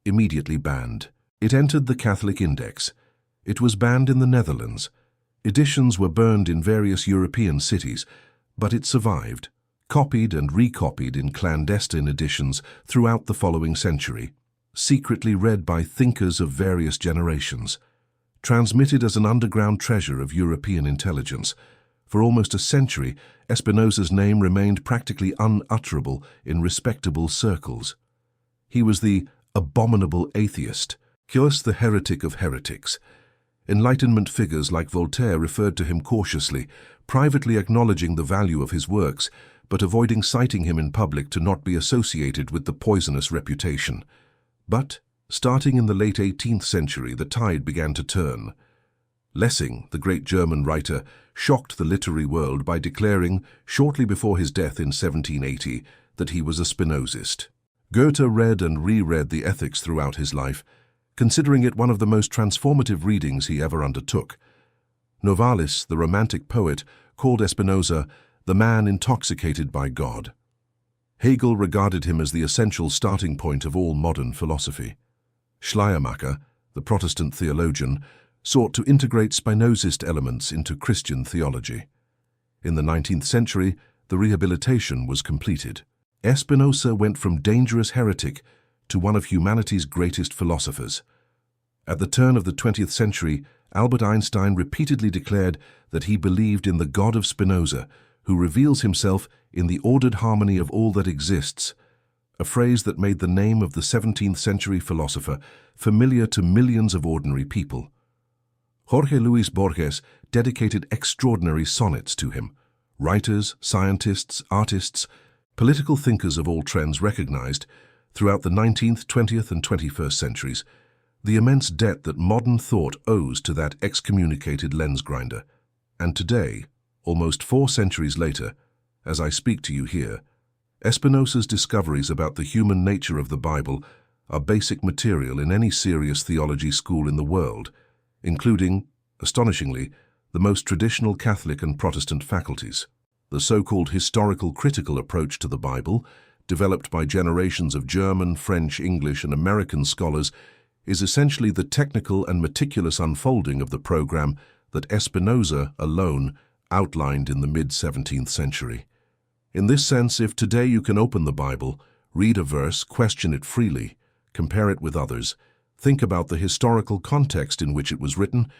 immediately banned. It entered the Catholic Index. It was banned in the Netherlands. Editions were burned in various European cities, but it survived, copied and recopied in clandestine editions throughout the following century, secretly read by thinkers of various generations, transmitted as an underground treasure of European intelligence. For almost a century, Spinoza's name remained practically unutterable in respectable circles. He was the abominable atheist, Caius the heretic of heretics. Enlightenment figures like Voltaire referred to him cautiously, privately acknowledging the value of his works, but avoiding citing him in public to not be associated with the poisonous reputation. But, starting in the late 18th century, the tide began to turn. Lessing, the great German writer, shocked the literary world by declaring, shortly before his death in 1780, that he was a Spinozist. Goethe read and reread the Ethics throughout his life, considering it one of the most transformative readings he ever undertook. Novalis, the Romantic poet, called Spinoza the man intoxicated by God. Hegel regarded him as the essential starting point of all modern philosophy. Schleiermacher, the Protestant theologian, sought to integrate Spinozist elements into Christian theology. In the 19th century, the rehabilitation was completed. Spinoza went from dangerous heretic to one of humanity's greatest philosophers. At the turn of the 20th century, Albert Einstein repeatedly declared that he believed in the God of Spinoza, who reveals himself in the ordered harmony of all that exists, a phrase that made the name of the 17th century philosopher familiar to millions of ordinary people. Jorge Luis Borges dedicated extraordinary sonnets to him. Writers, scientists, artists, political thinkers of all trends recognized, throughout the 19th, 20th, and 21st centuries, the immense debt that modern thought owes to that excommunicated lens grinder. And today, almost 4 centuries later, as I speak to you here, Spinoza's discoveries about the human nature of the Bible are basic material in any serious theology school in the world, including, astonishingly, the most traditional Catholic and Protestant faculties. The so-called historical critical approach to the Bible, developed by generations of German, French, English, and American scholars, is essentially the technical and meticulous unfolding of the program that Spinoza alone outlined in the mid-17th century. In this sense, if today you can open the Bible, read a verse, question it freely, compare it with others, think about the historical context in which it was written,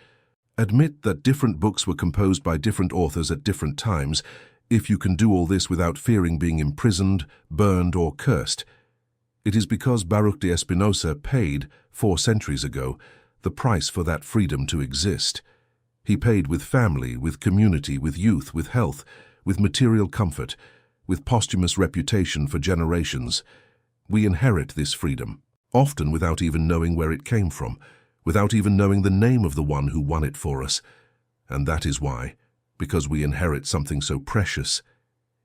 admit that different books were composed by different authors at different times, if you can do all this without fearing being imprisoned, burned, or cursed, it is because Baruch de Spinoza paid, 4 centuries ago, the price for that freedom to exist. He paid with family, with community, with youth, with health, with material comfort, with posthumous reputation for generations. We inherit this freedom, often without even knowing where it came from, without even knowing the name of the one who won it for us. And that is why, because we inherit something so precious,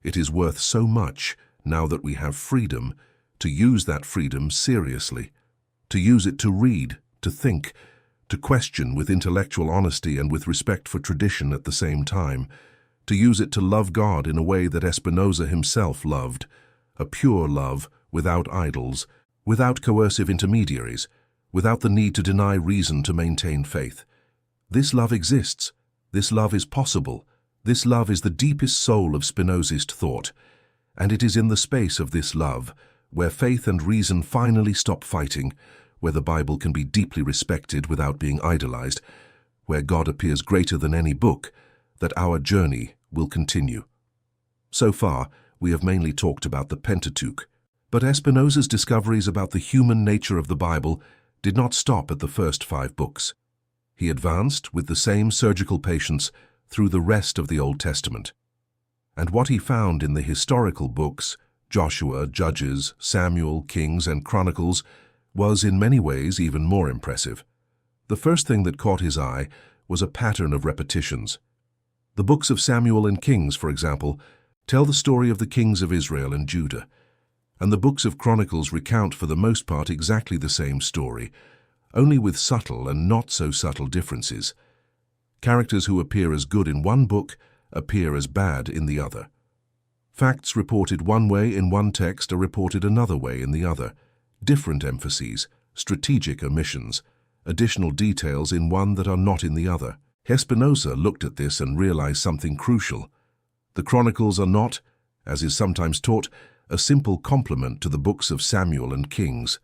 it is worth so much, now that we have freedom, to use that freedom seriously, to use it to read, to think, to question with intellectual honesty and with respect for tradition at the same time, to use it to love God in a way that Spinoza himself loved, a pure love without idols, without coercive intermediaries, without the need to deny reason to maintain faith. This love exists. This love is possible. This love is the deepest soul of Spinozist thought, and it is in the space of this love, where faith and reason finally stop fighting, where the Bible can be deeply respected without being idolized, where God appears greater than any book, that our journey will continue. So far, we have mainly talked about the Pentateuch, but Spinoza's discoveries about the human nature of the Bible did not stop at the first 5 books. He advanced with the same surgical patience through the rest of the Old Testament. And what he found in the historical books, Joshua, Judges, Samuel, Kings, and Chronicles, was in many ways even more impressive. The first thing that caught his eye was a pattern of repetitions. The books of Samuel and Kings, for example, tell the story of the kings of Israel and Judah, and the books of Chronicles recount for the most part exactly the same story, only with subtle and not so subtle differences. Characters who appear as good in one book appear as bad in the other. Facts reported one way in one text are reported another way in the other. Different emphases, strategic omissions, additional details in one that are not in the other. Spinoza looked at this and realized something crucial. The Chronicles are not, as is sometimes taught, a simple complement to the books of Samuel and Kings.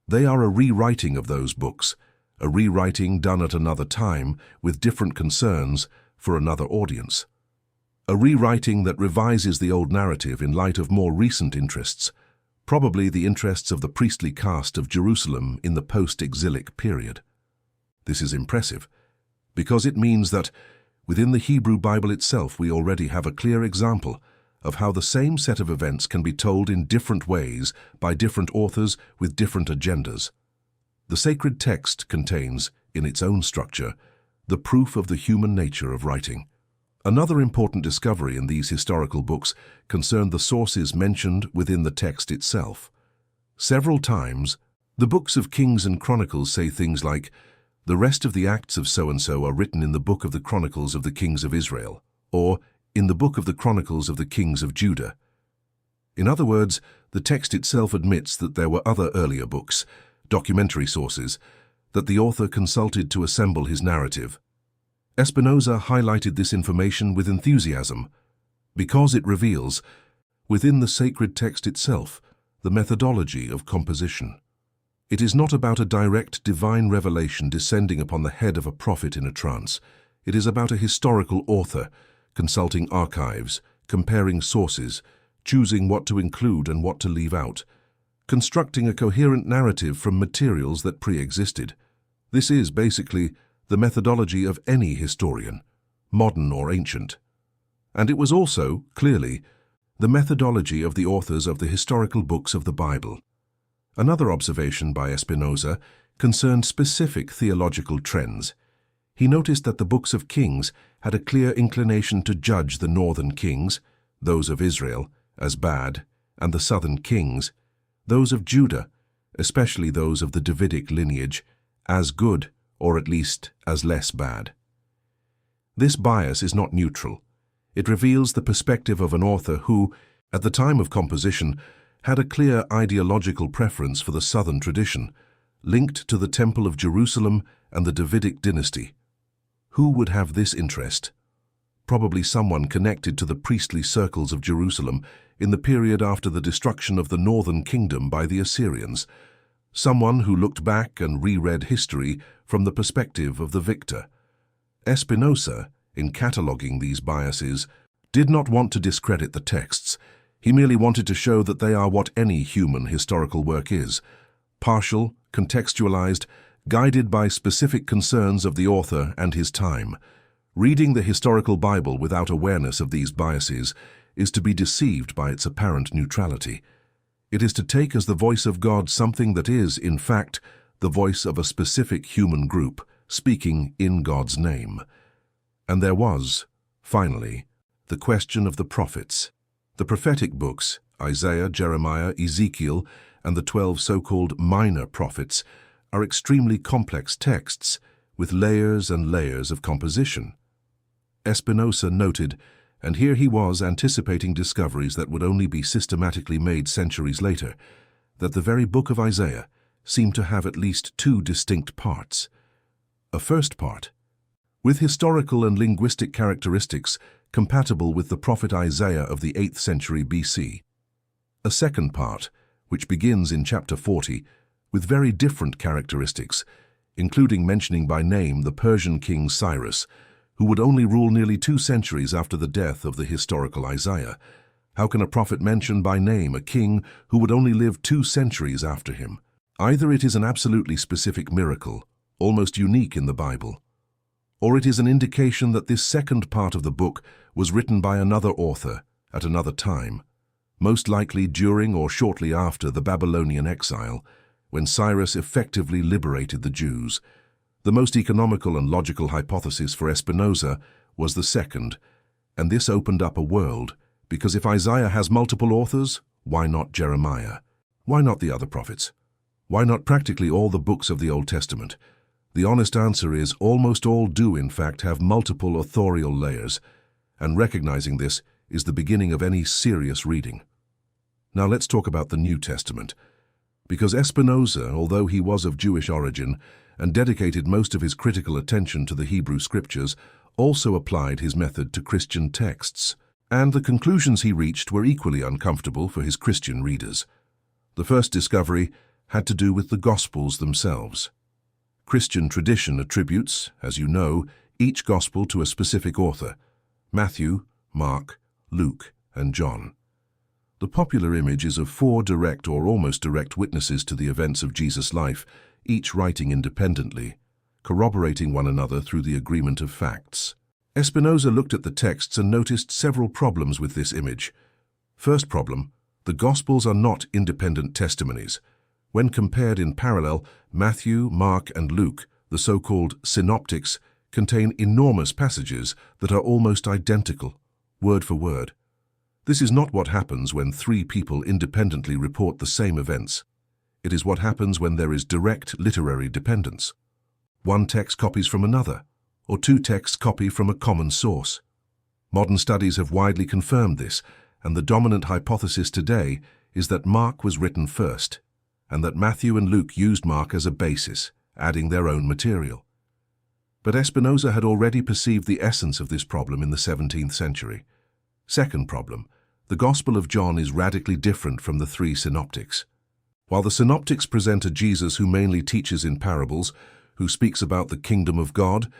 They are a rewriting of those books, a rewriting done at another time with different concerns for another audience. A rewriting that revises the old narrative in light of more recent interests, probably the interests of the priestly caste of Jerusalem in the post-exilic period. This is impressive, because it means that within the Hebrew Bible itself we already have a clear example of how the same set of events can be told in different ways by different authors with different agendas. The sacred text contains, in its own structure, the proof of the human nature of writing. Another important discovery in these historical books concerned the sources mentioned within the text itself. Several times, the books of Kings and Chronicles say things like, "The rest of the acts of so-and-so are written in the book of the Chronicles of the Kings of Israel," or "in the book of the Chronicles of the Kings of Judah." In other words, the text itself admits that there were other earlier books, documentary sources, that the author consulted to assemble his narrative. Spinoza highlighted this information with enthusiasm, because it reveals, within the sacred text itself, the methodology of composition. It is not about a direct divine revelation descending upon the head of a prophet in a trance. It is about a historical author, consulting archives, comparing sources, choosing what to include and what to leave out, constructing a coherent narrative from materials that pre-existed. This is, basically, the methodology of any historian, modern or ancient. And it was also, clearly, the methodology of the authors of the historical books of the Bible. Another observation by Spinoza concerned specific theological trends. He noticed that the books of Kings had a clear inclination to judge the northern kings, those of Israel, as bad, and the southern kings, those of Judah, especially those of the Davidic lineage, as good, or at least as less bad. This bias is not neutral. It reveals the perspective of an author who, at the time of composition, had a clear ideological preference for the southern tradition, linked to the Temple of Jerusalem and the Davidic dynasty. Who would have this interest? Probably someone connected to the priestly circles of Jerusalem in the period after the destruction of the northern kingdom by the Assyrians. Someone who looked back and reread history from the perspective of the victor. Spinoza, in cataloguing these biases, did not want to discredit the texts. He merely wanted to show that they are what any human historical work is: partial, contextualized, guided by specific concerns of the author and his time. Reading the historical Bible without awareness of these biases is to be deceived by its apparent neutrality. It is to take as the voice of God something that is, in fact, the voice of a specific human group, speaking in God's name. And there was, finally, the question of the prophets. The prophetic books, Isaiah, Jeremiah, Ezekiel, and the 12 so-called minor prophets, are extremely complex texts with layers and layers of composition. Spinoza noted, and here he was anticipating discoveries that would only be systematically made centuries later, that the very book of Isaiah seemed to have at least two distinct parts. A first part, with historical and linguistic characteristics compatible with the prophet Isaiah of the 8th century BC. A second part, which begins in chapter 40, with very different characteristics, including mentioning by name the Persian king Cyrus, who would only rule nearly 2 centuries after the death of the historical Isaiah. How can a prophet mention by name a king who would only live 2 centuries after him? Either it is an absolutely specific miracle, almost unique in the Bible, or it is an indication that this second part of the book was written by another author at another time, most likely during or shortly after the Babylonian exile, when Cyrus effectively liberated the Jews. The most economical and logical hypothesis for Spinoza was the second, and this opened up a world, because if Isaiah has multiple authors, why not Jeremiah? Why not the other prophets? Why not practically all the books of the Old Testament? The honest answer is almost all do in fact have multiple authorial layers, and recognizing this is the beginning of any serious reading. Now let's talk about the New Testament. Because Spinoza, although he was of Jewish origin and dedicated most of his critical attention to the Hebrew Scriptures, also applied his method to Christian texts, and the conclusions he reached were equally uncomfortable for his Christian readers. The first discovery had to do with the Gospels themselves. Christian tradition attributes, as you know, each Gospel to a specific author: Matthew, Mark, Luke, and John. The popular image is of 4 direct or almost direct witnesses to the events of Jesus' life, each writing independently, corroborating one another through the agreement of facts. Spinoza looked at the texts and noticed several problems with this image. First problem, the Gospels are not independent testimonies. When compared in parallel, Matthew, Mark, and Luke, the so-called synoptics, contain enormous passages that are almost identical, word for word. This is not what happens when 3 people independently report the same events. It is what happens when there is direct literary dependence. One text copies from another, or 2 texts copy from a common source. Modern studies have widely confirmed this, and the dominant hypothesis today is that Mark was written first, and that Matthew and Luke used Mark as a basis, adding their own material. But Spinoza had already perceived the essence of this problem in the 17th century. Second problem, the Gospel of John is radically different from the 3 synoptics. While the synoptics present a Jesus who mainly teaches in parables, who speaks about the kingdom of God,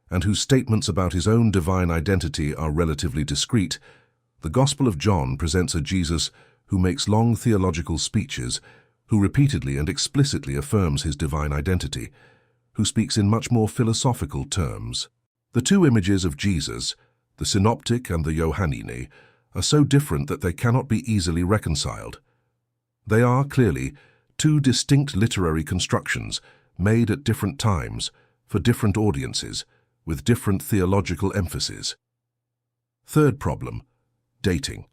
and whose statements about his own divine identity are relatively discreet, the Gospel of John presents a Jesus who makes long theological speeches, who repeatedly and explicitly affirms his divine identity, who speaks in much more philosophical terms. The 2 images of Jesus, the synoptic and the Johannine, are so different that they cannot be easily reconciled. They are, clearly, 2 distinct literary constructions made at different times, for different audiences, with different theological emphases. Third problem, dating.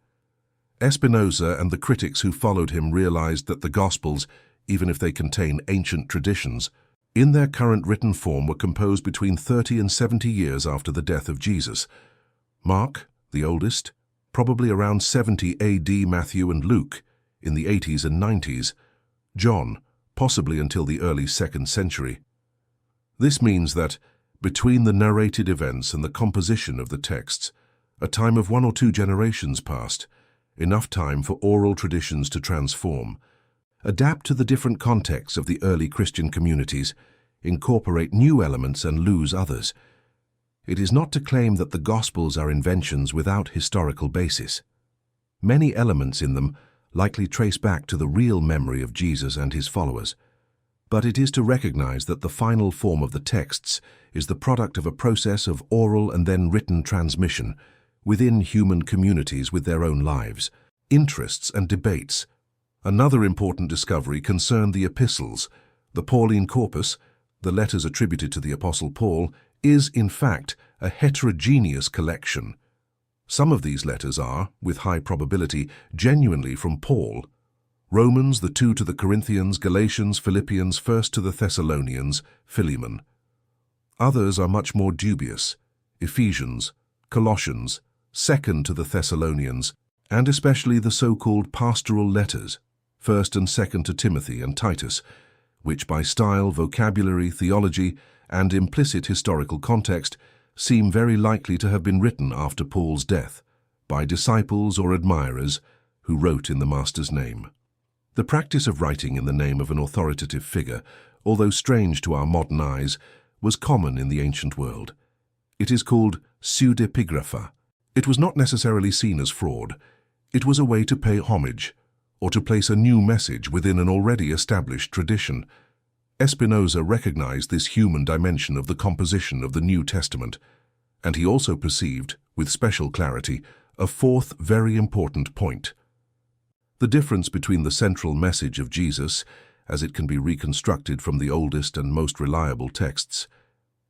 Spinoza and the critics who followed him realized that the Gospels, even if they contain ancient traditions, in their current written form were composed between 30 and 70 years after the death of Jesus. Mark, the oldest, probably around 70 AD, Matthew and Luke, in the 80s and 90s, John, possibly until the early 2nd century. This means that, between the narrated events and the composition of the texts, a time of 1 or 2 generations passed, enough time for oral traditions to transform, adapt to the different contexts of the early Christian communities, incorporate new elements and lose others. It is not to claim that the Gospels are inventions without historical basis. Many elements in them likely trace back to the real memory of Jesus and his followers, but it is to recognize that the final form of the texts is the product of a process of oral and then written transmission within human communities with their own lives, interests and debates. Another important discovery concerned the epistles. The Pauline corpus, the letters attributed to the Apostle Paul, is, in fact, a heterogeneous collection. Some of these letters are, with high probability, genuinely from Paul. Romans, the 2 to the Corinthians, Galatians, Philippians, 1 to the Thessalonians, Philemon. Others are much more dubious. Ephesians, Colossians, 2 to the Thessalonians, and especially the so-called pastoral letters, 1 and 2 to Timothy and Titus, which by style, vocabulary, theology, and implicit historical context seem very likely to have been written after Paul's death, by disciples or admirers who wrote in the Master's name. The practice of writing in the name of an authoritative figure, although strange to our modern eyes, was common in the ancient world. It is called pseudepigrapha. It was not necessarily seen as fraud. It was a way to pay homage, or to place a new message within an already established tradition. Spinoza recognized this human dimension of the composition of the New Testament, and he also perceived, with special clarity, a fourth very important point. The difference between the central message of Jesus, as it can be reconstructed from the oldest and most reliable texts,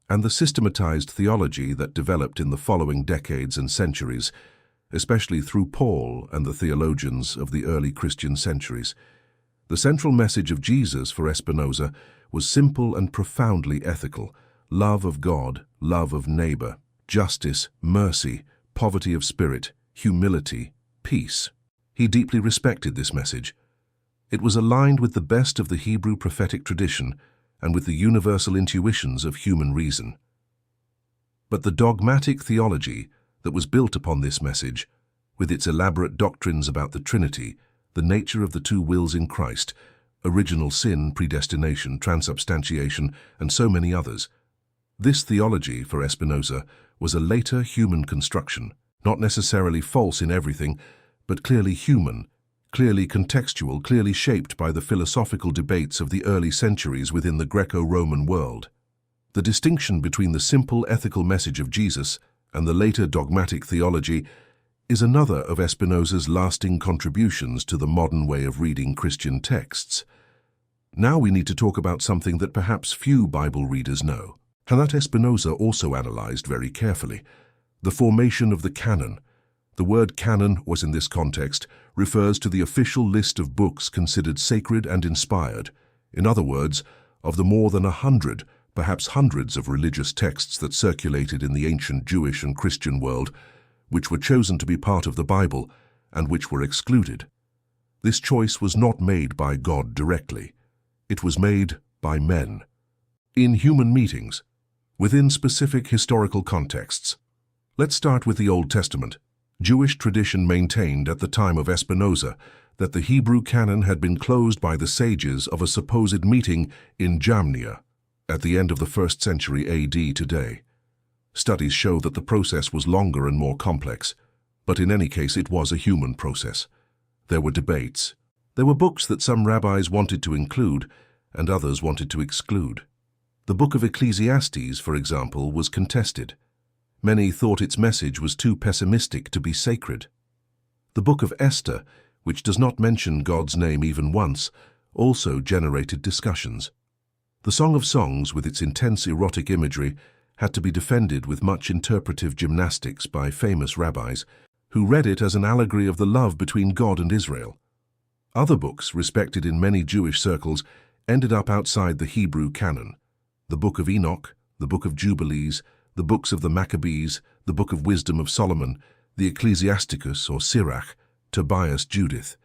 and the systematized theology that developed in the following decades and centuries, especially through Paul and the theologians of the early Christian centuries. The central message of Jesus for Spinoza was simple and profoundly ethical: love of God, love of neighbor, justice, mercy, poverty of spirit, humility, peace. He deeply respected this message. It was aligned with the best of the Hebrew prophetic tradition and with the universal intuitions of human reason. But the dogmatic theology that was built upon this message, with its elaborate doctrines about the Trinity, the nature of the two wills in Christ, original sin, predestination, transubstantiation, and so many others. This theology, for Spinoza, was a later human construction, not necessarily false in everything, but clearly human, clearly contextual, clearly shaped by the philosophical debates of the early centuries within the Greco-Roman world. The distinction between the simple ethical message of Jesus and the later dogmatic theology is another of Spinoza's lasting contributions to the modern way of reading Christian texts. Now we need to talk about something that perhaps few Bible readers know, and that Spinoza also analyzed very carefully: the formation of the canon. The word canon was in this context refers to the official list of books considered sacred and inspired. In other words, of the more than 100, perhaps hundreds of religious texts that circulated in the ancient Jewish and Christian world, which were chosen to be part of the Bible and which were excluded. This choice was not made by God directly. It was made by men, in human meetings, within specific historical contexts. Let's start with the Old Testament. Jewish tradition maintained at the time of Spinoza that the Hebrew canon had been closed by the sages of a supposed meeting in Jamnia at the end of the 1st century AD today. Studies show that the process was longer and more complex, but in any case it was a human process. There were debates. There were books that some rabbis wanted to include and others wanted to exclude. The book of Ecclesiastes, for example, was contested. Many thought its message was too pessimistic to be sacred. The book of Esther, which does not mention God's name even once, also generated discussions. The Song of Songs, with its intense erotic imagery, had to be defended with much interpretive gymnastics by famous rabbis, who read it as an allegory of the love between God and Israel. Other books, respected in many Jewish circles, ended up outside the Hebrew canon. The Book of Enoch, the Book of Jubilees, the books of the Maccabees, the Book of Wisdom of Solomon, the Ecclesiasticus or Sirach, Tobias, Judith.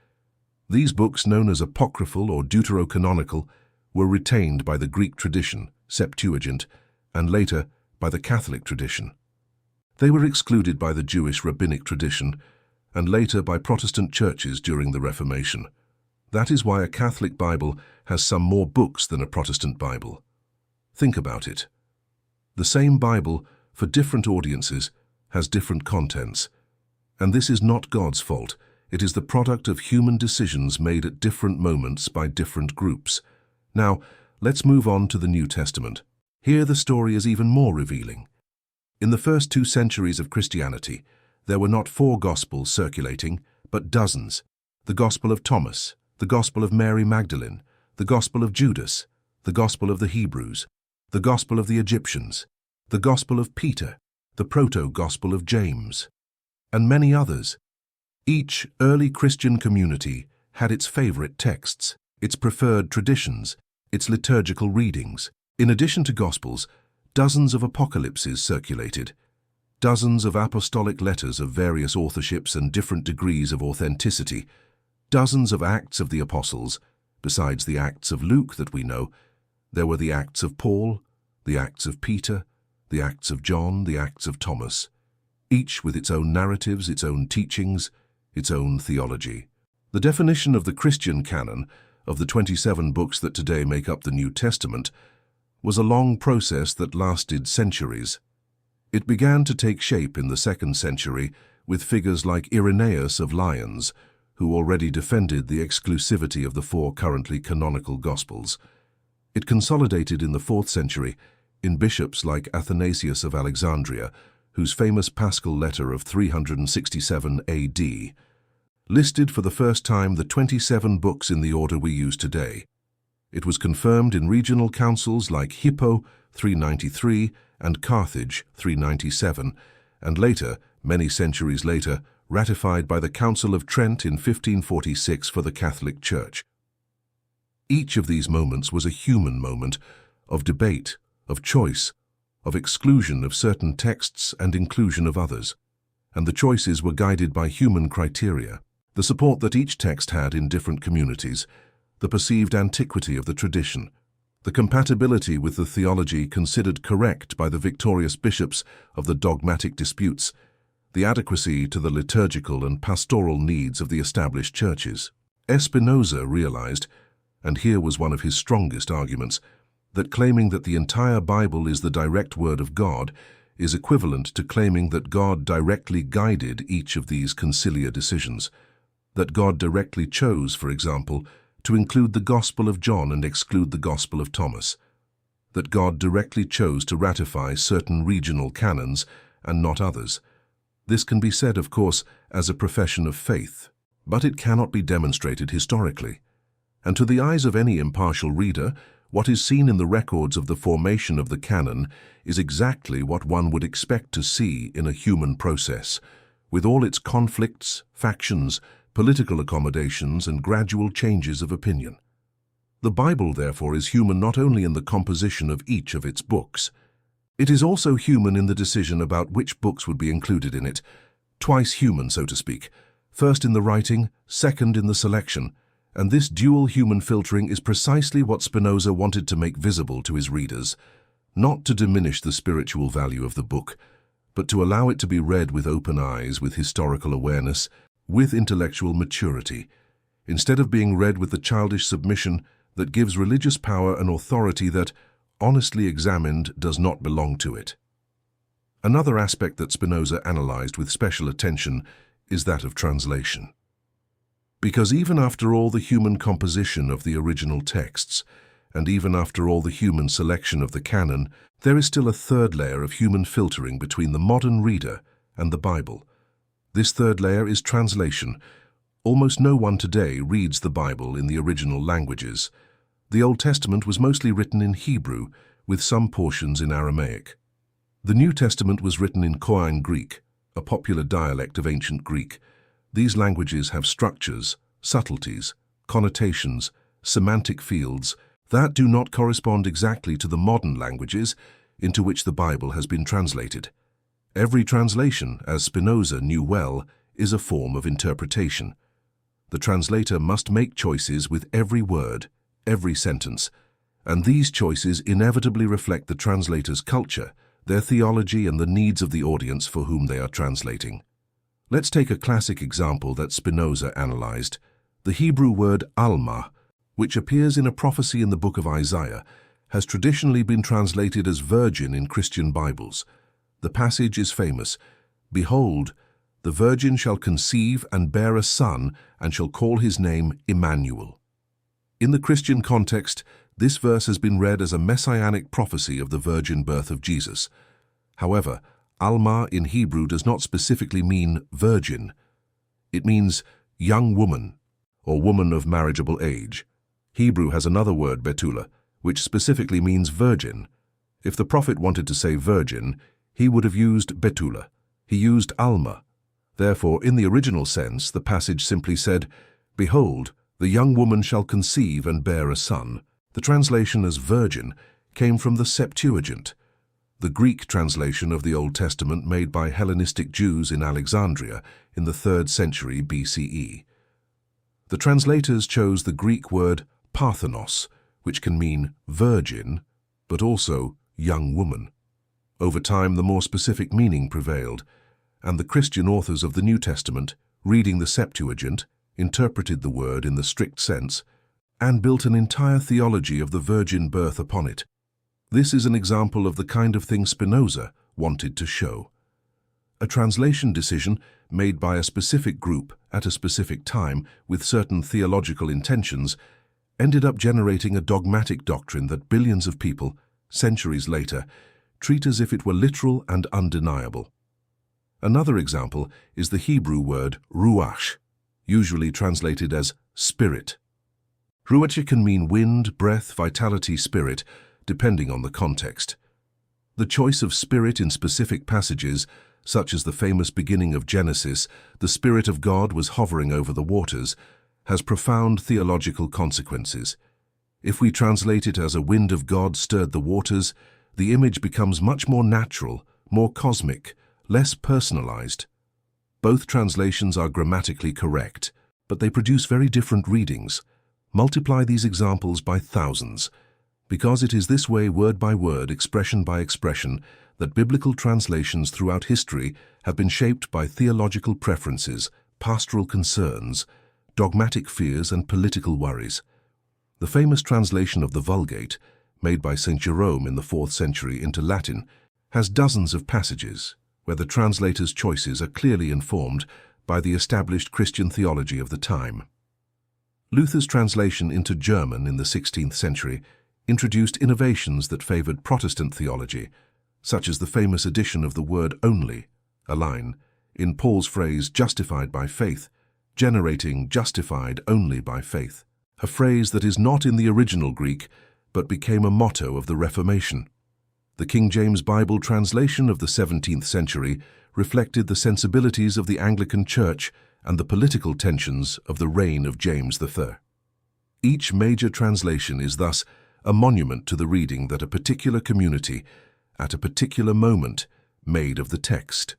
These books, known as apocryphal or deuterocanonical, were retained by the Greek tradition, Septuagint, and later by the Catholic tradition. They were excluded by the Jewish rabbinic tradition and later by Protestant churches during the Reformation. That is why a Catholic Bible has some more books than a Protestant Bible. Think about it. The same Bible, for different audiences, has different contents. And this is not God's fault. It is the product of human decisions made at different moments by different groups. Now, let's move on to the New Testament. Here the story is even more revealing. In the first 2 centuries of Christianity, there were not 4 Gospels circulating, but dozens. The Gospel of Thomas, the Gospel of Mary Magdalene, the Gospel of Judas, the Gospel of the Hebrews, the Gospel of the Egyptians, the Gospel of Peter, the Proto-Gospel of James, and many others. Each early Christian community had its favorite texts, its preferred traditions, its liturgical readings. In addition to Gospels, dozens of apocalypses circulated, dozens of apostolic letters of various authorships and different degrees of authenticity, dozens of Acts of the Apostles. Besides the Acts of Luke that we know, there were the Acts of Paul, the Acts of Peter, the Acts of John, the Acts of Thomas, each with its own narratives, its own teachings, its own theology. The definition of the Christian canon, of the 27 books that today make up the New Testament, was a long process that lasted centuries. It began to take shape in the 2nd century with figures like Irenaeus of Lyons, who already defended the exclusivity of the 4 currently canonical Gospels. It consolidated in the 4th century in bishops like Athanasius of Alexandria, whose famous Paschal letter of 367 AD listed for the first time the 27 books in the order we use today. It was confirmed in regional councils like Hippo 393 and Carthage 397, and later, many centuries later, ratified by the Council of Trent in 1546 for the Catholic Church. Each of these moments was a human moment of debate, of choice, of exclusion of certain texts and inclusion of others, and the choices were guided by human criteria, the support that each text had in different communities, the perceived antiquity of the tradition, the compatibility with the theology considered correct by the victorious bishops of the dogmatic disputes, the adequacy to the liturgical and pastoral needs of the established churches. Spinoza realized, and here was one of his strongest arguments, that claiming that the entire Bible is the direct word of God is equivalent to claiming that God directly guided each of these conciliar decisions, that God directly chose, for example, to include the Gospel of John and exclude the Gospel of Thomas, that God directly chose to ratify certain regional canons and not others. This can be said, of course, as a profession of faith, but it cannot be demonstrated historically. And to the eyes of any impartial reader, what is seen in the records of the formation of the canon is exactly what one would expect to see in a human process, with all its conflicts, factions, political accommodations, and gradual changes of opinion. The Bible, therefore, is human not only in the composition of each of its books. It is also human in the decision about which books would be included in it, twice human, so to speak, first in the writing, second in the selection, and this dual human filtering is precisely what Spinoza wanted to make visible to his readers, not to diminish the spiritual value of the book, but to allow it to be read with open eyes, with historical awareness, with intellectual maturity, instead of being read with the childish submission that gives religious power an authority that, honestly examined, does not belong to it. Another aspect that Spinoza analyzed with special attention is that of translation. Because even after all the human composition of the original texts, and even after all the human selection of the canon, there is still a third layer of human filtering between the modern reader and the Bible. This third layer is translation. Almost no one today reads the Bible in the original languages. The Old Testament was mostly written in Hebrew, with some portions in Aramaic. The New Testament was written in Koine Greek, a popular dialect of ancient Greek. These languages have structures, subtleties, connotations, semantic fields that do not correspond exactly to the modern languages into which the Bible has been translated. Every translation, as Spinoza knew well, is a form of interpretation. The translator must make choices with every word, every sentence, and these choices inevitably reflect the translator's culture, their theology, and the needs of the audience for whom they are translating. Let's take a classic example that Spinoza analyzed. The Hebrew word alma, which appears in a prophecy in the book of Isaiah, has traditionally been translated as virgin in Christian Bibles. The passage is famous. "Behold, the virgin shall conceive and bear a son, and shall call his name Emmanuel." In the Christian context, this verse has been read as a messianic prophecy of the virgin birth of Jesus. However, alma in Hebrew does not specifically mean virgin. It means young woman, or woman of marriageable age. Hebrew has another word, betula, which specifically means virgin. If the prophet wanted to say virgin, he would have used betula. He used alma. Therefore, in the original sense, the passage simply said, "Behold, the young woman shall conceive and bear a son." The translation as virgin came from the Septuagint, the Greek translation of the Old Testament made by Hellenistic Jews in Alexandria in the 3rd century BCE. The translators chose the Greek word parthenos, which can mean virgin, but also young woman. Over time, the more specific meaning prevailed, and the Christian authors of the New Testament, reading the Septuagint, interpreted the word in the strict sense, and built an entire theology of the virgin birth upon it. This is an example of the kind of thing Spinoza wanted to show. A translation decision made by a specific group at a specific time with certain theological intentions ended up generating a dogmatic doctrine that billions of people, centuries later, treat as if it were literal and undeniable. Another example is the Hebrew word ruach, usually translated as spirit. Ruach can mean wind, breath, vitality, spirit, depending on the context. The choice of spirit in specific passages, such as the famous beginning of Genesis, the Spirit of God was hovering over the waters, has profound theological consequences. If we translate it as a wind of God stirred the waters, the image becomes much more natural, more cosmic, less personalized. Both translations are grammatically correct, but they produce very different readings. Multiply these examples by thousands, because it is this way, word by word, expression by expression, that biblical translations throughout history have been shaped by theological preferences, pastoral concerns, dogmatic fears, and political worries. The famous translation of the Vulgate, made by St. Jerome in the 4th century into Latin, has dozens of passages where the translator's choices are clearly informed by the established Christian theology of the time. Luther's translation into German in the 16th century introduced innovations that favored Protestant theology, such as the famous addition of the word only, a line, in Paul's phrase justified by faith, generating justified only by faith, a phrase that is not in the original Greek but became a motto of the Reformation. The King James Bible translation of the 17th century reflected the sensibilities of the Anglican Church and the political tensions of the reign of James III. Each major translation is thus a monument to the reading that a particular community, at a particular moment, made of the text.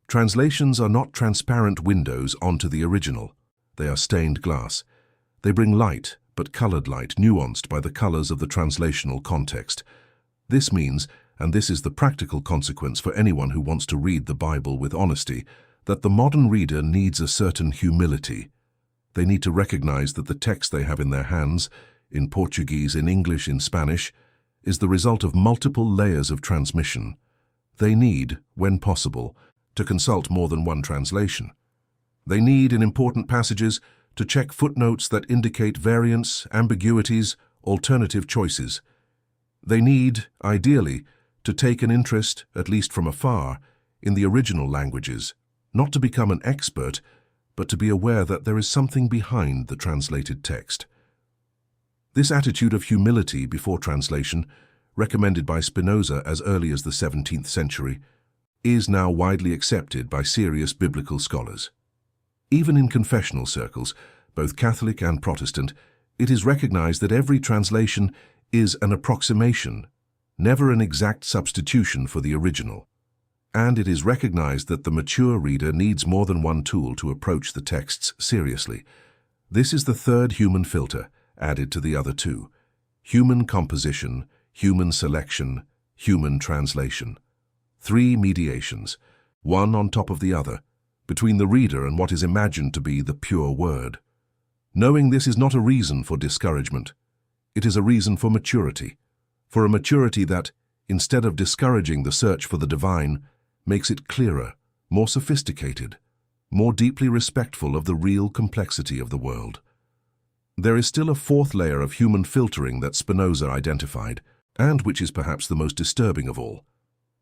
Translations are not transparent windows onto the original. They are stained glass. They bring light, but colored light nuanced by the colors of the translational context. This means, and this is the practical consequence for anyone who wants to read the Bible with honesty, that the modern reader needs a certain humility. They need to recognize that the text they have in their hands, in Portuguese, in English, in Spanish, is the result of multiple layers of transmission. They need, when possible, to consult more than one translation. They need, in important passages, to check footnotes that indicate variants, ambiguities, alternative choices. They need, ideally, to take an interest, at least from afar, in the original languages, not to become an expert, but to be aware that there is something behind the translated text. This attitude of humility before translation, recommended by Spinoza as early as the 17th century, is now widely accepted by serious biblical scholars. Even in confessional circles, both Catholic and Protestant, it is recognized that every translation is an approximation, never an exact substitution for the original. and it is recognized that the mature reader needs more than one tool to approach the texts seriously. This is the third human filter, added to the other two: human composition, human selection, human translation. Three mediations, one on top of the other, between the reader and what is imagined to be the pure word. Knowing this is not a reason for discouragement. It is a reason for maturity, for a maturity that, instead of discouraging the search for the divine, makes it clearer, more sophisticated, more deeply respectful of the real complexity of the world. There is still a fourth layer of human filtering that Spinoza identified, and which is perhaps the most disturbing of all: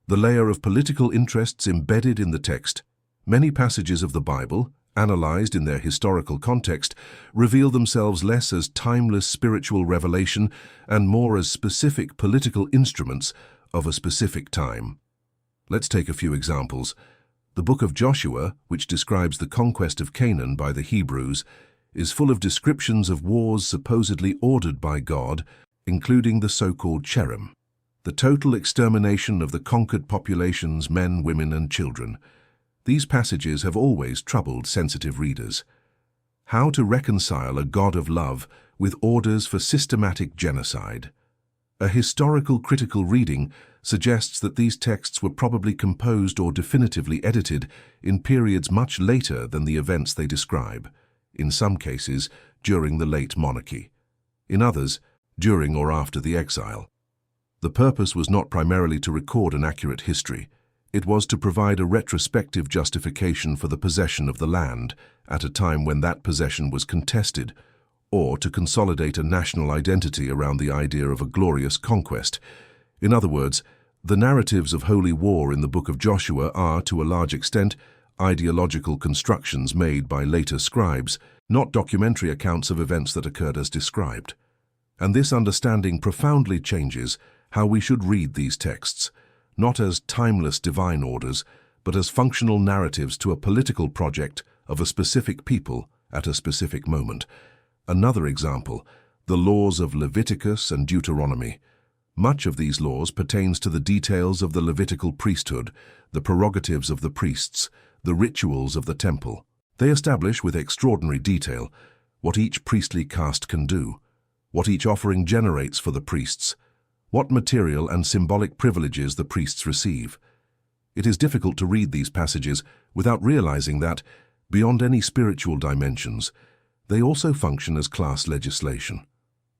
the layer of political interests embedded in the text. Many passages of the Bible, analyzed in their historical context, reveal themselves less as timeless spiritual revelation and more as specific political instruments of a specific time. Let's take a few examples. The book of Joshua, which describes the conquest of Canaan by the Hebrews, is full of descriptions of wars supposedly ordered by God, including the so-called cherem, the total extermination of the conquered populations, men, women, and children. These passages have always troubled sensitive readers. How to reconcile a God of love with orders for systematic genocide? A historical critical reading suggests that these texts were probably composed or definitively edited in periods much later than the events they describe, in some cases during the late monarchy, in others during or after the exile. The purpose was not primarily to record an accurate history. It was to provide a retrospective justification for the possession of the land at a time when that possession was contested, or to consolidate a national identity around the idea of a glorious conquest. In other words, the narratives of holy war in the book of Joshua are, to a large extent, ideological constructions made by later scribes, not documentary accounts of events that occurred as described. And this understanding profoundly changes how we should read these texts, not as timeless divine orders, but as functional narratives to a political project of a specific people at a specific moment. Another example, the laws of Leviticus and Deuteronomy. Much of these laws pertains to the details of the Levitical priesthood, the prerogatives of the priests, the rituals of the temple. They establish with extraordinary detail what each priestly caste can do, what each offering generates for the priests, what material and symbolic privileges the priests receive. It is difficult to read these passages without realizing that, beyond any spiritual dimensions, they also function as class legislation.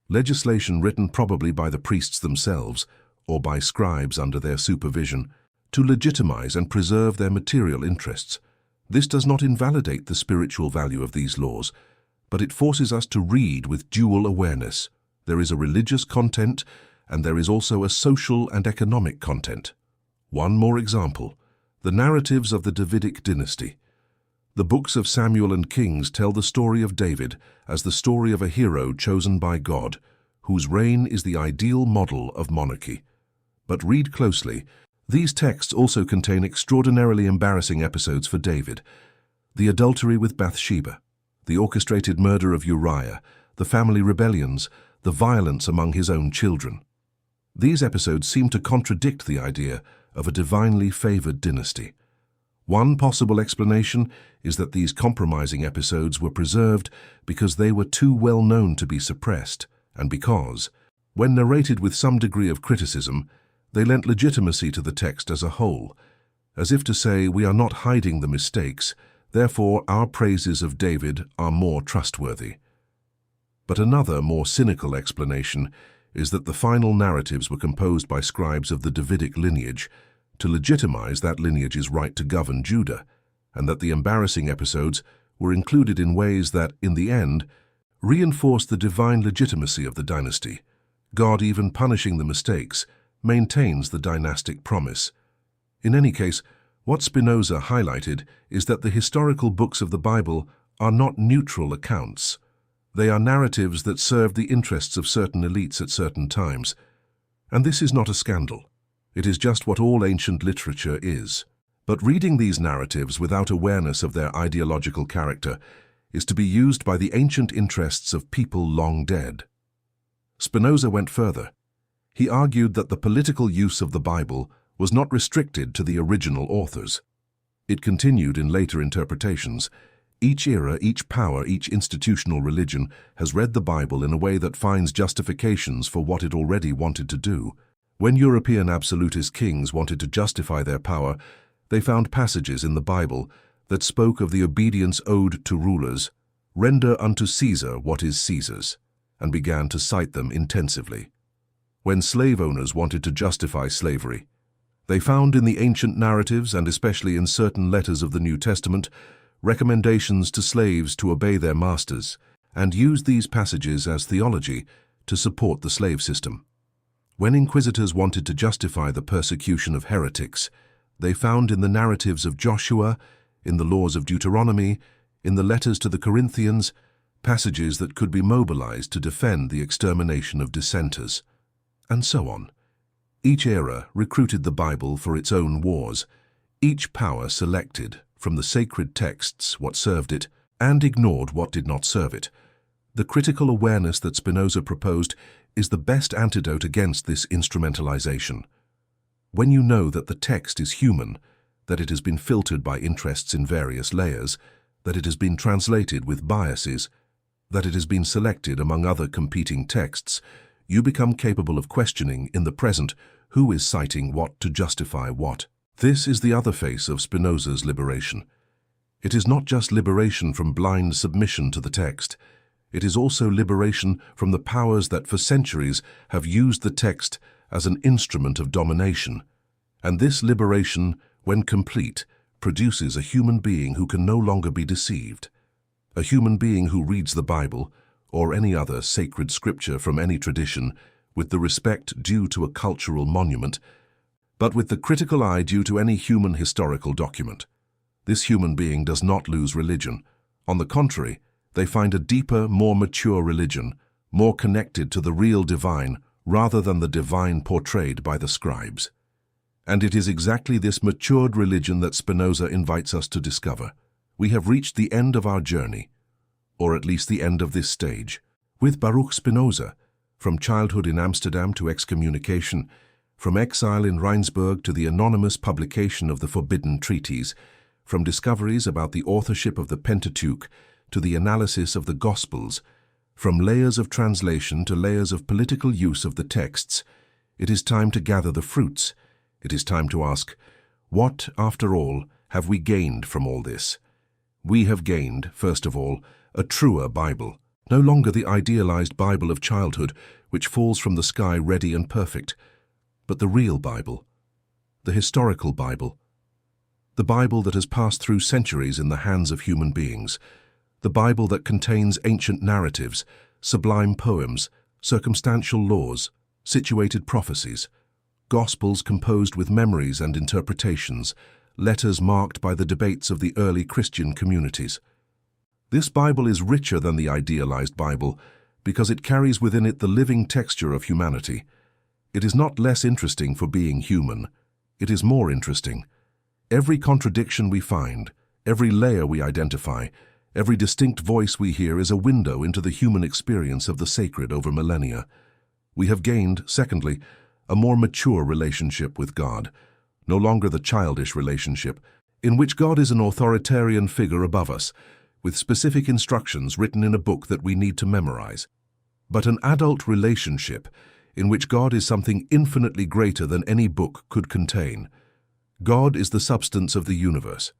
Legislation written probably by the priests themselves or by scribes under their supervision to legitimize and preserve their material interests. This does not invalidate the spiritual value of these laws, but it forces us to read with dual awareness. There is a religious content, and there is also a social and economic content. One more example, the narratives of the Davidic dynasty. The books of Samuel and Kings tell the story of David as the story of a hero chosen by God, whose reign is the ideal model of monarchy. But read closely. These texts also contain extraordinarily embarrassing episodes for David: the adultery with Bathsheba, the orchestrated murder of Uriah, the family rebellions, the violence among his own children. These episodes seem to contradict the idea of a divinely favored dynasty. One possible explanation is that these compromising episodes were preserved because they were too well known to be suppressed, and because, when narrated with some degree of criticism, they lent legitimacy to the text as a whole, as if to say, we are not hiding the mistakes, therefore our praises of David are more trustworthy. But another, more cynical explanation is that the final narratives were composed by scribes of the Davidic lineage to legitimize that lineage's right to govern Judah, and that the embarrassing episodes were included in ways that, in the end, reinforced the divine legitimacy of the dynasty. God, even punishing the mistakes, maintains the dynastic promise. In any case, what Spinoza highlighted is that the historical books of the Bible are not neutral accounts. They are narratives that serve the interests of certain elites at certain times. And this is not a scandal. It is just what all ancient literature is. But reading these narratives without awareness of their ideological character is to be used by the ancient interests of people long dead. Spinoza went further. He argued that the political use of the Bible was not restricted to the original authors. It continued in later interpretations. Each era, each power, each institutional religion has read the Bible in a way that finds justifications for what it already wanted to do. When European absolutist kings wanted to justify their power, they found passages in the Bible that spoke of the obedience owed to rulers, "Render unto Caesar what is Caesar's," and began to cite them intensively. When slave owners wanted to justify slavery, they found in the ancient narratives, and especially in certain letters of the New Testament, recommendations to slaves to obey their masters, and used these passages as theology to support the slave system. When inquisitors wanted to justify the persecution of heretics, they found in the narratives of Joshua, in the laws of Deuteronomy, in the letters to the Corinthians, passages that could be mobilized to defend the extermination of dissenters, and so on. Each era recruited the Bible for its own wars. Each power selected from the sacred texts what served it and ignored what did not serve it. The critical awareness that Spinoza proposed is the best antidote against this instrumentalization. When you know that the text is human, that it has been filtered by interests in various layers, that it has been translated with biases, that it has been selected among other competing texts, you become capable of questioning in the present who is citing what to justify what. This is the other face of Spinoza's liberation. It is not just liberation from blind submission to the text. It is also liberation from the powers that for centuries have used the text as an instrument of domination. And this liberation, when complete, produces a human being who can no longer be deceived. A human being who reads the Bible, or any other sacred scripture from any tradition, with the respect due to a cultural monument, but with the critical eye due to any human historical document. This human being does not lose religion. On the contrary, they find a deeper, more mature religion, more connected to the real divine rather than the divine portrayed by the scribes. And it is exactly this matured religion that Spinoza invites us to discover. We have reached the end of our journey, or at least the end of this stage. With Baruch Spinoza, from childhood in Amsterdam to excommunication, from exile in Rijnsburg to the anonymous publication of the forbidden treaties, from discoveries about the authorship of the Pentateuch to the analysis of the Gospels, from layers of translation to layers of political use of the texts, it is time to gather the fruits. It is time to ask, what, after all, have we gained from all this? We have gained, first of all, a truer Bible, no longer the idealized Bible of childhood which falls from the sky ready and perfect, but the real Bible, the historical Bible, the Bible that has passed through centuries in the hands of human beings, the Bible that contains ancient narratives, sublime poems, circumstantial laws, situated prophecies, Gospels composed with memories and interpretations, letters marked by the debates of the early Christian communities. This Bible is richer than the idealized Bible because it carries within it the living texture of humanity. It is not less interesting for being human. It is more interesting. Every contradiction we find, every layer we identify, every distinct voice we hear is a window into the human experience of the sacred over millennia. We have gained, secondly, a more mature relationship with God, no longer the childish relationship, in which God is an authoritarian figure above us, with specific instructions written in a book that we need to memorize, but an adult relationship in which God is something infinitely greater than any book could contain. God is the substance of the universe.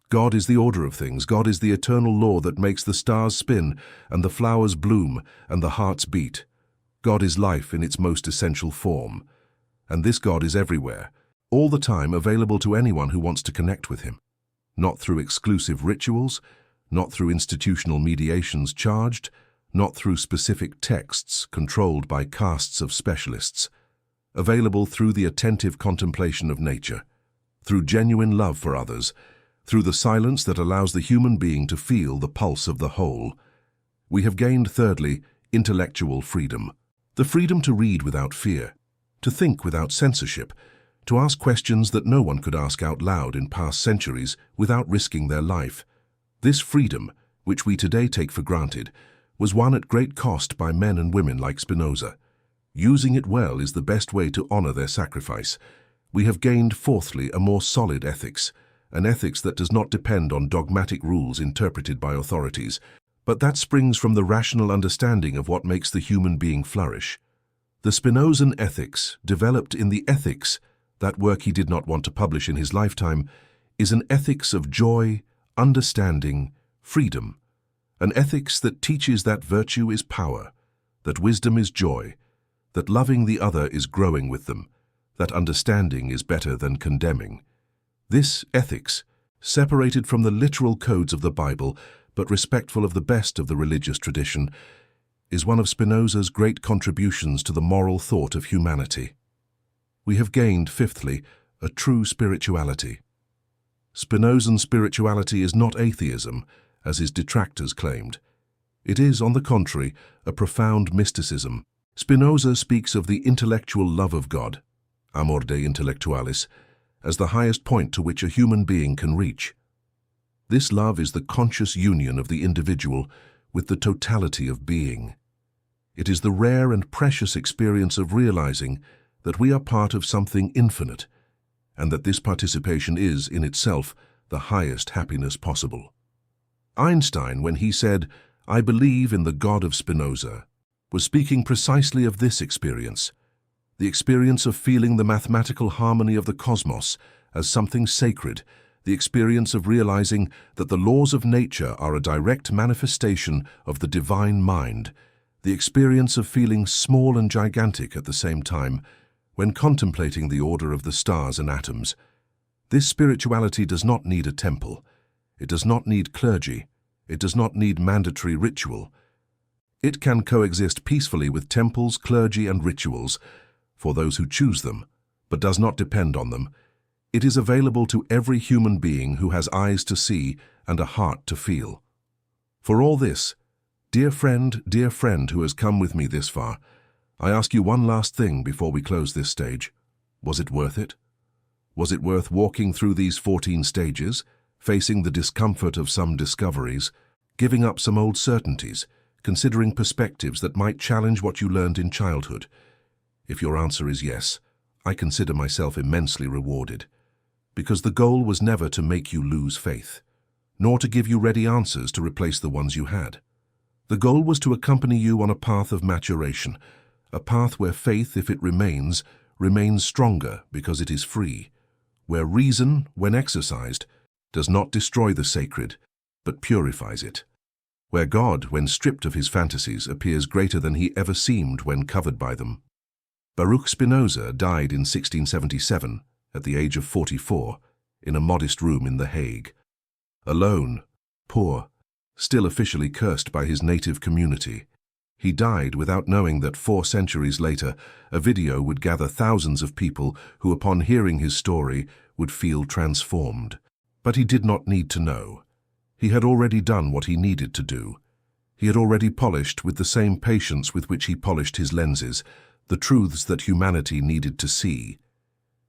God is the order of things. God is the eternal law that makes the stars spin and the flowers bloom and the hearts beat. God is life in its most essential form. And this God is everywhere, all the time available to anyone who wants to connect with him. Not through exclusive rituals, not through institutional mediations charged, not through specific texts controlled by castes of specialists. Available through the attentive contemplation of nature, through genuine love for others, through the silence that allows the human being to feel the pulse of the whole. We have gained, thirdly, intellectual freedom. The freedom to read without fear, to think without censorship, to ask questions that no one could ask out loud in past centuries without risking their life. This freedom, which we today take for granted, was won at great cost by men and women like Spinoza. Using it well is the best way to honor their sacrifice. We have gained, fourthly, a more solid ethics, an ethics that does not depend on dogmatic rules interpreted by authorities, but that springs from the rational understanding of what makes the human being flourish. The Spinozan ethics, developed in the Ethics, that work he did not want to publish in his lifetime, is an ethics of joy, understanding, freedom, an ethics that teaches that virtue is power, that wisdom is joy, that loving the other is growing with them, that understanding is better than condemning. This ethics, separated from the literal codes of the Bible, but respectful of the best of the religious tradition, is one of Spinoza's great contributions to the moral thought of humanity. We have gained, fifthly, a true spirituality. Spinozan spirituality is not atheism, as his detractors claimed. It is, on the contrary, a profound mysticism. Spinoza speaks of the intellectual love of God, amor de intellectualis, as the highest point to which a human being can reach. This love is the conscious union of the individual with the totality of being. It is the rare and precious experience of realizing that we are part of something infinite, and that this participation is, in itself, the highest happiness possible. Einstein, when he said, "I believe in the God of Spinoza," was speaking precisely of this experience, the experience of feeling the mathematical harmony of the cosmos as something sacred, the experience of realizing that the laws of nature are a direct manifestation of the divine mind, the experience of feeling small and gigantic at the same time when contemplating the order of the stars and atoms. This spirituality does not need a temple. It does not need clergy. It does not need mandatory ritual. It can coexist peacefully with temples, clergy, and rituals for those who choose them, but does not depend on them. It is available to every human being who has eyes to see and a heart to feel. For all this, dear friend who has come with me this far, I ask you one last thing before we close this stage. Was it worth it? Was it worth walking through these 14 stages, facing the discomfort of some discoveries, giving up some old certainties, considering perspectives that might challenge what you learned in childhood? If your answer is yes, I consider myself immensely rewarded, because the goal was never to make you lose faith, nor to give you ready answers to replace the ones you had. The goal was to accompany you on a path of maturation, a path where faith, if it remains stronger because it is free, where reason, when exercised, does not destroy the sacred, but purifies it, where God, when stripped of his fantasies, appears greater than he ever seemed when covered by them. Baruch Spinoza died in 1677, at the age of 44, in a modest room in The Hague. Alone, poor, still officially cursed by his native community, he died without knowing that 4 centuries later, a video would gather thousands of people who, upon hearing his story, would feel transformed. But he did not need to know. He had already done what he needed to do. He had already polished, with the same patience with which he polished his lenses, the truths that humanity needed to see.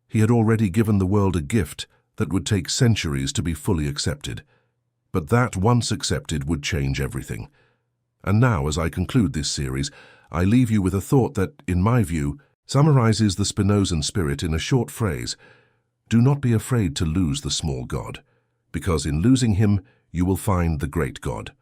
He had already given the world a gift that would take centuries to be fully accepted, but that, once accepted, would change everything. And now, as I conclude this series, I leave you with a thought that, in my view, summarizes the Spinozan spirit in a short phrase: do not be afraid to lose the small God, because in losing him, you will find the great God.